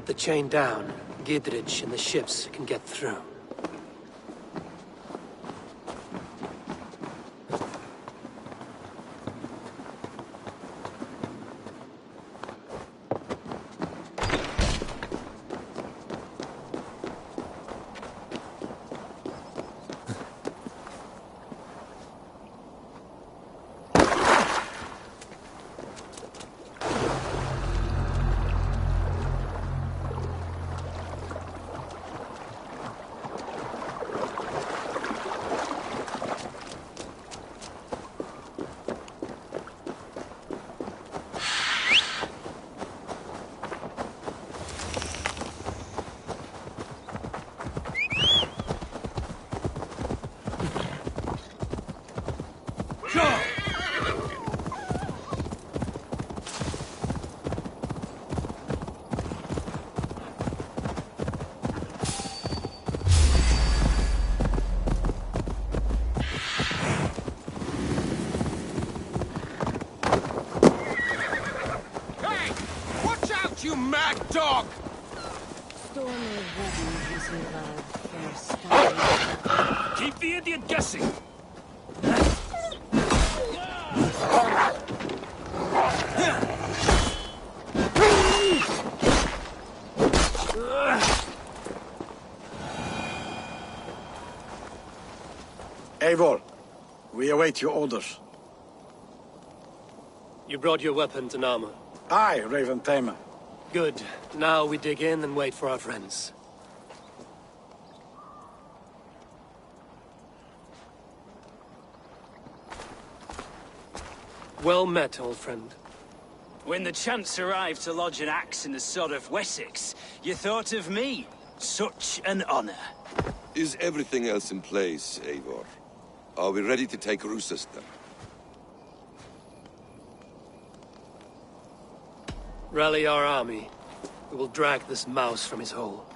With the chain down, Gidrich and the ships can get through. You mad dog! Keep the idiot guessing! Eivor, we await your orders. You brought your weapons and armor. Aye, Raven Tamer. Good. Now we dig in and wait for our friends. Well met, old friend. When the chance arrived to lodge an axe in the sod of Wessex, you thought of me. Such an honor. Is everything else in place, Eivor? Are we ready to take Rochester? Rally our army. We will drag this mouse from his hole.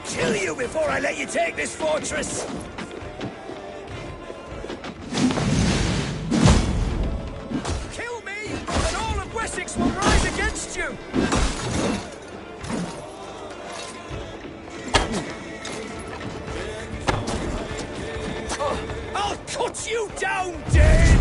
Kill you before I let you take this fortress! Kill me, and all of Wessex will rise against you! I'll cut you down, Dane!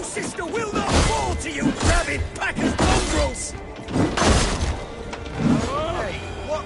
Sister will not fall to you, rabid pack of mongrels! Hey, what?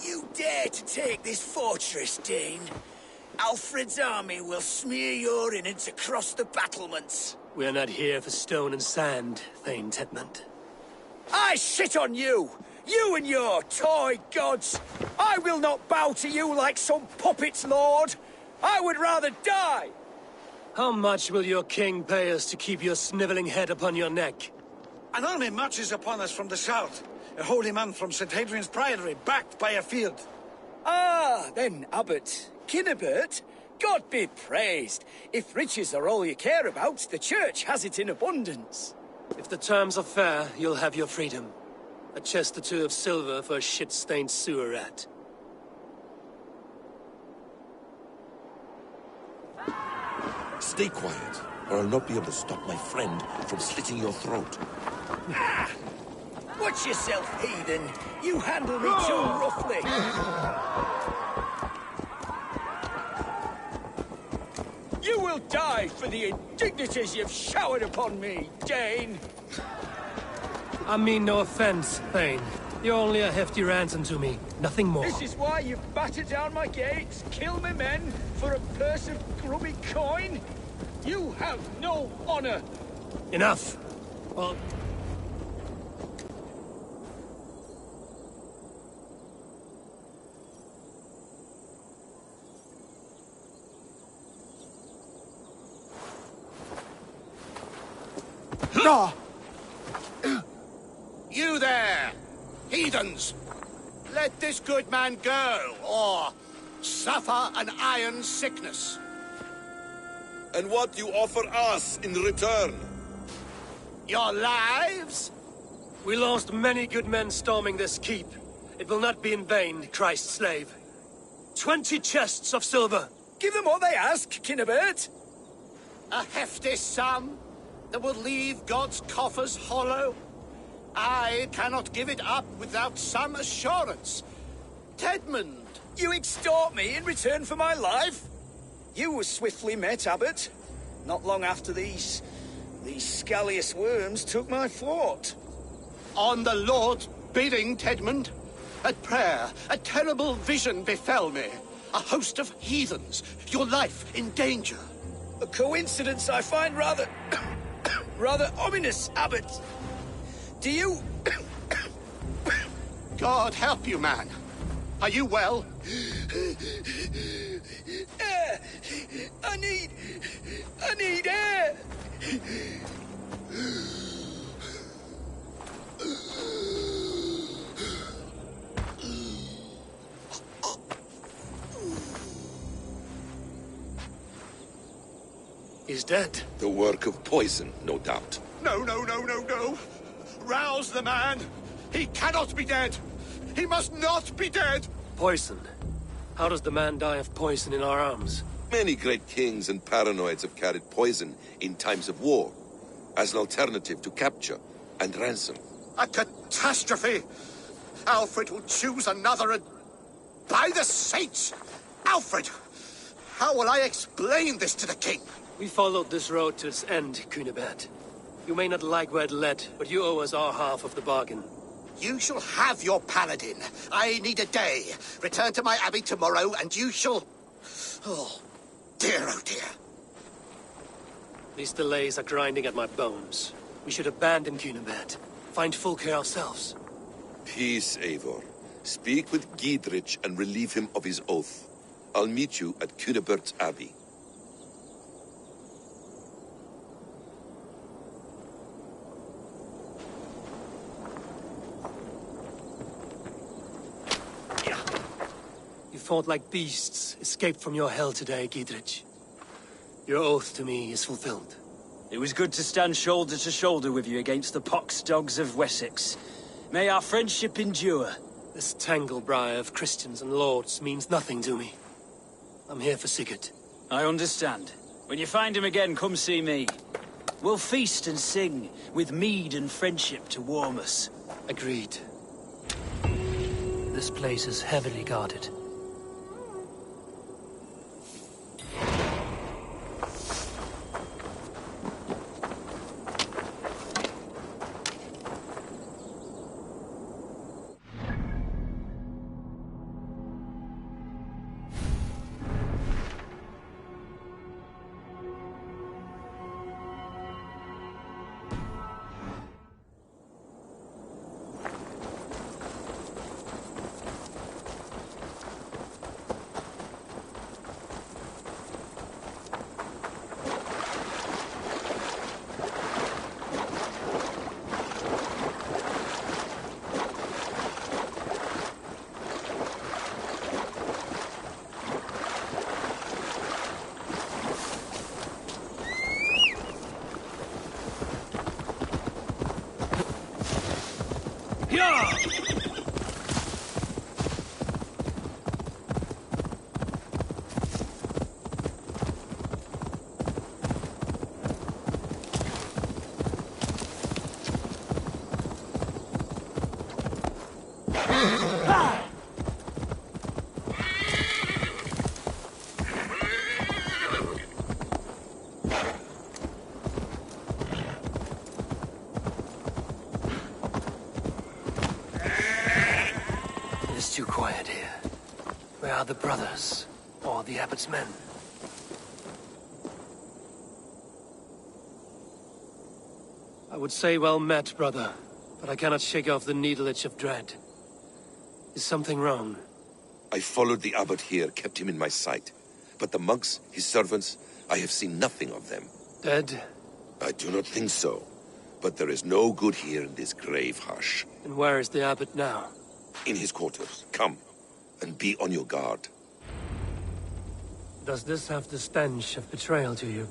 You dare to take this fortress, Dane? Alfred's army will smear your innards across the battlements. We're not here for stone and sand, Thane Tedmund. I shit on you! You and your toy gods! I will not bow to you like some puppet's lord! I would rather die! How much will your king pay us to keep your sniveling head upon your neck? An army marches upon us from the south. A holy man from St. Hadrian's Priory, backed by a field. Ah, then, Abbot Kinnebert, God be praised. If riches are all you care about, the church has it in abundance. If the terms are fair, you'll have your freedom. A chest or two of silver for a shit-stained sewer rat. Stay quiet, or I'll not be able to stop my friend from slitting your throat. Ah! Watch yourself, heathen! You handle me too roughly! You will die for the indignities you've showered upon me, Dane. I mean no offense, Thane. You're only a hefty ransom to me, nothing more. This is why you've battered down my gates, killed my men for a purse of grubby coin? You have no honor. Enough. Well... No! You there! Heathens! Let this good man go, or suffer an iron sickness. And what do you offer us in return? Your lives? We lost many good men storming this keep. It will not be in vain, Christ's slave. 20 chests of silver. Give them what they ask, Kinnebert. A hefty sum that will leave God's coffers hollow? I cannot give it up without some assurance. Tedmund! You extort me in return for my life? You were swiftly met, Abbot. Not long after these scallious worms took my fort. On the Lord's bidding, Tedmund. At prayer, a terrible vision befell me. A host of heathens, your life in danger. A coincidence I find rather... rather ominous, Abbot. Do you... God help you, man. Are you well? Air! I need air! He's dead. The work of poison, no doubt. No, no, no, no, no. Rouse the man. He cannot be dead. He must not be dead. Poison. How does the man die of poison in our arms? Many great kings and paranoids have carried poison in times of war, as an alternative to capture and ransom. A catastrophe! Alfred will choose another and... By the saints! Alfred! How will I explain this to the king? We followed this road to its end, Cunibert. You may not like where it led, but you owe us our half of the bargain. You shall have your paladin. I need a day. Return to my abbey tomorrow, and you shall... Oh dear. These delays are grinding at my bones. We should abandon Cunibert. Find Fulke ourselves. Peace, Eivor. Speak with Giedrich and relieve him of his oath. I'll meet you at Cunibert's abbey. You fought like beasts, escaped from your hell today, Giedrich. Your oath to me is fulfilled. It was good to stand shoulder to shoulder with you against the pox dogs of Wessex. May our friendship endure. This tangle-briar of Christians and lords means nothing to me. I'm here for Sigurd. I understand. When you find him again, come see me. We'll feast and sing, with mead and friendship to warm us. Agreed. This place is heavily guarded. the brothers, or the abbot's men. I would say well met, brother, but I cannot shake off the needle itch of dread. Is something wrong? I followed the abbot here, kept him in my sight. But the monks, his servants, I have seen nothing of them. Dead? I do not think so. But there is no good here in this grave hush. And where is the abbot now? In his quarters. Come, and be on your guard. Does this have the stench of betrayal to you?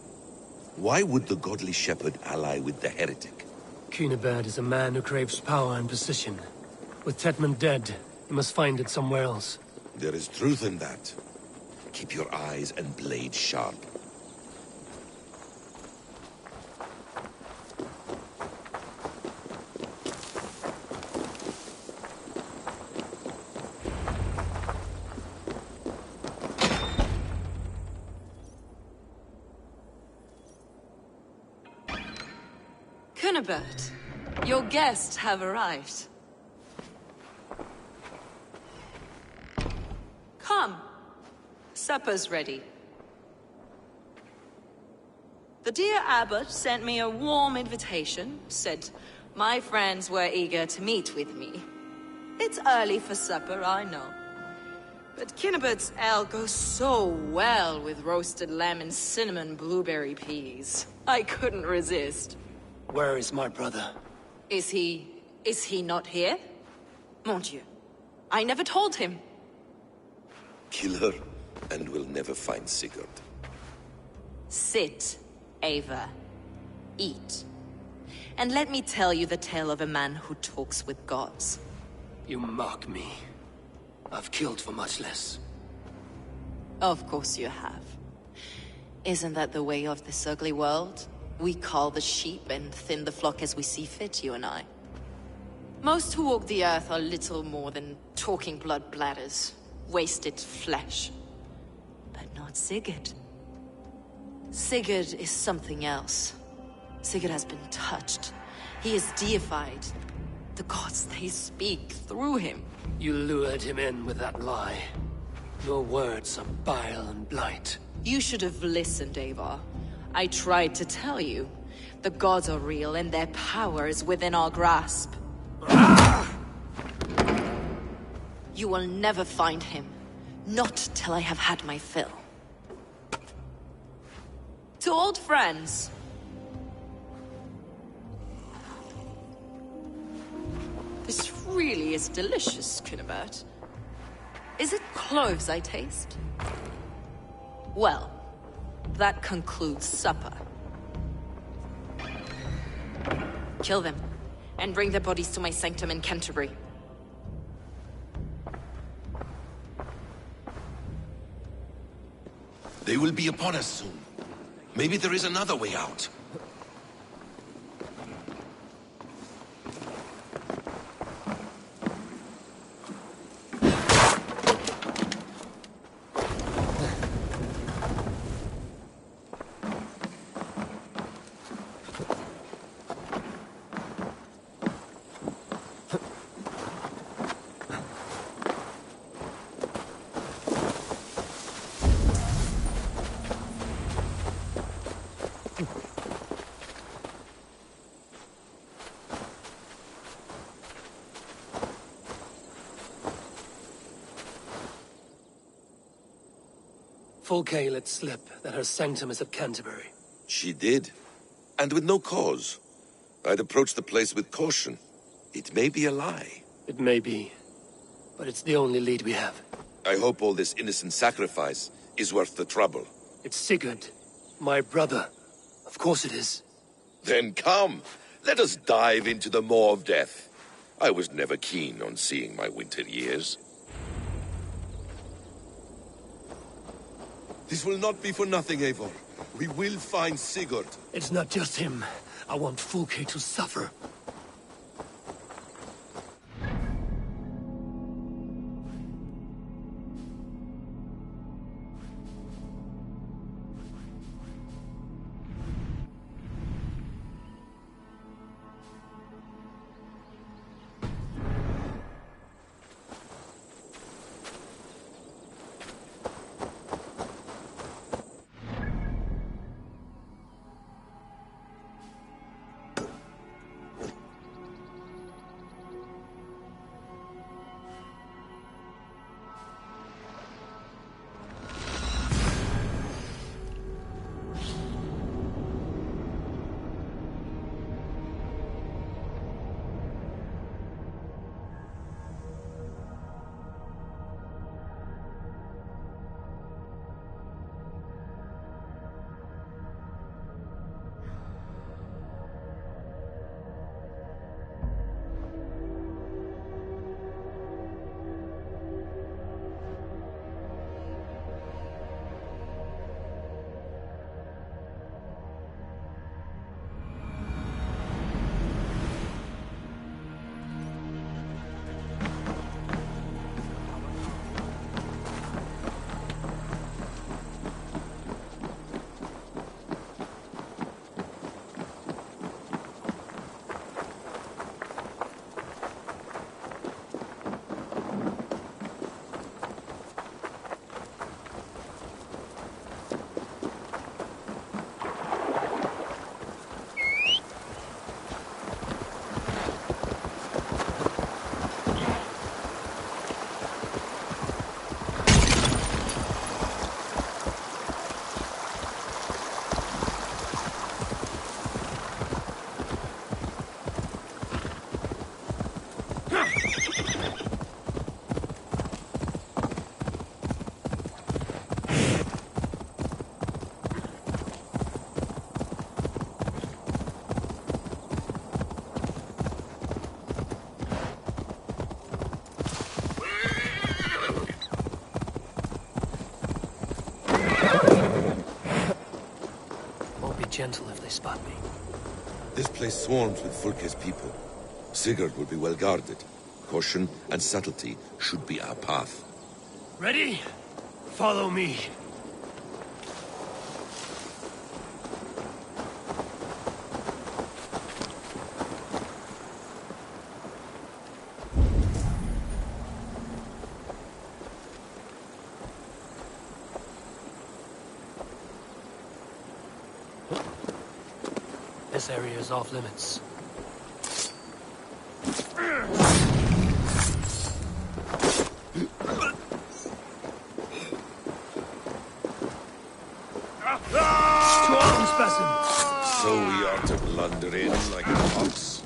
Why would the godly shepherd ally with the heretic? Cunibert is a man who craves power and position. With Tedmund dead, he must find it somewhere else. There is truth in that. Keep your eyes and blade sharp. Cunibert, your guests have arrived. Come. Supper's ready. The dear abbot sent me a warm invitation, said my friends were eager to meet with me. It's early for supper, I know. But Cunibert's ale goes so well with roasted lamb and cinnamon blueberry peas. I couldn't resist. Where is my brother? Is he not here? Mon Dieu. I never told him. Kill her, and we'll never find Sigurd. Sit, Ava. Eat. And let me tell you the tale of a man who talks with gods. You mock me. I've killed for much less. Of course you have. Isn't that the way of this ugly world? We cull the sheep and thin the flock as we see fit, you and I. Most who walk the earth are little more than talking blood bladders, wasted flesh. But not Sigurd. Sigurd is something else. Sigurd has been touched. He is deified. The gods, they speak through him. You lured him in with that lie. Your words are bile and blight. You should have listened, Ava. I tried to tell you. The gods are real, and their power is within our grasp. You will never find him. Not till I have had my fill. To old friends. This really is delicious, Cunibert. Is it cloves I taste? Well, that concludes supper. Kill them, and bring their bodies to my sanctum in Canterbury. They will be upon us soon. Maybe there is another way out. Fulke let slip that her sanctum is at Canterbury. She did. And with no cause. I'd approach the place with caution. It may be a lie. It may be. But it's the only lead we have. I hope all this innocent sacrifice is worth the trouble. It's Sigurd. My brother. Of course it is. Then come. Let us dive into the maw of death. I was never keen on seeing my winter years. This will not be for nothing, Eivor. We will find Sigurd. It's not just him. I want Fulke to suffer. gentle if they spot me. This place swarms with Fulke's people. Sigurd will be well guarded. Caution and subtlety should be our path. Ready? Follow me. This area is off limits. So we are to blunder in like an ox.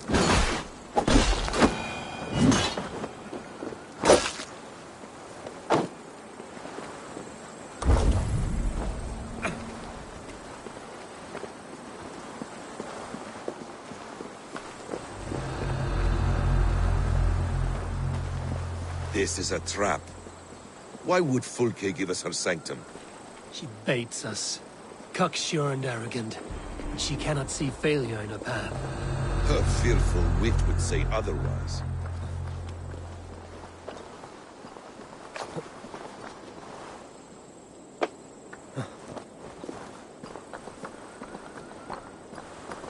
This is a trap. Why would Fulke give us her sanctum? She baits us. Cocksure and arrogant. She cannot see failure in her path. Her fearful wit would say otherwise.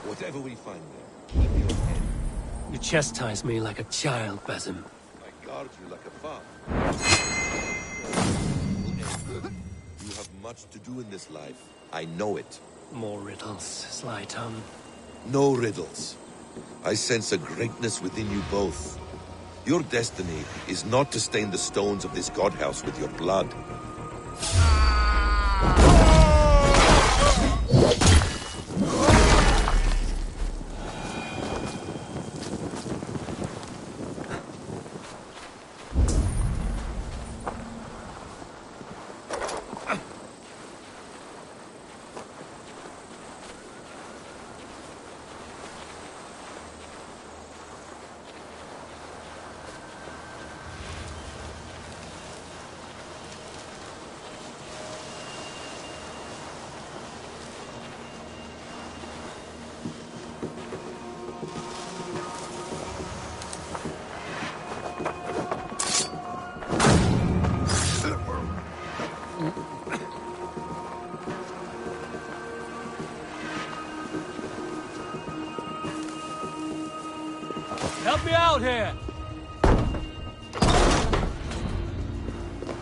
Whatever we find there, keep your head. You chastise me like a child, Basim. I guard you like a father. You have much to do in this life. I know it. More riddles, sly tongue. No riddles. I sense a greatness within you both. Your destiny is not to stain the stones of this godhouse with your blood. Help me out here!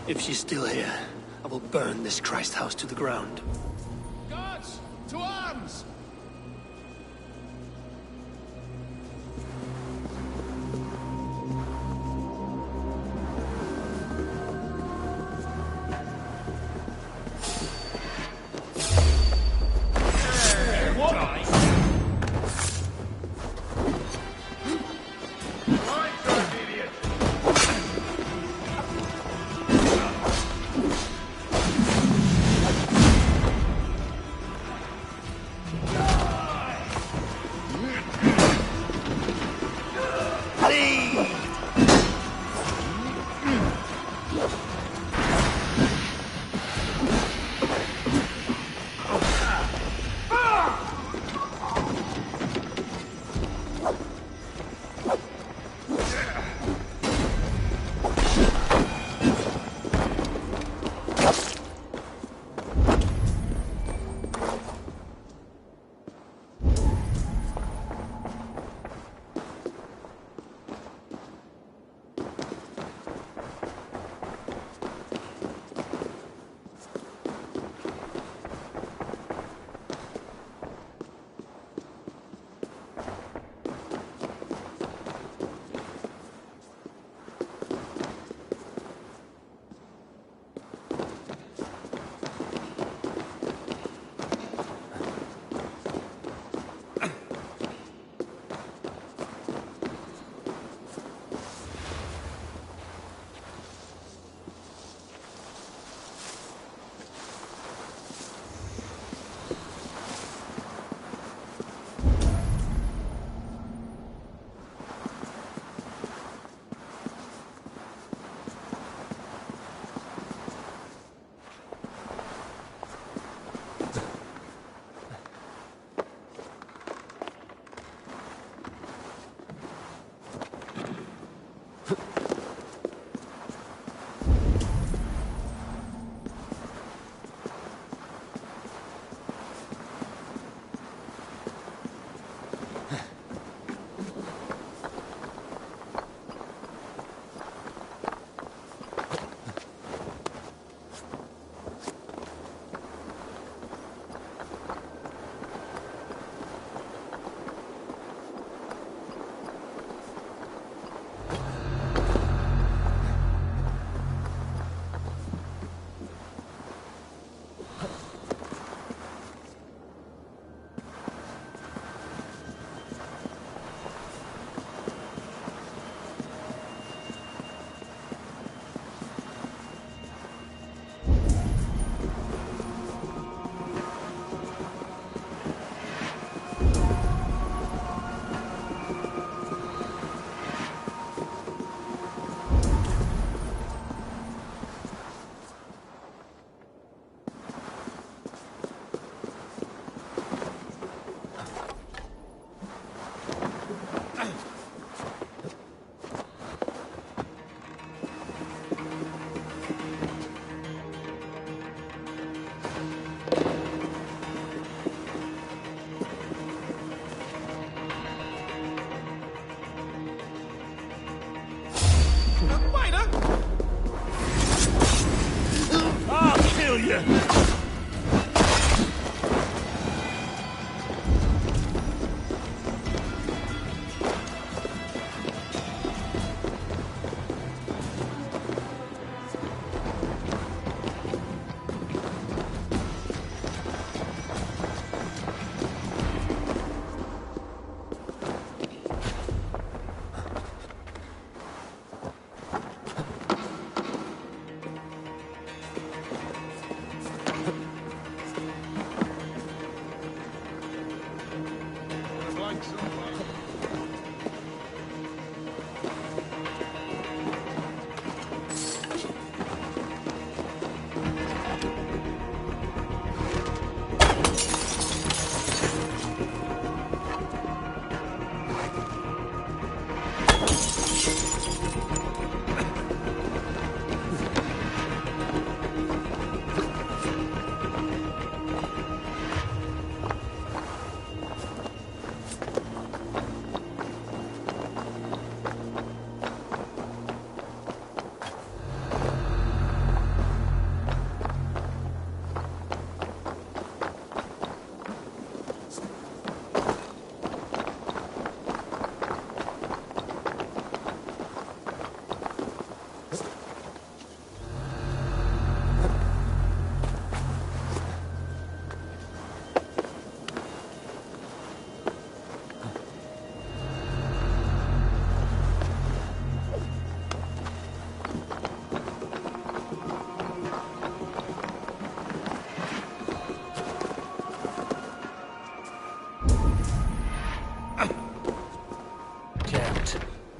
If she's still here, I will burn this Christ house to the ground. Guards, to arms!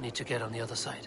Need to get on the other side.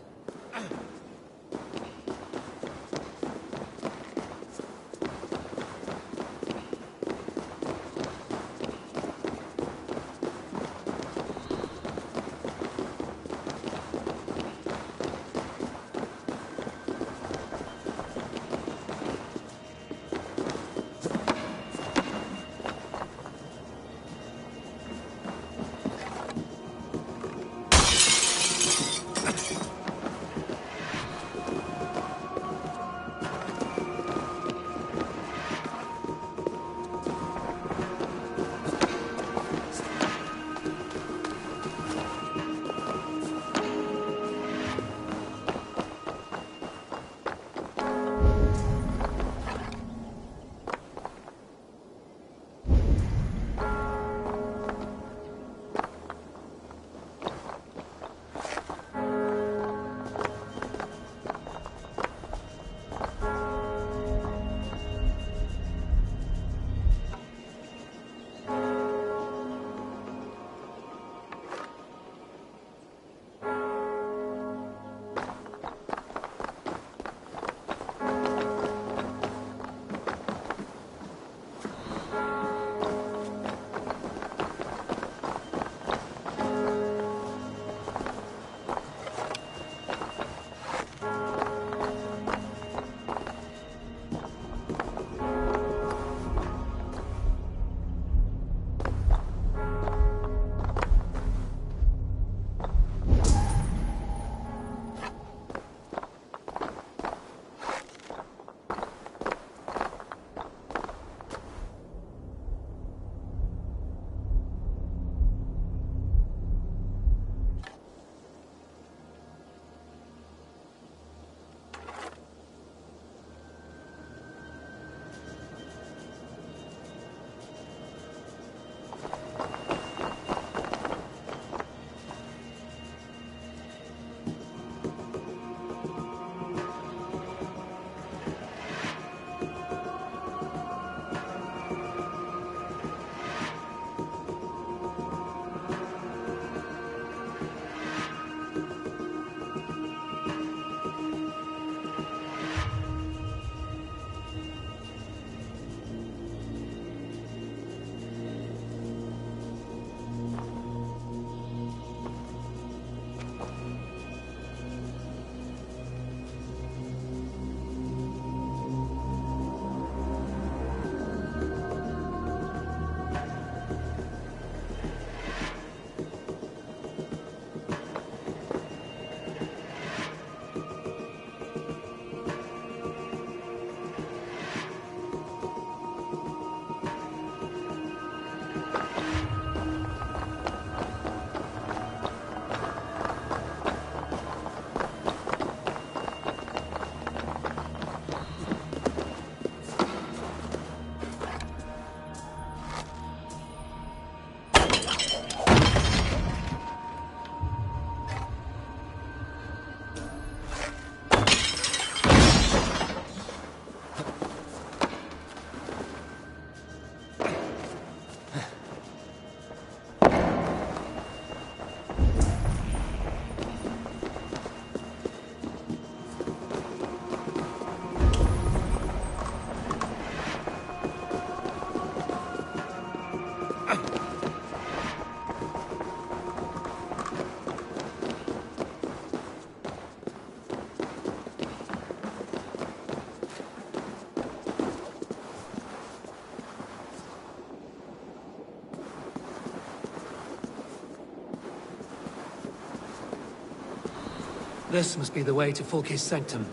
This must be the way to Fulke's sanctum.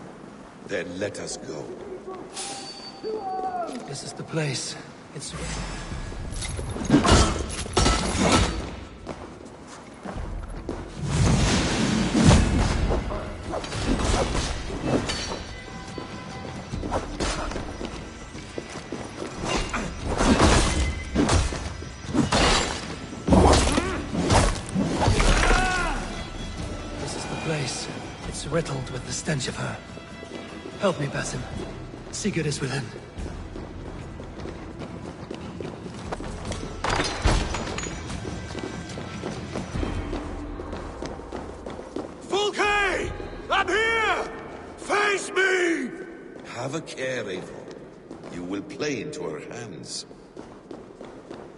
Then let us go. This is the place. It's... riddled with the stench of her. Help me, Basim. Sigurd is within. Fulke! I'm here! Face me! Have a care, Eivor. You will play into her hands.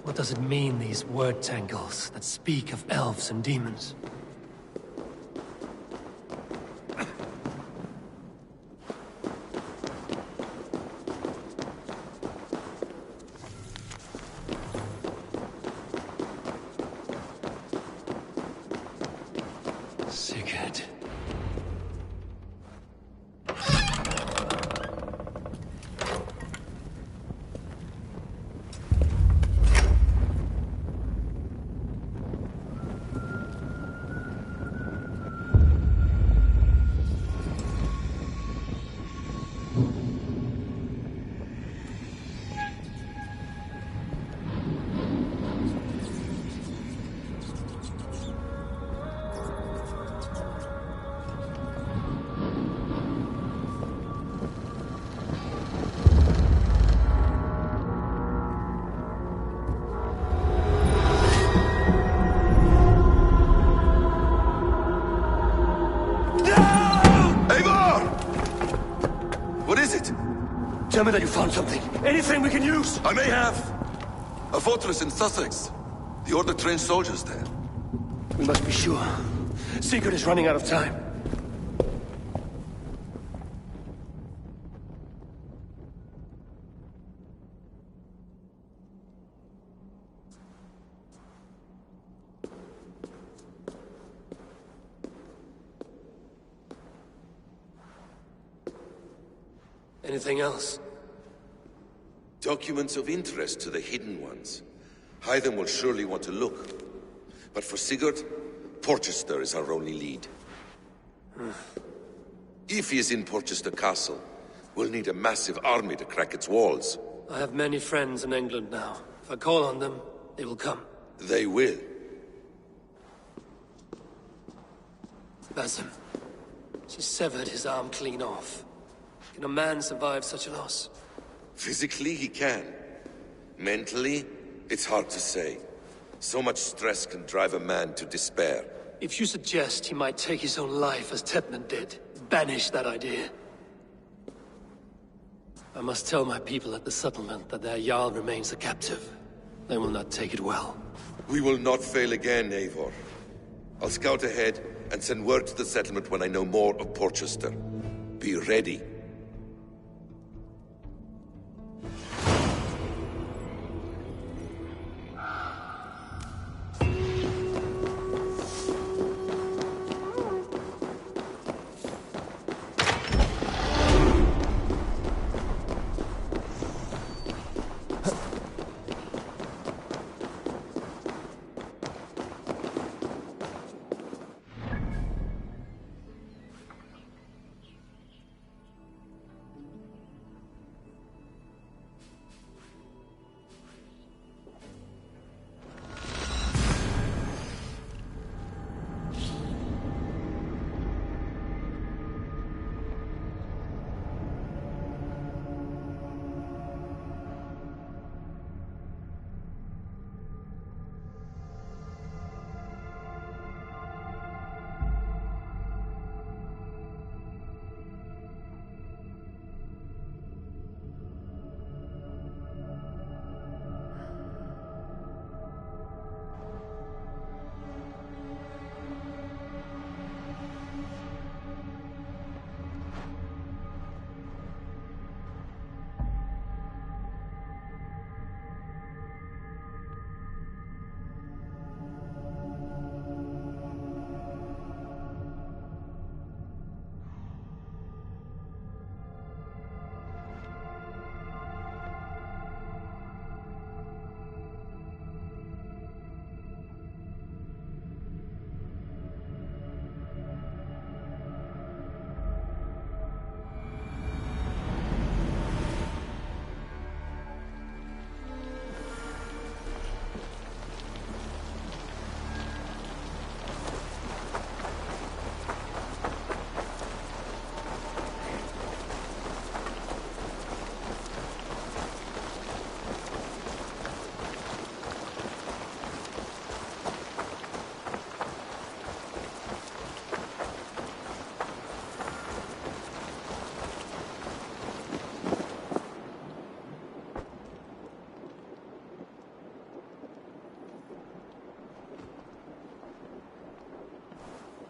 What does it mean, these word tangles that speak of elves and demons? Sigurd. Tell me that you found something. Anything we can use. I may have. A fortress in Sussex. The Order trained soldiers there. We must be sure. Sigurd is running out of time. Anything else? Documents of interest to the Hidden Ones. Hythen will surely want to look. But for Sigurd, Porchester is our only lead. If he is in Porchester Castle, we'll need a massive army to crack its walls. I have many friends in England now. If I call on them, they will come. They will. Basim. She severed his arm clean off. Can a man survive such a loss? Physically, he can. Mentally, it's hard to say. So much stress can drive a man to despair. If you suggest he might take his own life as Tepman did, banish that idea. I must tell my people at the settlement that their Jarl remains a captive. They will not take it well. We will not fail again, Eivor. I'll scout ahead and send word to the settlement when I know more of Porchester. Be ready.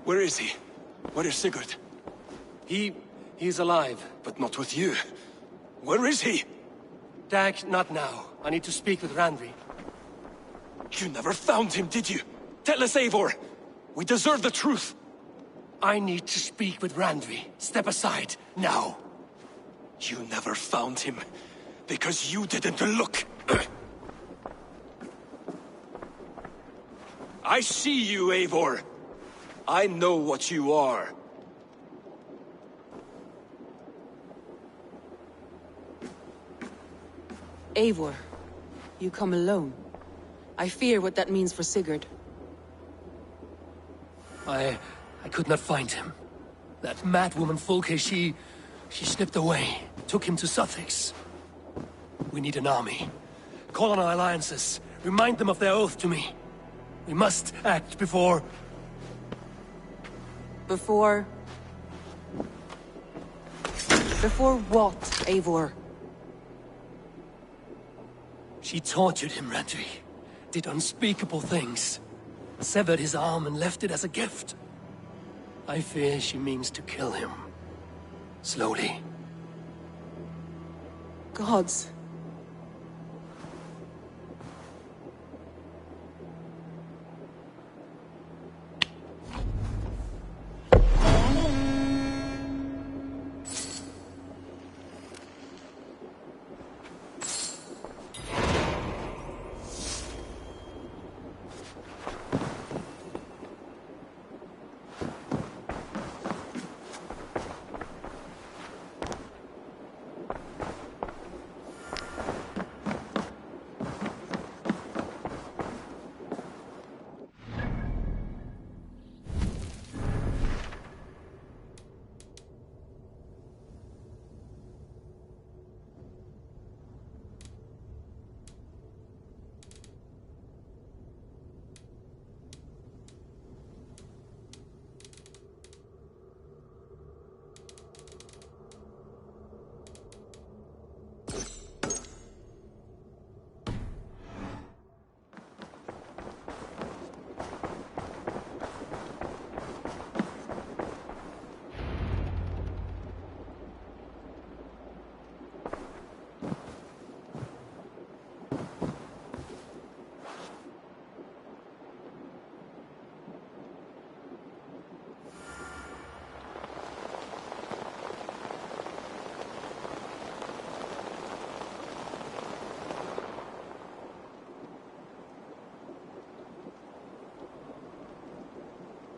Where is he? Where is Sigurd? He's alive. But not with you. Where is he? Dag, not now. I need to speak with Randvi. You never found him, did you? Tell us, Eivor! We deserve the truth! I need to speak with Randvi. Step aside, now. You never found him, because you didn't look. I see you, Eivor. I know what you are. Eivor, you come alone. I fear what that means for Sigurd. I could not find him. That madwoman Folke, she slipped away. Took him to Sussex. We need an army. Call on our alliances. Remind them of their oath to me. We must act before... Before what, Eivor? She tortured him, Randvi. Did unspeakable things. Severed his arm and left it as a gift. I fear she means to kill him. Slowly. Gods.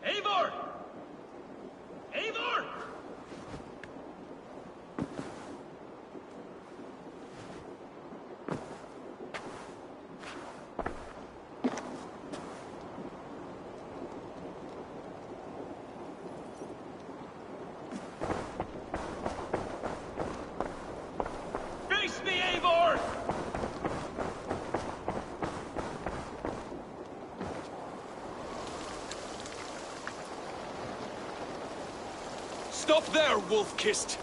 Eivor! Eivor! Face me, Eivor! Stop there, Wolf-Kissed!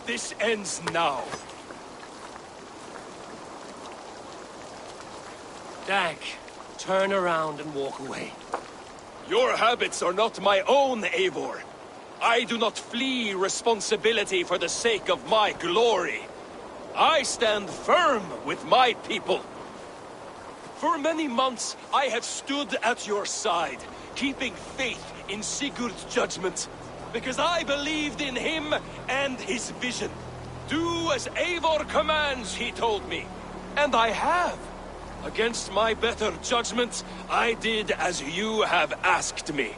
This ends now. Dag, turn around and walk away. Your habits are not my own, Eivor. I do not flee responsibility for the sake of my glory. I stand firm with my people. For many months, I have stood at your side, keeping faith in Sigurd's judgment. Because I believed in him and his vision. Do as Eivor commands, he told me. And I have. Against my better judgment, I did as you have asked me.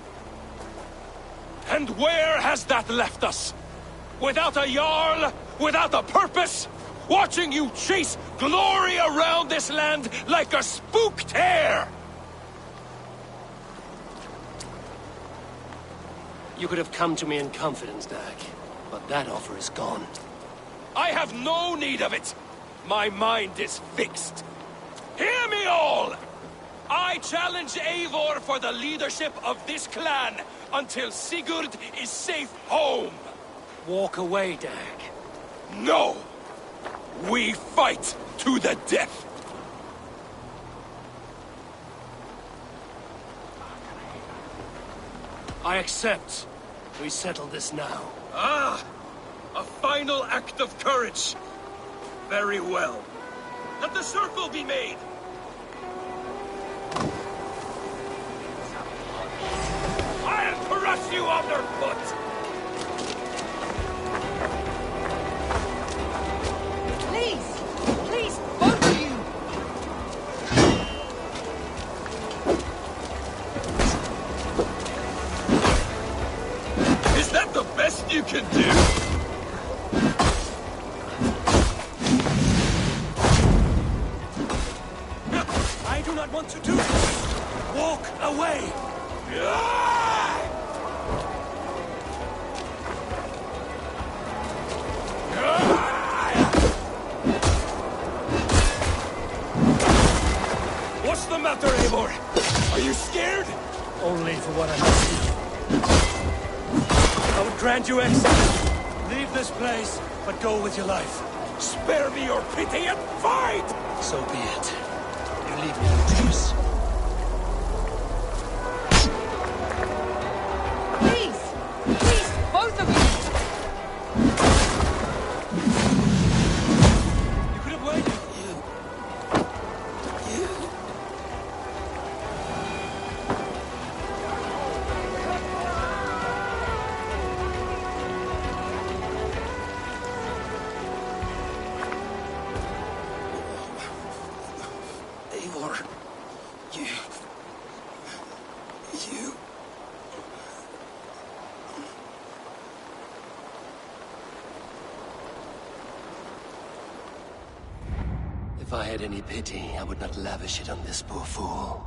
And where has that left us? Without a Jarl? Without a purpose? Watching you chase glory around this land like a spooked hare! You could have come to me in confidence, Dag, but that offer is gone. I have no need of it! My mind is fixed. Hear me all! I challenge Eivor for the leadership of this clan until Sigurd is safe home! Walk away, Dag. No! We fight to the death! I accept. We settle this now. Ah! A final act of courage! Very well. Let the circle be made! I'll crush you underfoot! Please! Please, both of you! Is that the best you can do? I do not want to do this! Walk away! What's the matter, Eivor? Are you scared? Only for what I have seen. I would grant you exit. Leave this place, but go with your life. Spare me your pity and fight! So be it. You leave me no choice. Please! Please, both of you! You could have waited. Eivor, you... If I had any pity, I would not lavish it on this poor fool.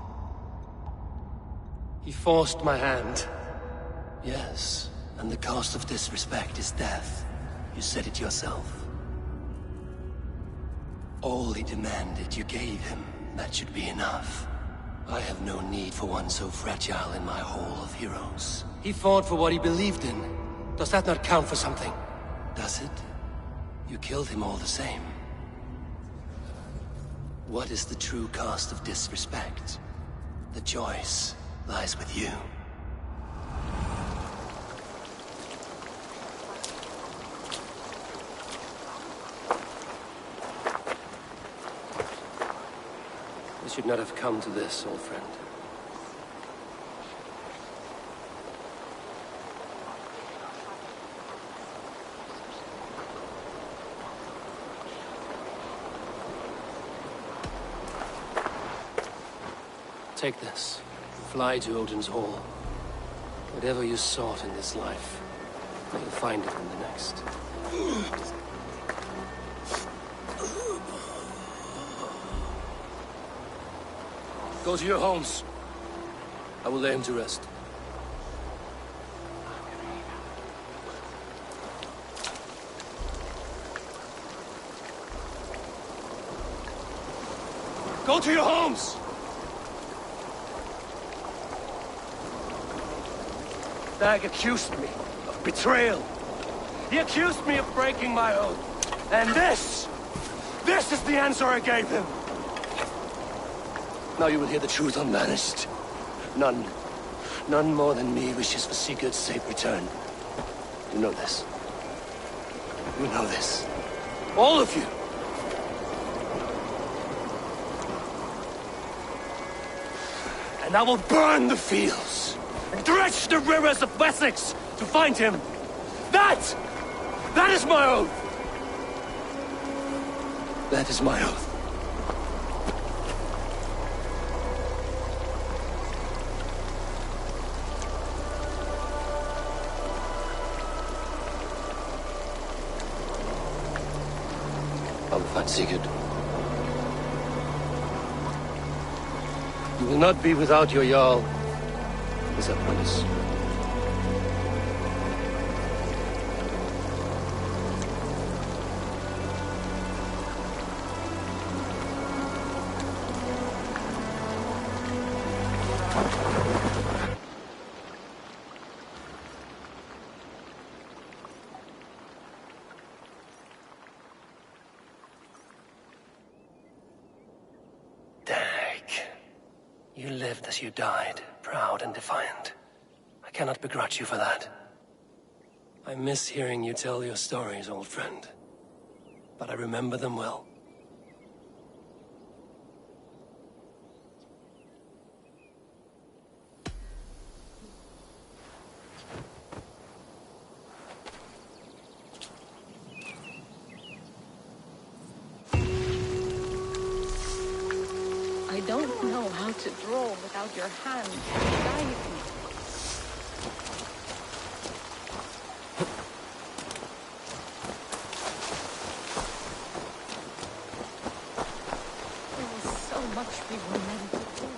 He forced my hand. Yes, and the cost of disrespect is death. You said it yourself. All he demanded, you gave him. That should be enough. I have no need for one so fragile in my hall of heroes. He fought for what he believed in. Does that not count for something? Does it? You killed him all the same. What is the true cost of disrespect? The choice lies with you. We should not have come to this, old friend. Take this. Fly to Odin's Hall. Whatever you sought in this life, you'll find it in the next. Go to your homes. I will lay him to rest. Go to your homes! Dag accused me of betrayal. He accused me of breaking my oath. And this is the answer I gave him. Now you will hear the truth unbanished. None more than me wishes for Sigurd's safe return. You know this. You know this. All of you. And I will burn the fields and dredge the rivers of Wessex to find him. That is my oath. That is my oath. I will find Sigurd. You will not be without your Jarl, as I promise. You lived as you died, proud and defiant. I cannot begrudge you for that. I miss hearing you tell your stories, old friend. But I remember them well. I don't know how to draw without your hand to guide me. There was so much we were meant to do.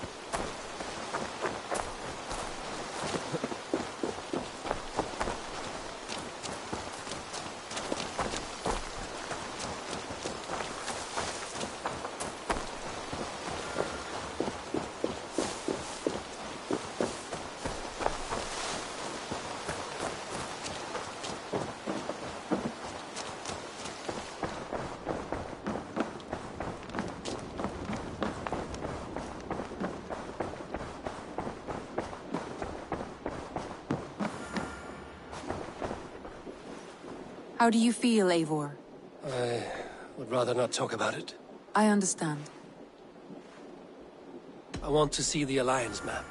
How do you feel, Eivor? I would rather not talk about it. I understand. I want to see the Alliance map.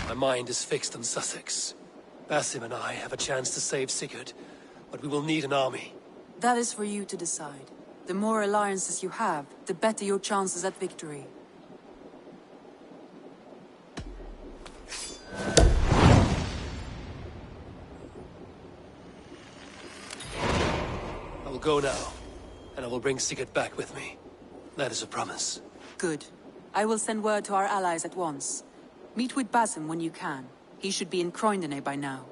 My mind is fixed on Sussex. Basim and I have a chance to save Sigurd, but we will need an army. That is for you to decide. The more alliances you have, the better your chances at victory. I will go now, and I will bring Sigurd back with me. That is a promise. Good. I will send word to our allies at once. Meet with Basim when you can. He should be in Croydon by now.